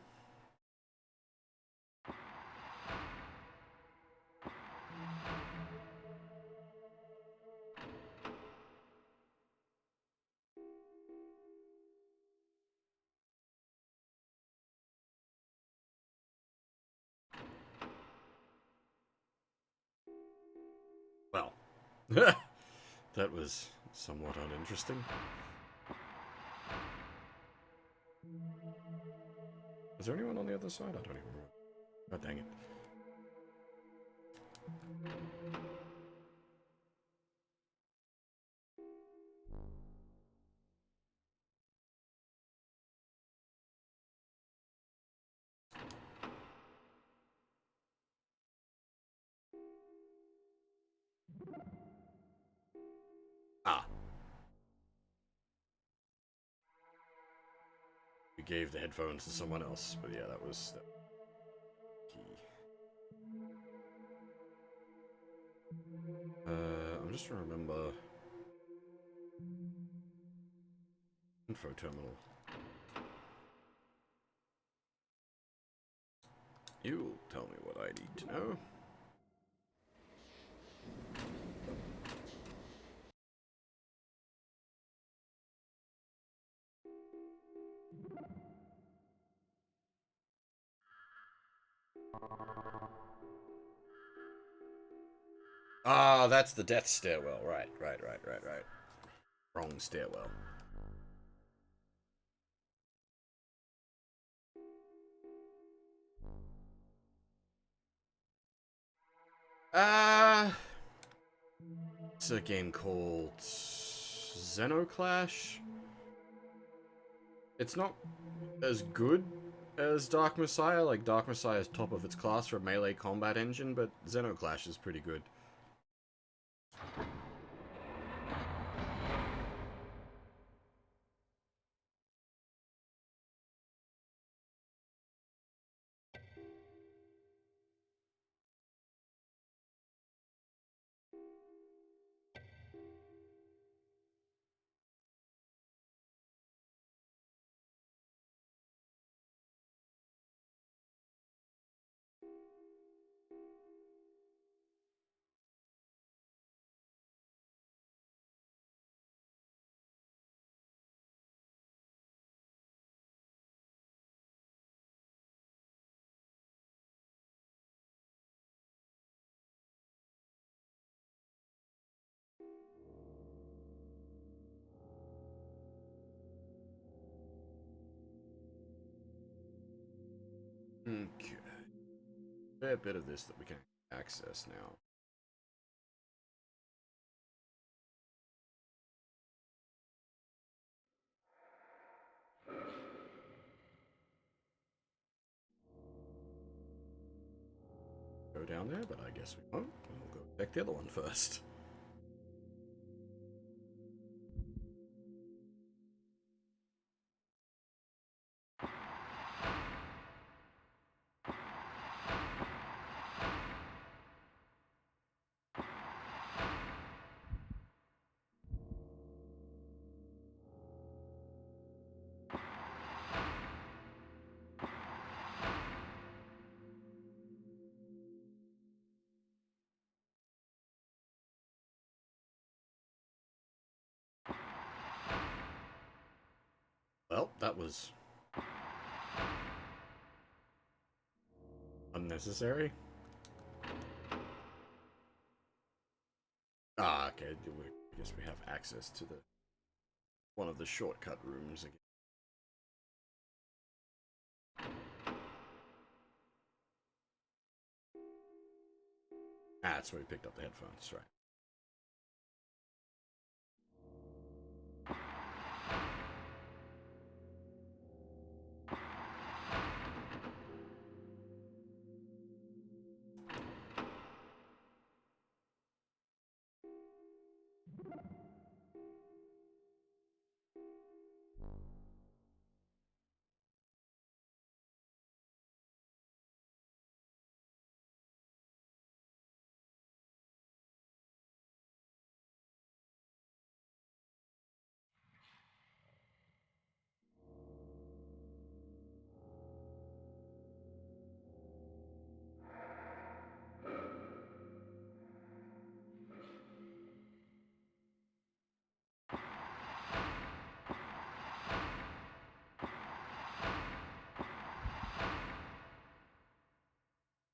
Well, that was somewhat uninteresting. Is there anyone on the other side? I don't even remember. Oh, dang it. Ah. We gave the headphones to someone else, but yeah, that was key. I'm just trying to remember. Info terminal. You'll tell me what I need to know. Ah, that's the death stairwell. Right. Wrong stairwell. It's a game called Xenoclash. It's not as good as Dark Messiah. Like, Dark Messiah is top of its class for a melee combat engine, but Xenoclash is pretty good. Okay. Fair bit of this that we can access now. Go down there, but I guess we won't. We'll go check the other one first. Well, that was unnecessary. Ah, okay. I guess we have access to the one of the shortcut rooms again. Ah, that's where we picked up the headphones, right?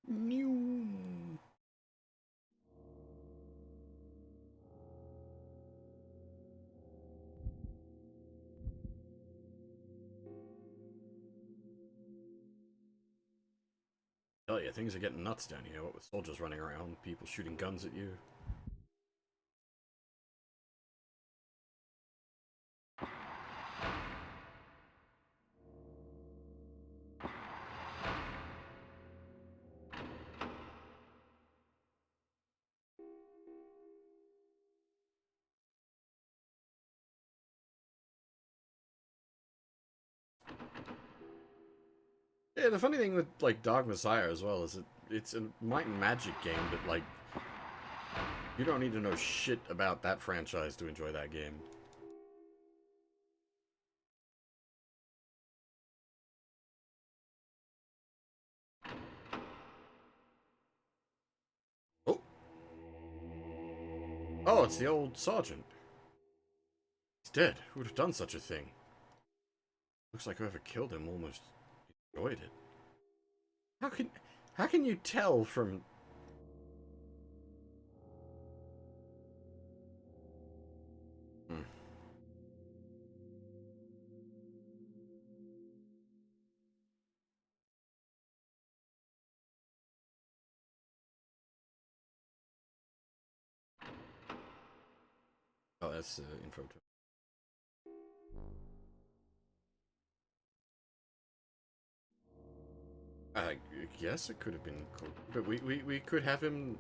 New. Oh yeah, things are getting nuts down here. What with soldiers running around, people shooting guns at you. Yeah, the funny thing with like Dark Messiah as well is it's a Might and Magic game, but like you don't need to know shit about that franchise to enjoy that game. Oh, oh, it's the old sergeant. He's dead. Who would have done such a thing? Looks like whoever killed him almost enjoyed it. How can you tell from? Hmm. Oh, that's info. I guess it could have been cool, but we could have him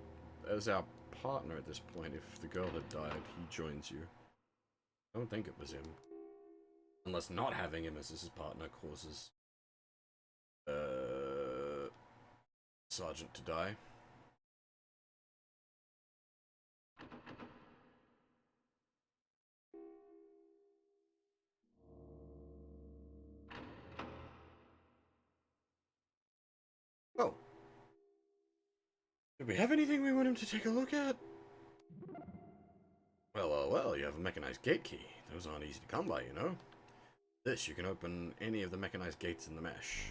as our partner at this point. If the girl had died, he joins you. I don't think it was him, unless not having him as his partner causes Sergeant to die. Oh, do we have anything we want him to take a look at? Well, you have a mechanized gate key. Those aren't easy to come by, you know. This, you can open any of the mechanized gates in the mesh.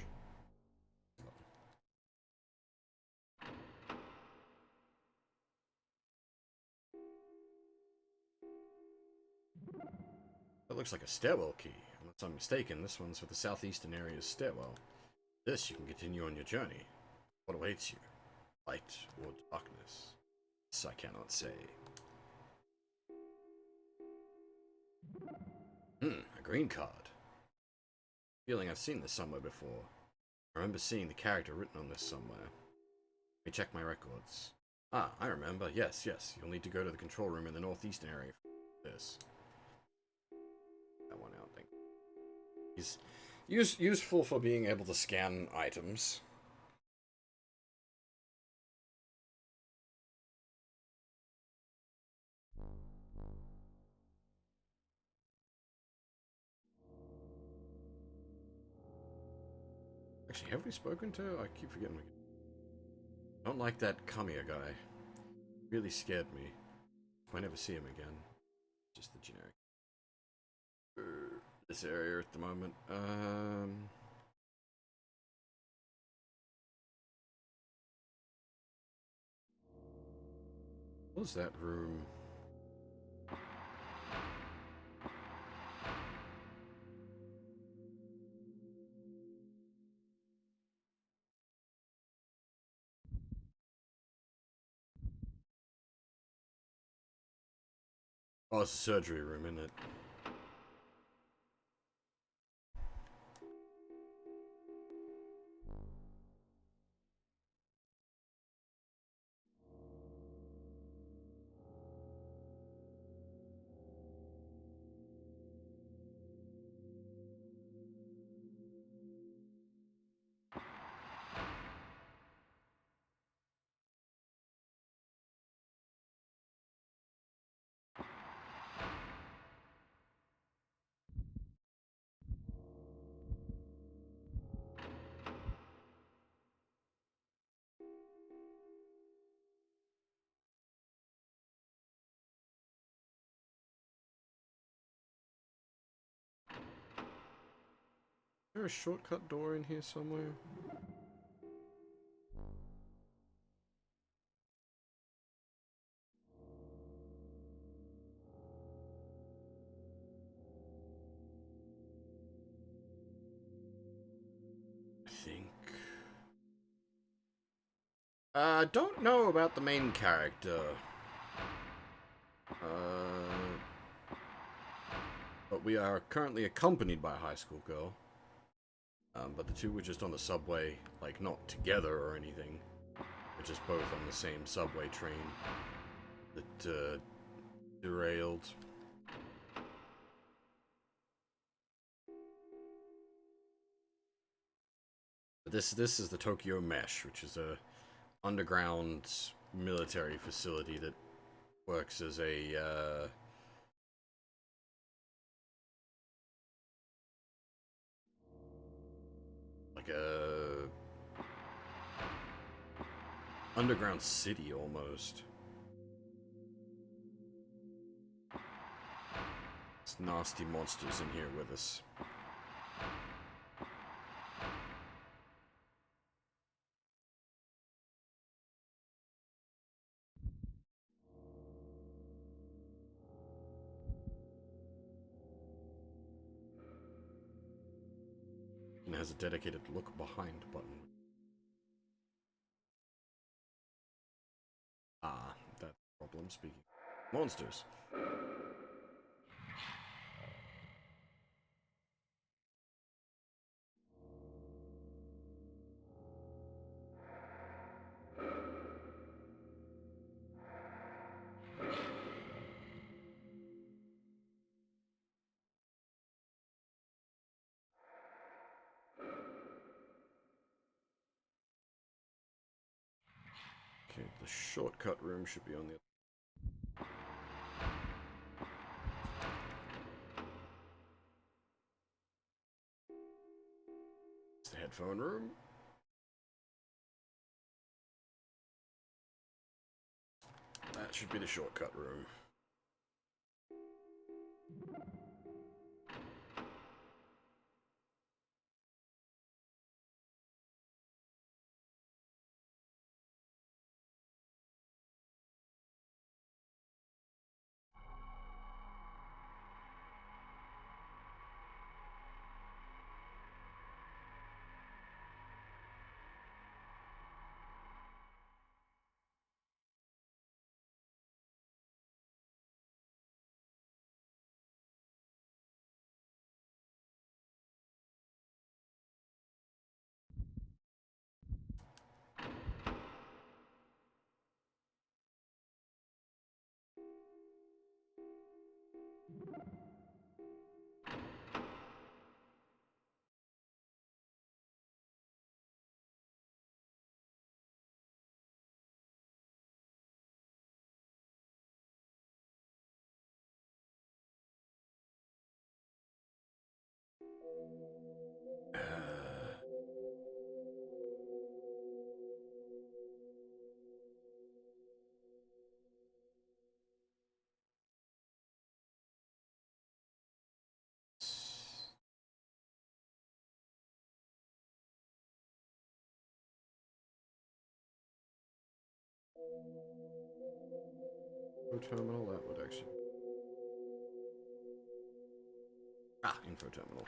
That looks like a stairwell key. Unless I'm mistaken, this one's for the southeastern area's stairwell. This, you can continue on your journey. What awaits you? Light or darkness? This I cannot say. A green card. Feeling I've seen this somewhere before. I remember seeing the character written on this somewhere. Let me check my records. Ah, I remember. Yes. You'll need to go to the control room in the northeastern area for this. That one out, thank you. He's useful for being able to scan items. Actually, have we spoken to? I keep forgetting. I don't like that Kamiya guy. Really scared me. Might never see him again. Just the generic. this area at the moment. What was that room? Oh, it's a surgery room, isn't it? Is there a shortcut door in here somewhere? I think. I don't know about the main character. But we are currently accompanied by a high school girl. But the two were just on the subway, like not together or anything. We're just both on the same subway train that derailed. This is the Tokyo Mesh, which is a underground military facility that works as a like a underground city almost. It's nasty monsters in here with us. And has a dedicated look behind button. Ah, that's the problem. Speaking of monsters. Okay, the shortcut room should be on the. It's the headphone room. That should be the shortcut room. Info terminal, that would actually... Ah, info terminal.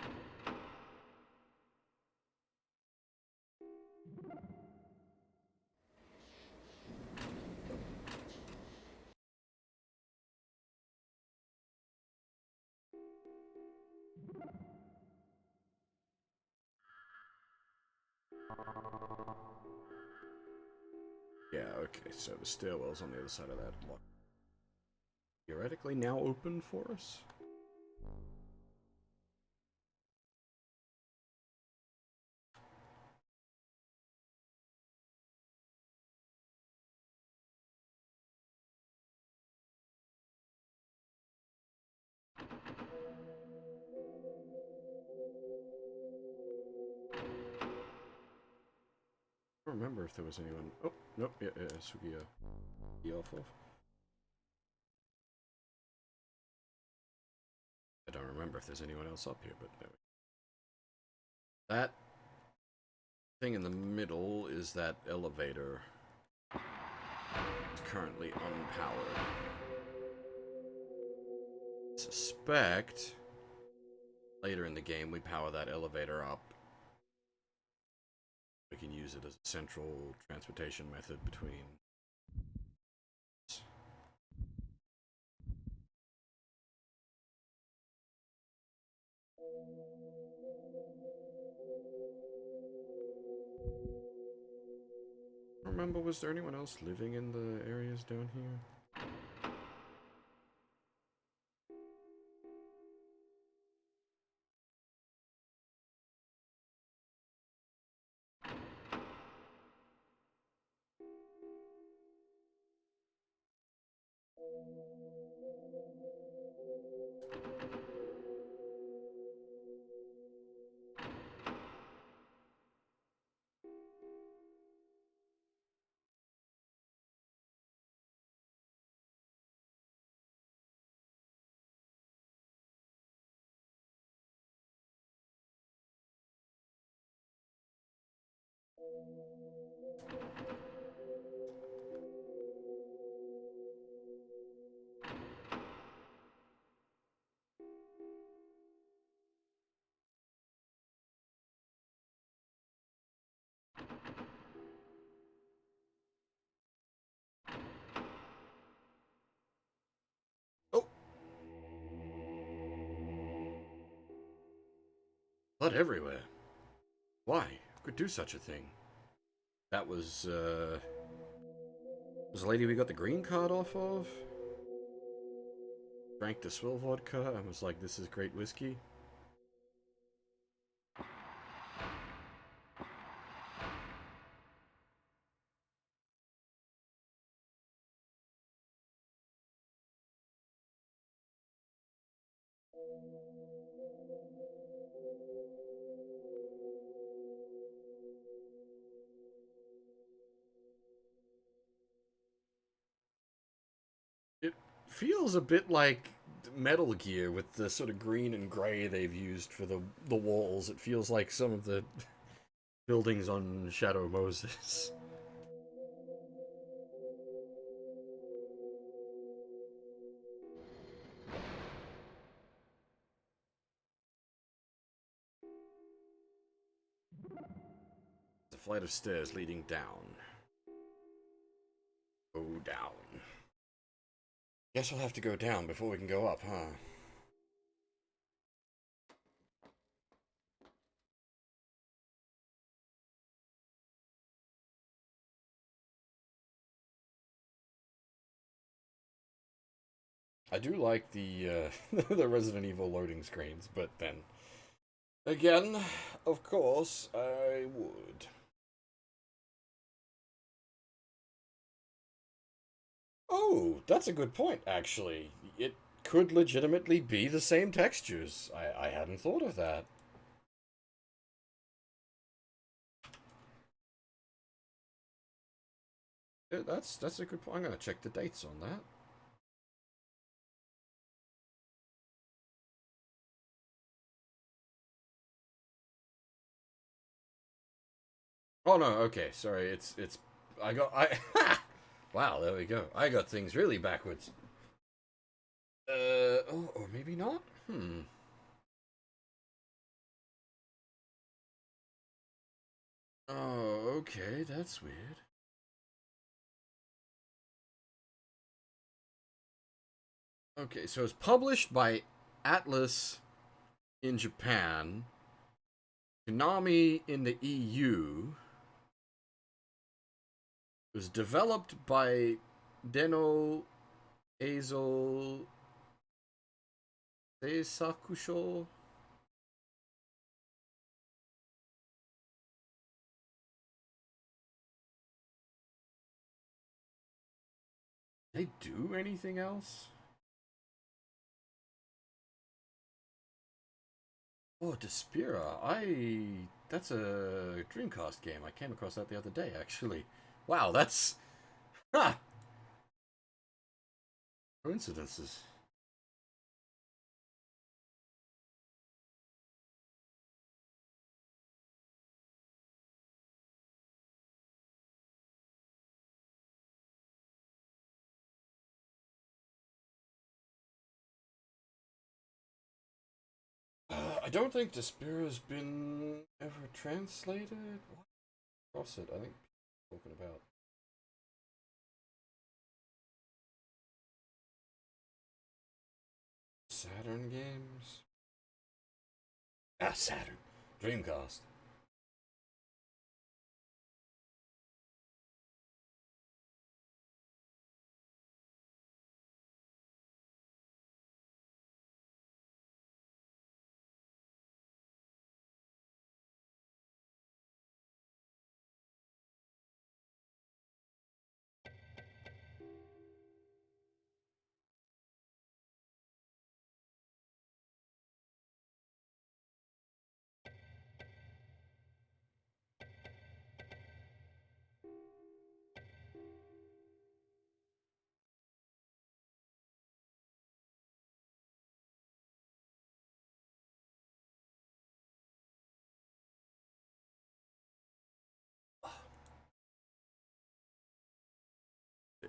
Yeah, okay, so the stairwell's on the other side of that block. Theoretically now open for us? I don't remember if there was anyone... Oh, nope, yeah, Sugiya. Be off of. I don't remember if there's anyone else up here, but there we go. That thing in the middle is that elevator. It's currently unpowered. I suspect later in the game we power that elevator up. We can use it as a central transportation method between... I don't remember, was there anyone else living in the areas down here? Oh! Blood everywhere. Why? Who could do such a thing? That was the lady we got the green card off of? Drank the swill vodka and was like, this is great whiskey. It feels a bit like Metal Gear with the sort of green and grey they've used for the walls. It feels like some of the buildings on Shadow Moses. It's a flight of stairs leading down. Go down. Guess we'll have to go down before we can go up, huh? I do like the the Resident Evil loading screens, but then again, of course, I would. Oh, that's a good point, actually. It could legitimately be the same textures. I hadn't thought of that. Yeah, that's a good point. I'm gonna check the dates on that. Oh no, okay, sorry. It's I got I wow, there we go. I got things really backwards. Oh, or maybe not? Oh, okay, that's weird. Okay, so it's published by Atlas in Japan, Konami in the EU. It was developed by Deno Azel Seisakusho. They do anything else? Oh, Despera. That's a Dreamcast game. I came across that the other day, actually. Wow, that's... Ha! Coincidences. I don't think Despera's been ever translated. What? Across it, I think talking about Saturn games. Ah, Saturn. Dreamcast.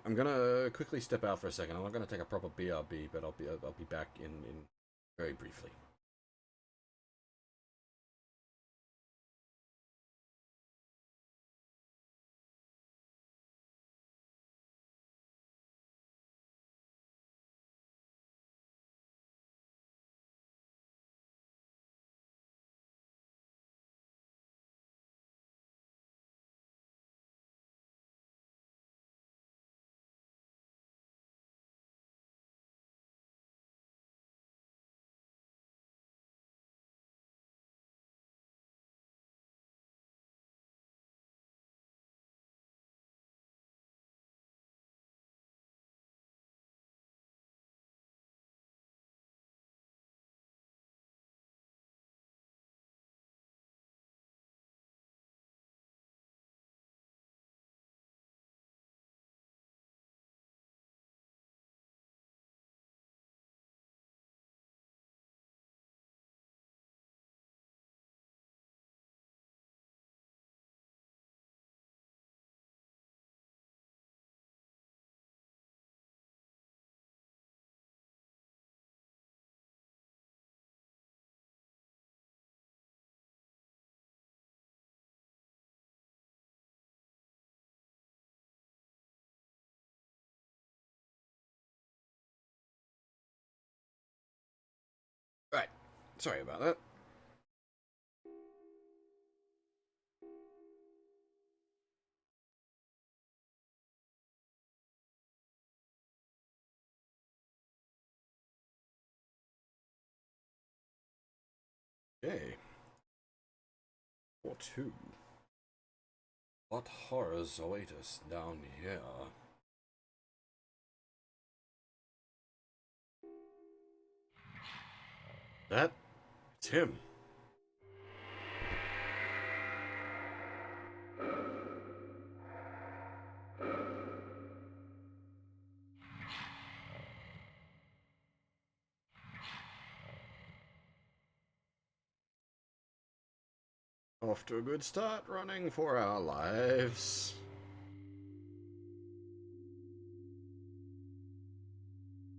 I'm gonna quickly step out for a second. I'm not gonna take a proper BRB, but I'll be back in very briefly. Right. Sorry about that. Okay. Or two. What horrors await us down here? It's him. Off to a good start running for our lives.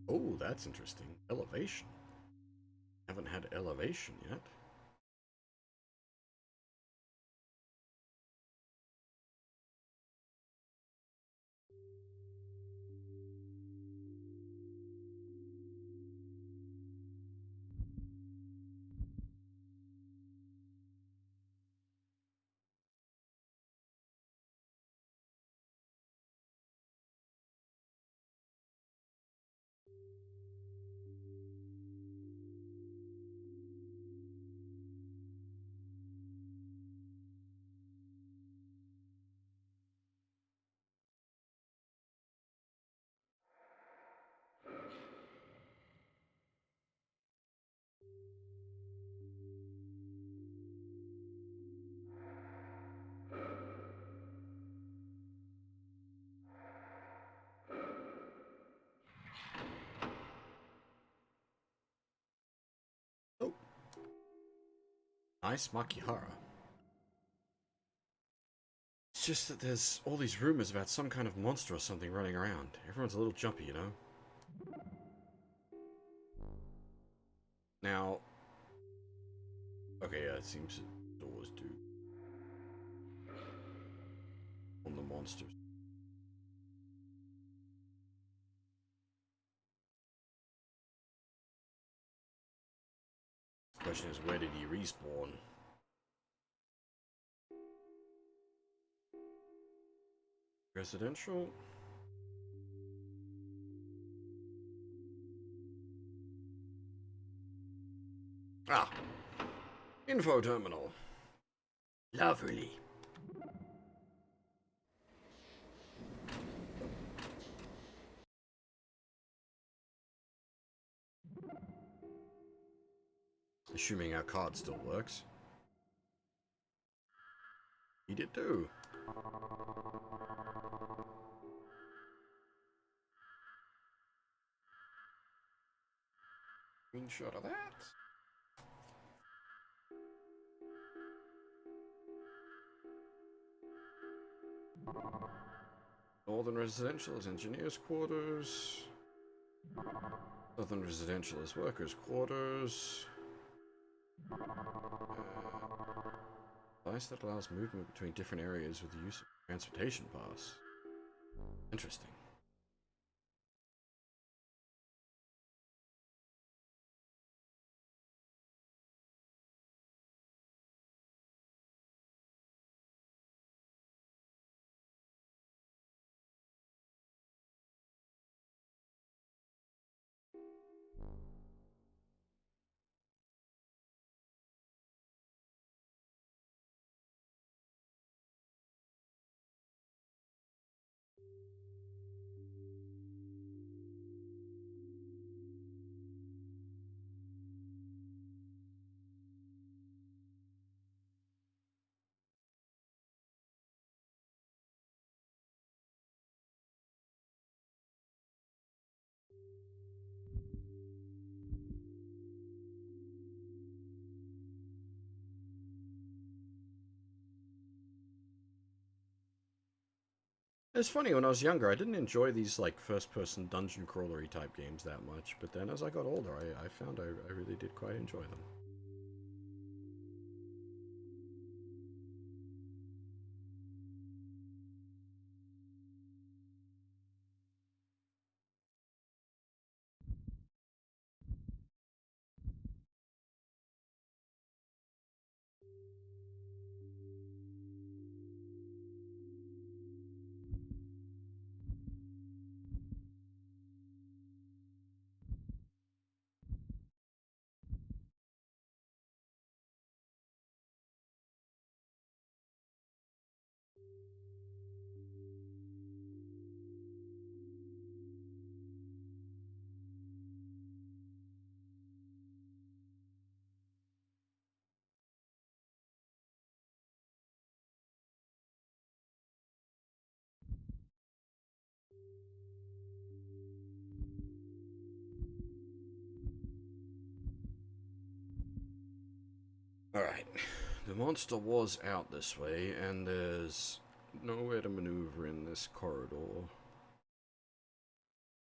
Oh, that's interesting. Elevation. Haven't had elevation yet. Oh. Nice Makihara. It's just that there's all these rumors about some kind of monster or something running around. Everyone's a little jumpy, you know? Now... Okay, yeah, it seems that doors do. On the monsters. The question is, where did he respawn? Residential? Ah! Info terminal. Lovely. Assuming our card still works. He did too. Screenshot of that. Northern Residential is engineers' quarters. Southern Residential is workers' quarters. Device that allows movement between different areas with the use of transportation pass. Interesting. It's funny, when I was younger, I didn't enjoy these, like, first-person dungeon crawlery type games that much, but then as I got older, I found I really did quite enjoy them. Alright, the monster was out this way, and there's nowhere to maneuver in this corridor.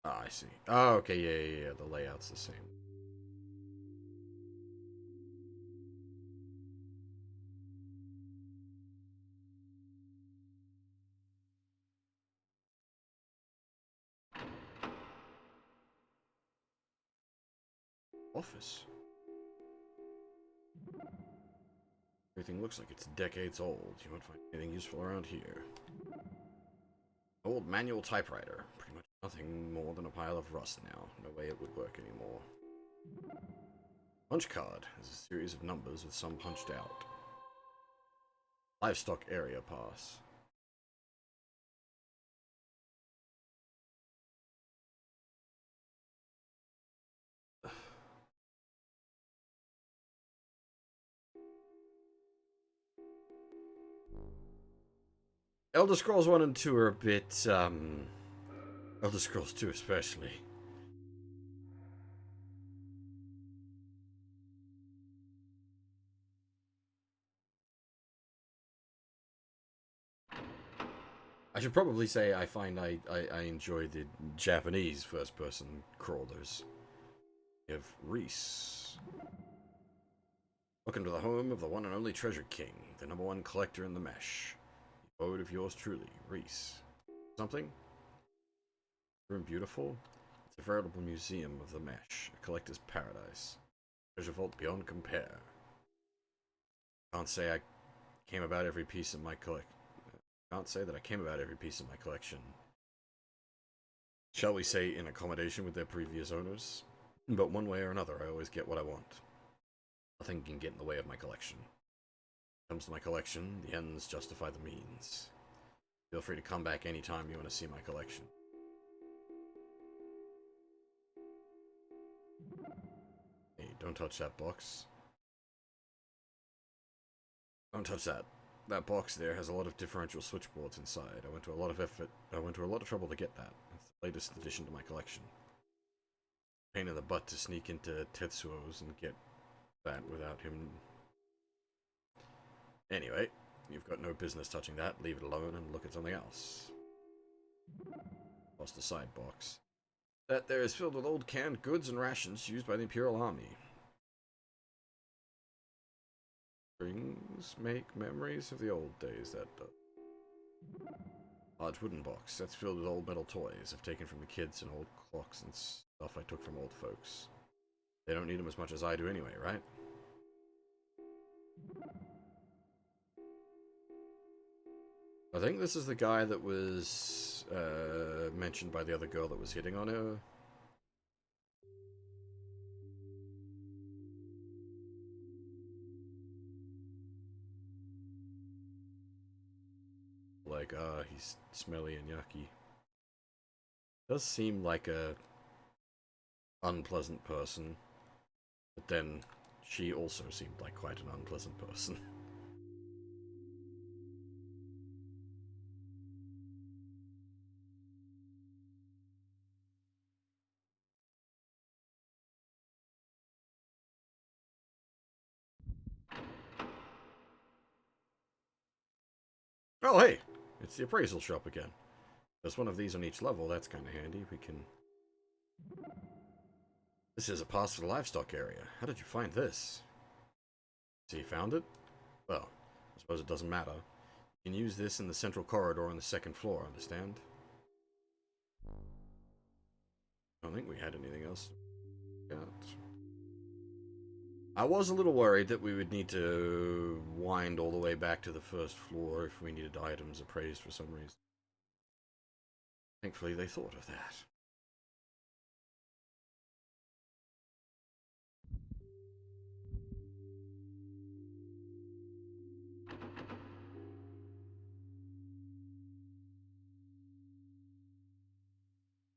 Ah, I see. Oh, okay, yeah. The layout's the same. Office. Everything looks like it's decades old. You won't find anything useful around here. Old manual typewriter. Pretty much nothing more than a pile of rust now. No way it would work anymore. Punch card is a series of numbers with some punched out. Livestock area pass. Elder Scrolls 1 and 2 are a bit, Elder Scrolls 2 especially. I should probably say I find I enjoy the Japanese first-person crawlers. You have Reese. Welcome to the home of the one and only Treasure King, the #1 collector in the mesh. The abode of yours truly, Reese. Something? Room beautiful? It's a veritable museum of the mesh, a collector's paradise. Treasure vault beyond compare. Can't say I came about every piece of my collection. Can't say that I came about every piece of my collection. Shall we say in accommodation with their previous owners? But one way or another, I always get what I want. Nothing can get in the way of my collection. When it comes to my collection, the ends justify the means. Feel free to come back anytime you want to see my collection. Hey, don't touch that box. Don't touch that. That box there has a lot of differential switchboards inside. I went to a lot of trouble to get that. It's the latest addition to my collection. Pain in the butt to sneak into Tetsuo's and get that without him. Anyway, you've got no business touching that. Leave it alone and look at something else. Lost a side box. That there is filled with old canned goods and rations used by the Imperial Army. Brings make memories of the old days, that does. Large wooden box. That's filled with old metal toys I've taken from the kids and old clocks and stuff I took from old folks. They don't need them as much as I do anyway, right? I think this is the guy that was mentioned by the other girl that was hitting on her. Like, he's smelly and yucky. Does seem like a unpleasant person, but then she also seemed like quite an unpleasant person. Oh, hey! It's the appraisal shop again. There's one of these on each level, that's kind of handy. We can... This is a pass for the livestock area. How did you find this? So you found it? Well, I suppose it doesn't matter. You can use this in the central corridor on the second floor, understand? I don't think we had anything else. I was a little worried that we would need to wind all the way back to the first floor if we needed items appraised for some reason. Thankfully, they thought of that.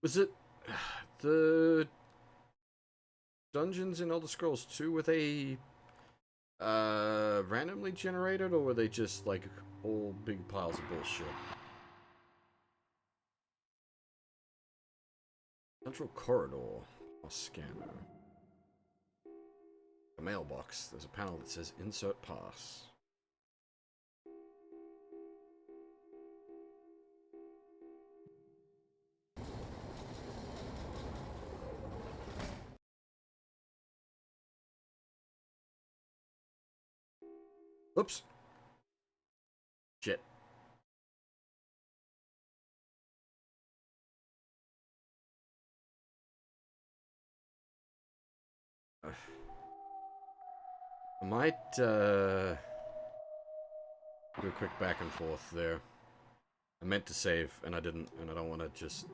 Was it the dungeons in Elder Scrolls 2, were they randomly generated, or were they just like all big piles of bullshit? Central corridor, a scanner. A mailbox. There's a panel that says insert pass. Oops. Shit. I might, do a quick back and forth there. I meant to save, and I didn't, and I don't want to just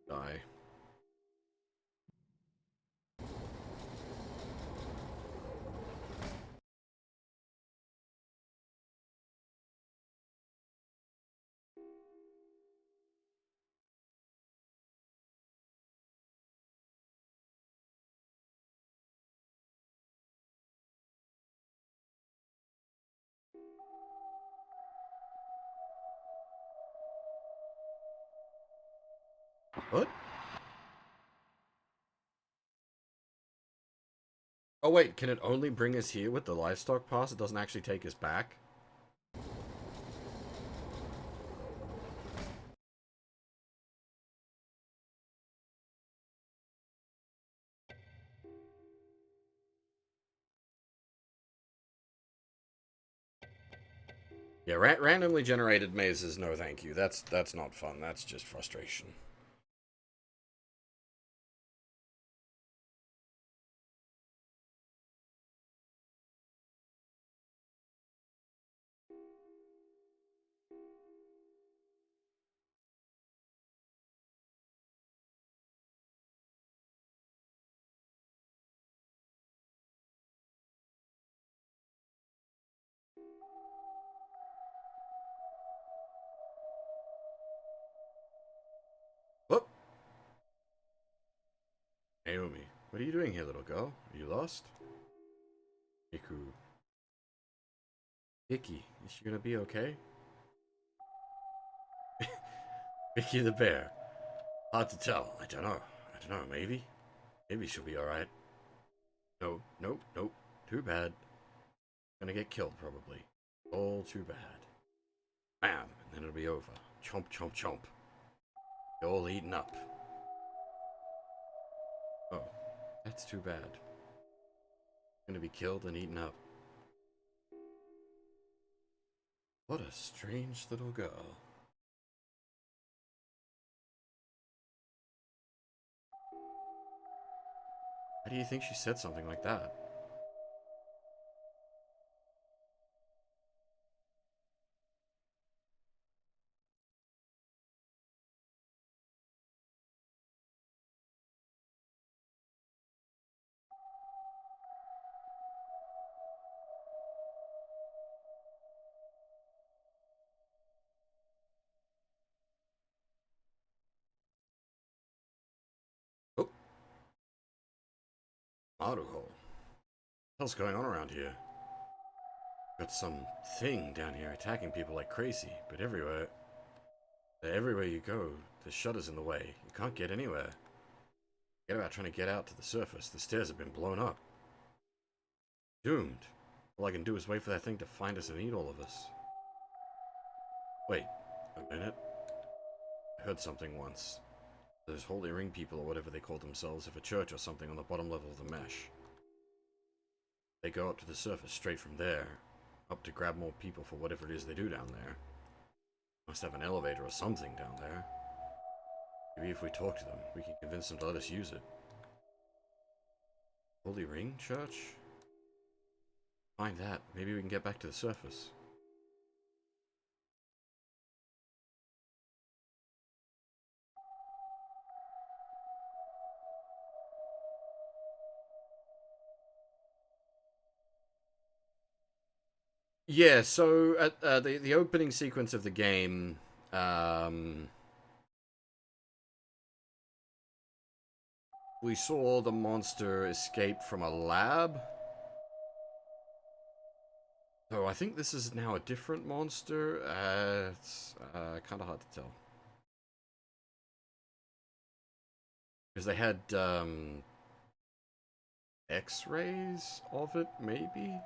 die. What? Oh wait, can it only bring us here with the livestock pass? It doesn't actually take us back? Yeah, randomly generated mazes, no thank you. That's not fun. That's just frustration. Whoop! Naomi, what are you doing here, little girl? Are you lost? Miku. Vicky, is she gonna be okay? Vicky the bear. Hard to tell. I don't know. Maybe? Maybe she'll be alright. No, nope, nope. Too bad. Gonna get killed, probably. All too bad. Bam! And then it'll be over. Chomp, chomp, chomp. You're all eaten up. Oh, that's too bad. Gonna be killed and eaten up. What a strange little girl. How do you think she said something like that? Oh, Maruho. What the hell's going on around here? Got some thing down here attacking people like crazy, but everywhere you go, the shutter's in the way. You can't get anywhere. Forget about trying to get out to the surface. The stairs have been blown up. Doomed. All I can do is wait for that thing to find us and eat all of us. Wait, a minute. I heard something once. Those Holy Ring people, or whatever they call themselves, have a church or something on the bottom level of the mesh. They go up to the surface straight from there, up to grab more people for whatever it is they do down there. Must have an elevator or something down there. Maybe if we talk to them, we can convince them to let us use it. Holy Ring Church? Find that. Maybe we can get back to the surface. Yeah, so at the opening sequence of the game, we saw the monster escape from a lab. So I think this is now a different monster. It's kind of hard to tell. Because they had X-rays of it, maybe?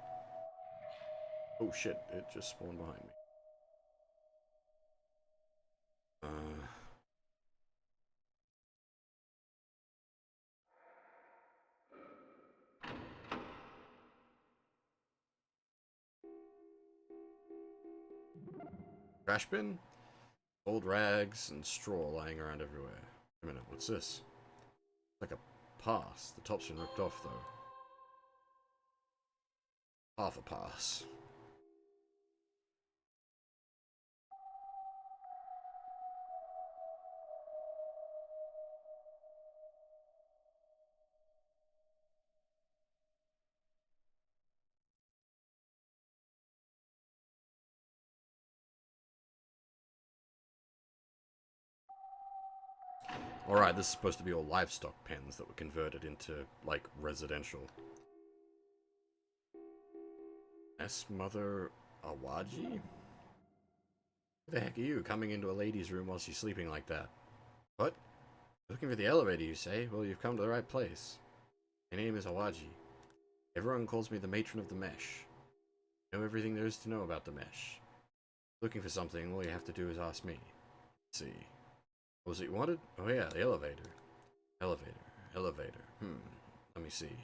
Oh shit, it just spawned behind me. Trash bin? Old rags and straw lying around everywhere. Wait a minute, what's this? It's like a pass. The top's been ripped off, though. Half a pass. Alright, this is supposed to be all livestock pens that were converted into, like, residential. S. Mother Awaji? Who the heck are you, coming into a lady's room while she's sleeping like that? What? Looking for the elevator, you say? Well, you've come to the right place. My name is Awaji. Everyone calls me the matron of the mesh. I know everything there is to know about the mesh. Looking for something, all you have to do is ask me. Let's see. What was it you wanted? Oh yeah, the elevator. Elevator. Elevator. Let me see.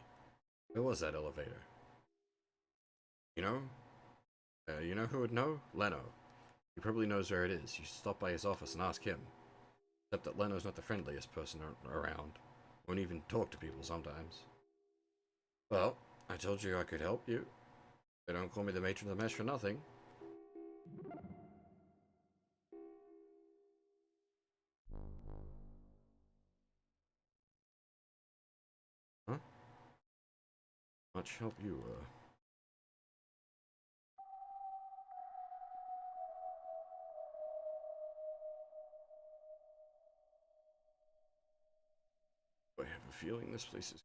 Where was that elevator? You know? You know who would know? Leno. He probably knows where it is. You should stop by his office and ask him. Except that Leno's not the friendliest person around. Won't even talk to people sometimes. Well, I told you I could help you. They don't call me the matron of the mesh for nothing. Huh? Much help you, I have a feeling this place is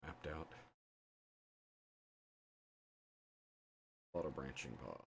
mapped out. A lot of branching paths.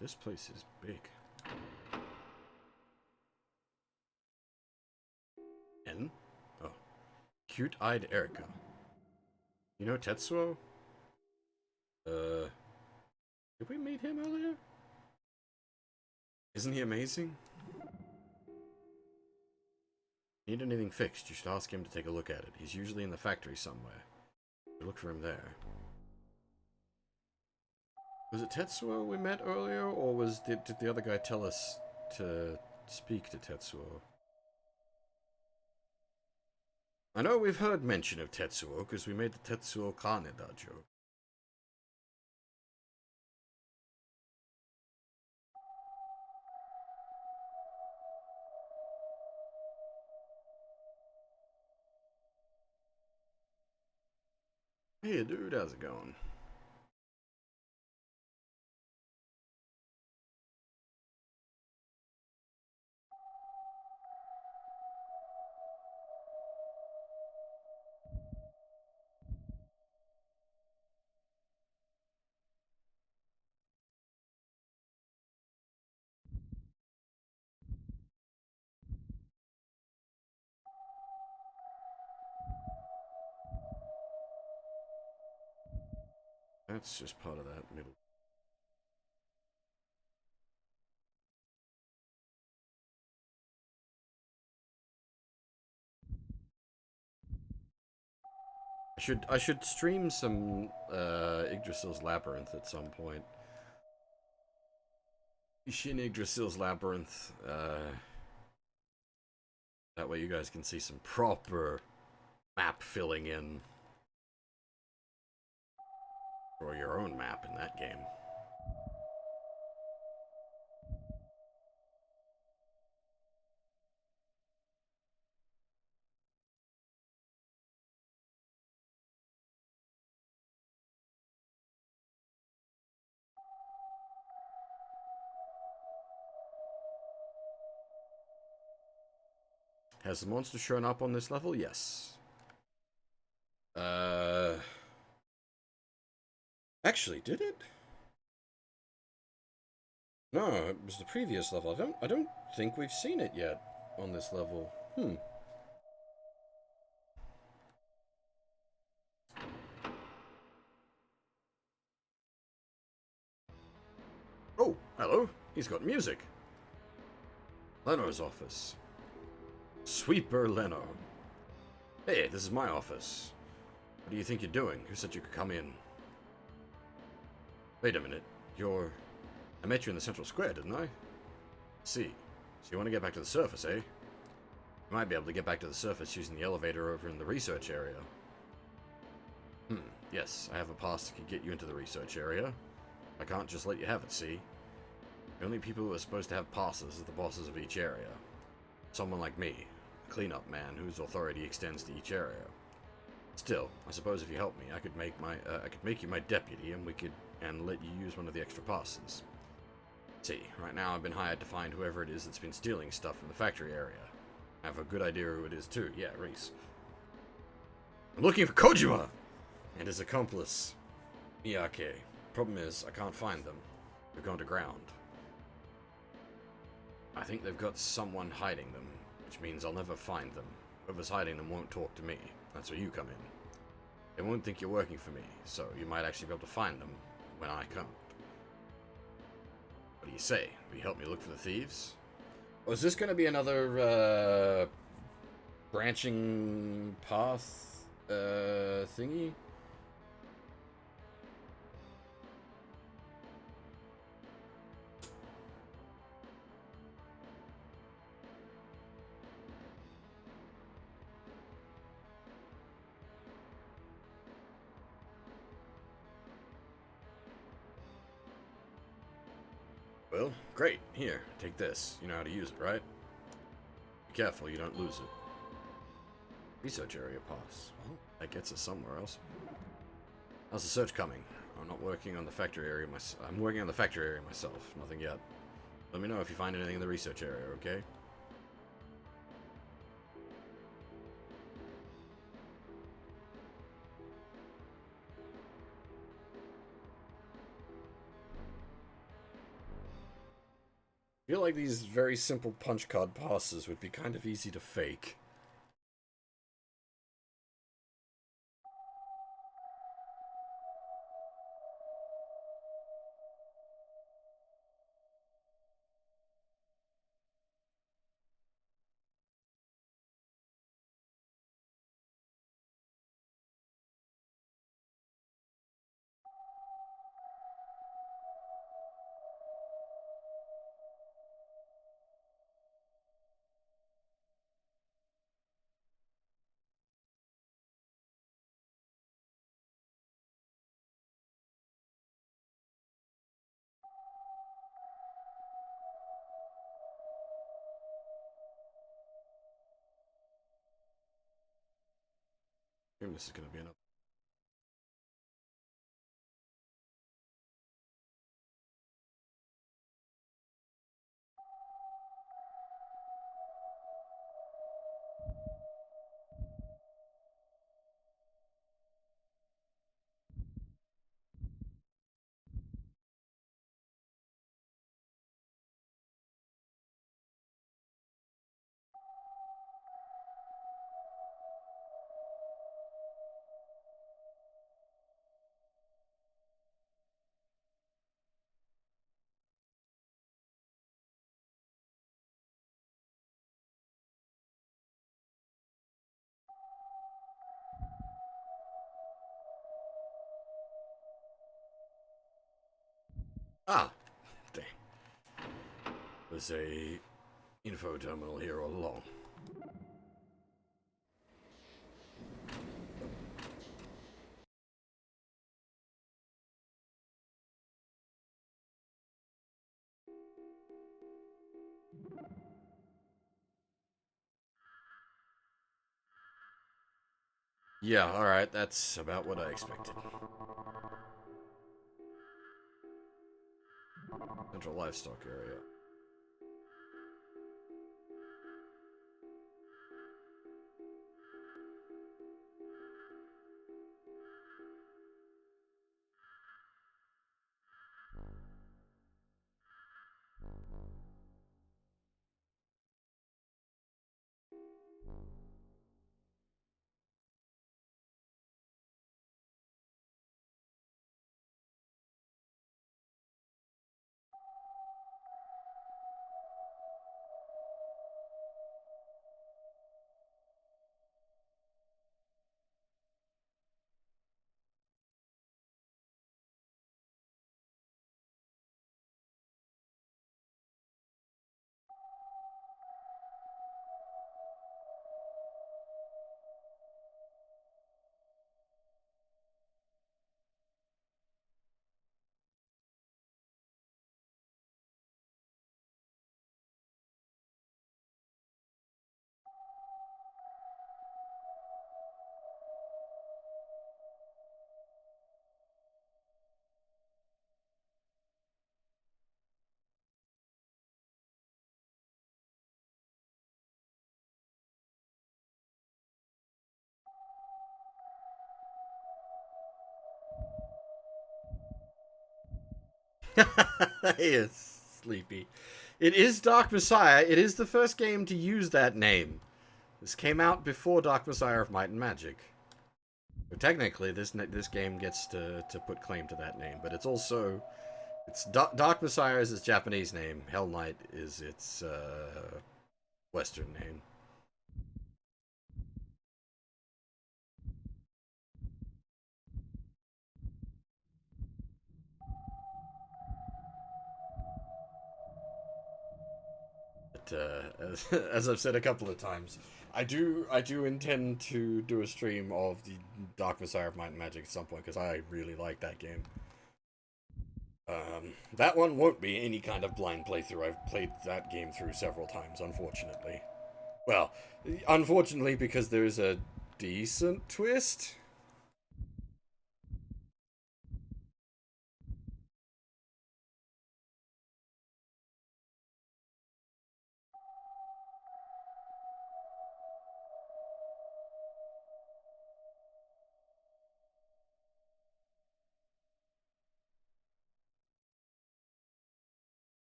This place is big. N? Oh. Cute-eyed Erica. You know Tetsuo? Did we meet him earlier? Isn't he amazing? Need anything fixed, you should ask him to take a look at it. He's usually in the factory somewhere. Look for him there. Was it Tetsuo we met earlier, or did the other guy tell us to speak to Tetsuo? I know we've heard mention of Tetsuo, because we made the Tetsuo Kaneda joke. Hey dude, how's it going? That's just part of that middle. I should stream some Yggdrasil's Labyrinth at some point. Shin Yggdrasil's Labyrinth. That way you guys can see some proper map filling in for your own map in that game. Has the monster shown up on this level? Yes. Actually, did it? No, it was the previous level. I don't think we've seen it yet on this level. Oh, hello. He's got music. Leno's office. Sweeper Leno. Hey, this is my office. What do you think you're doing? Who said you could come in? Wait a minute. I met you in the central square, didn't I? See. So you want to get back to the surface, eh? You might be able to get back to the surface using the elevator over in the research area. Yes, I have a pass that could get you into the research area. I can't just let you have it, see? The only people who are supposed to have passes are the bosses of each area. Someone like me, a cleanup man whose authority extends to each area. Still, I suppose if you help me, I could make you my deputy, and let you use one of the extra passes. See, right now I've been hired to find whoever it is that's been stealing stuff from the factory area. I have a good idea who it is too. Yeah, Reese. I'm looking for Kojima and his accomplice, Miyake. Problem is, I can't find them. They've gone to ground. I think they've got someone hiding them, which means I'll never find them. Whoever's hiding them won't talk to me. That's where you come in. They won't think you're working for me, so you might actually be able to find them when I can't. What do you say? Will you help me look for the thieves? Or is this going to be another branching path thingy? Well, great. Here, take this. You know how to use it, right? Be careful you don't lose it. Research area pass. Well, that gets us somewhere else. How's the search coming? I'm not working on the factory area myself. I'm working on the factory area myself. Nothing yet. Let me know if you find anything in the research area, okay? I feel like these very simple punch card passes would be kind of easy to fake. I think this is going to be enough. Ah, dang. There's a info terminal here all along. Yeah, alright, that's about what I expected. Central livestock area. He is sleepy. It is Dark Messiah. It is the first game to use that name. This came out before Dark Messiah of Might and Magic. So technically, this game gets to put claim to that name, but it's also Dark Messiah is its Japanese name. Hellnight is its Western name. But as I've said a couple of times, I do intend to do a stream of the Dark Messiah of Might and Magic at some point because I really like that game. That one won't be any kind of blind playthrough. I've played that game through several times, unfortunately. Well, unfortunately because there's a decent twist.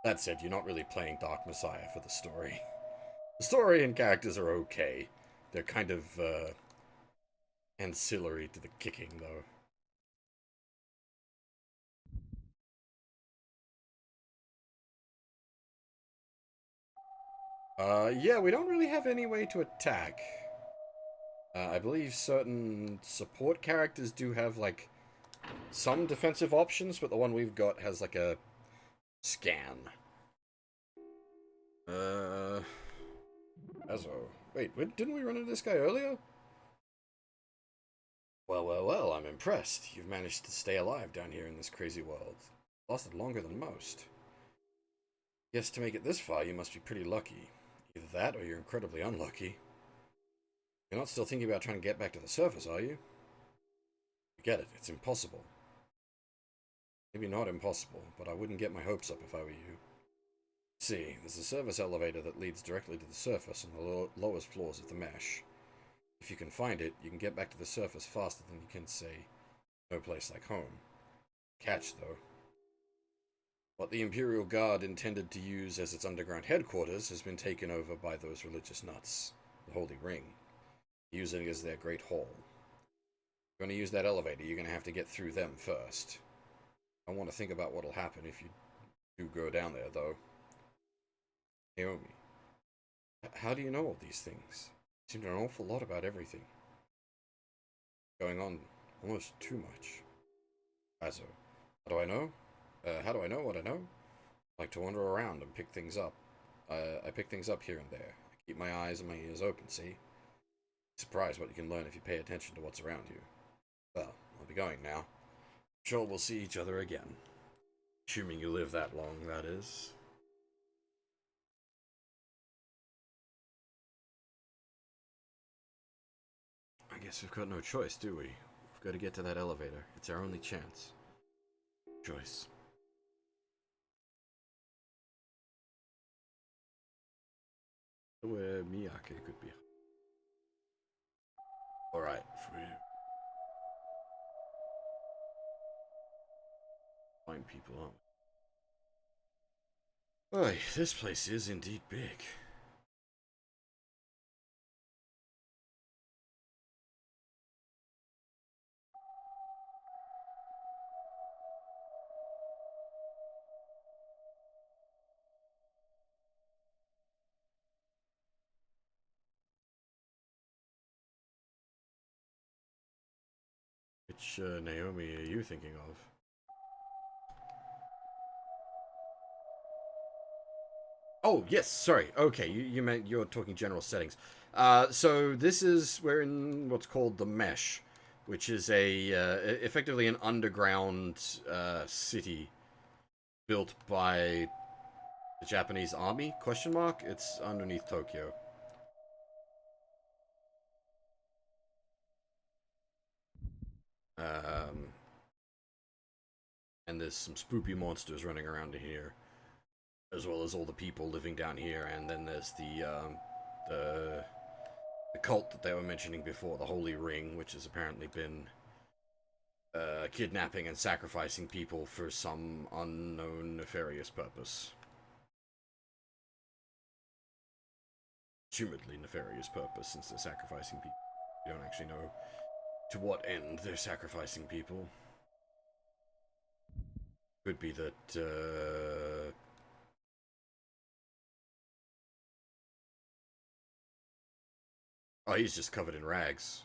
That said, you're not really playing Dark Messiah for the story. The story and characters are okay. They're kind of ancillary to the kicking, though. Yeah, we don't really have any way to attack. I believe certain support characters do have, like, some defensive options, but the one we've got has, like, a scan. Azo. Wait, didn't we run into this guy earlier? Well, well, well, I'm impressed. You've managed to stay alive down here in this crazy world. Lasted longer than most. Guess to make it this far, you must be pretty lucky. Either that, or you're incredibly unlucky. You're not still thinking about trying to get back to the surface, are you? Forget it, it's impossible. Maybe not impossible, but I wouldn't get my hopes up if I were you. See, there's a service elevator that leads directly to the surface on the lowest floors of the mesh. If you can find it, you can get back to the surface faster than you can, say, no place like home. Catch, though. What the Imperial Guard intended to use as its underground headquarters has been taken over by those religious nuts, the Holy Ring, using it as their great hall. If you're going to use that elevator, you're going to have to get through them first. I want to think about what'll happen if you do go down there, though. Naomi, how do you know all these things? You seem to know an awful lot about everything. Going on almost too much. Also, how do I know? How do I know what I know? I like to wander around and pick things up. I pick things up here and there. I keep my eyes and my ears open, see? Surprised what you can learn if you pay attention to what's around you. Well, I'll be going now. Sure we'll see each other again. Assuming you live that long, that is. I guess we've got no choice, do we? We've got to get to that elevator. It's our only chance. Choice. Where Miyake could be. Alright, find people, aren't we? Boy, this place is indeed big. Which Naomi are you thinking of? Oh, yes, sorry. Okay, you meant you're talking general settings. So this is, we're in what's called the Mesh, which is effectively an underground city built by the Japanese army, question mark? It's underneath Tokyo. And there's some spoopy monsters running around here, as well as all the people living down here, and then there's the cult that they were mentioning before, the Holy Ring, which has apparently been kidnapping and sacrificing people for some unknown nefarious purpose. Assumedly nefarious purpose, since they're sacrificing people. You don't actually know to what end they're sacrificing people. Could be that, oh, he's just covered in rags.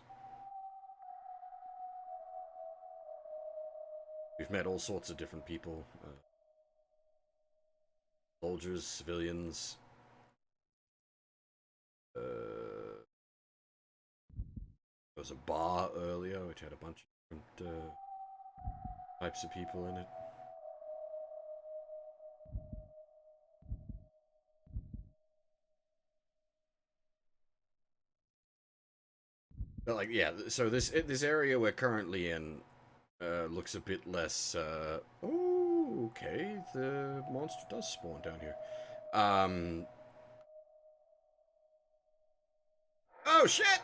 We've met all sorts of different people. Soldiers, civilians. There was a bar earlier, which had a bunch of different types of people in it. But like, yeah, so this area we're currently in looks a bit less. Oh, okay. The monster does spawn down here. Oh shit!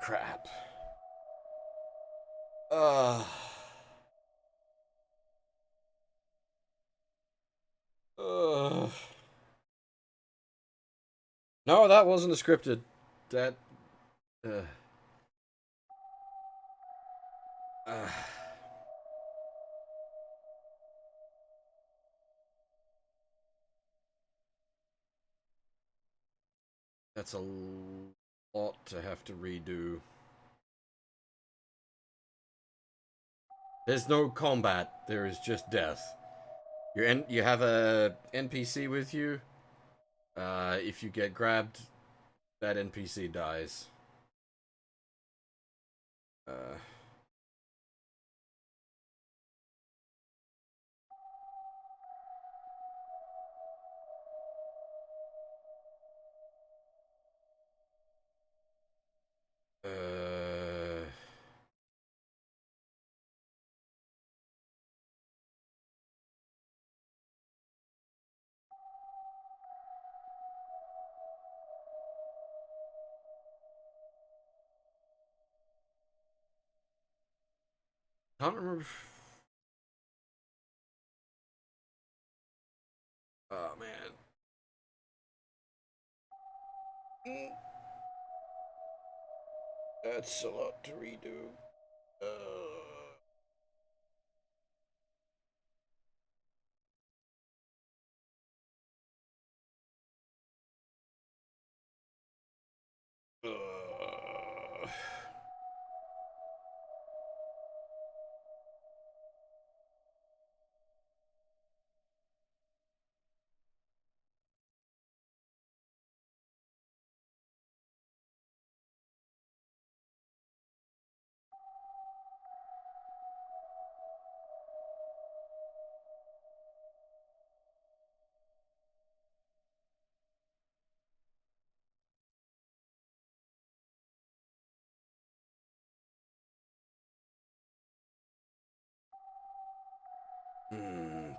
Crap. Uh. No, that wasn't a scripted. That. Uh. Uh. That's a lot to have to redo. There's no combat. There is just death. You have a NPC with you. If you get grabbed, that NPC dies. Uh. Uh. Can't remember. Oh man. That's a lot to redo. Uh,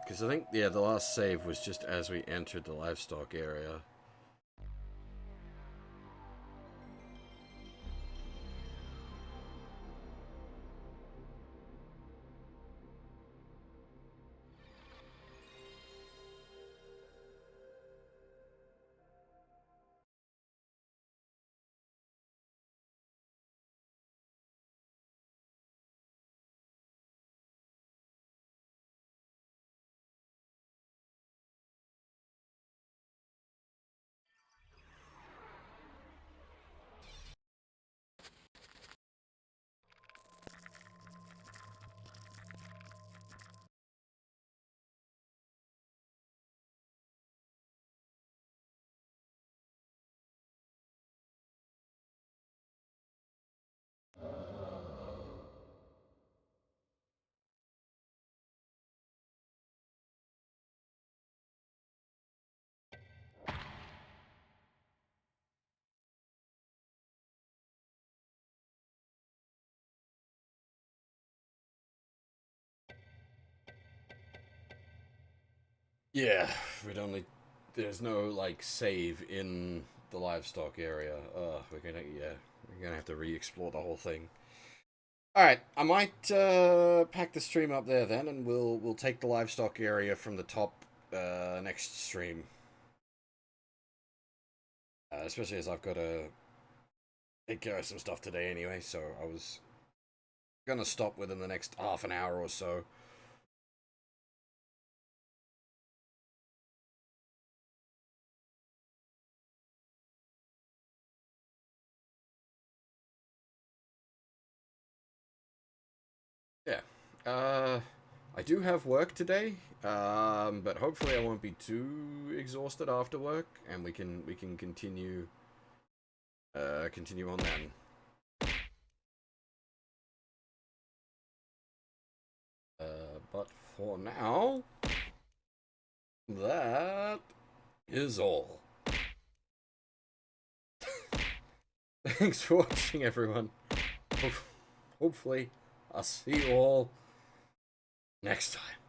Because I think, yeah, the last save was just as we entered the livestock area. Yeah, we'd only... There's no, like, save in the livestock area. We're gonna have to re-explore the whole thing. Alright, I might pack the stream up there then, and we'll take the livestock area from the top next stream. Especially as I've got to take care of some stuff today anyway, so I was gonna stop within the next half an hour or so. Yeah. I do have work today, but hopefully I won't be too exhausted after work, and we can continue on then. But for now, that is all. Thanks for watching, everyone. Hopefully, I'll see you all next time.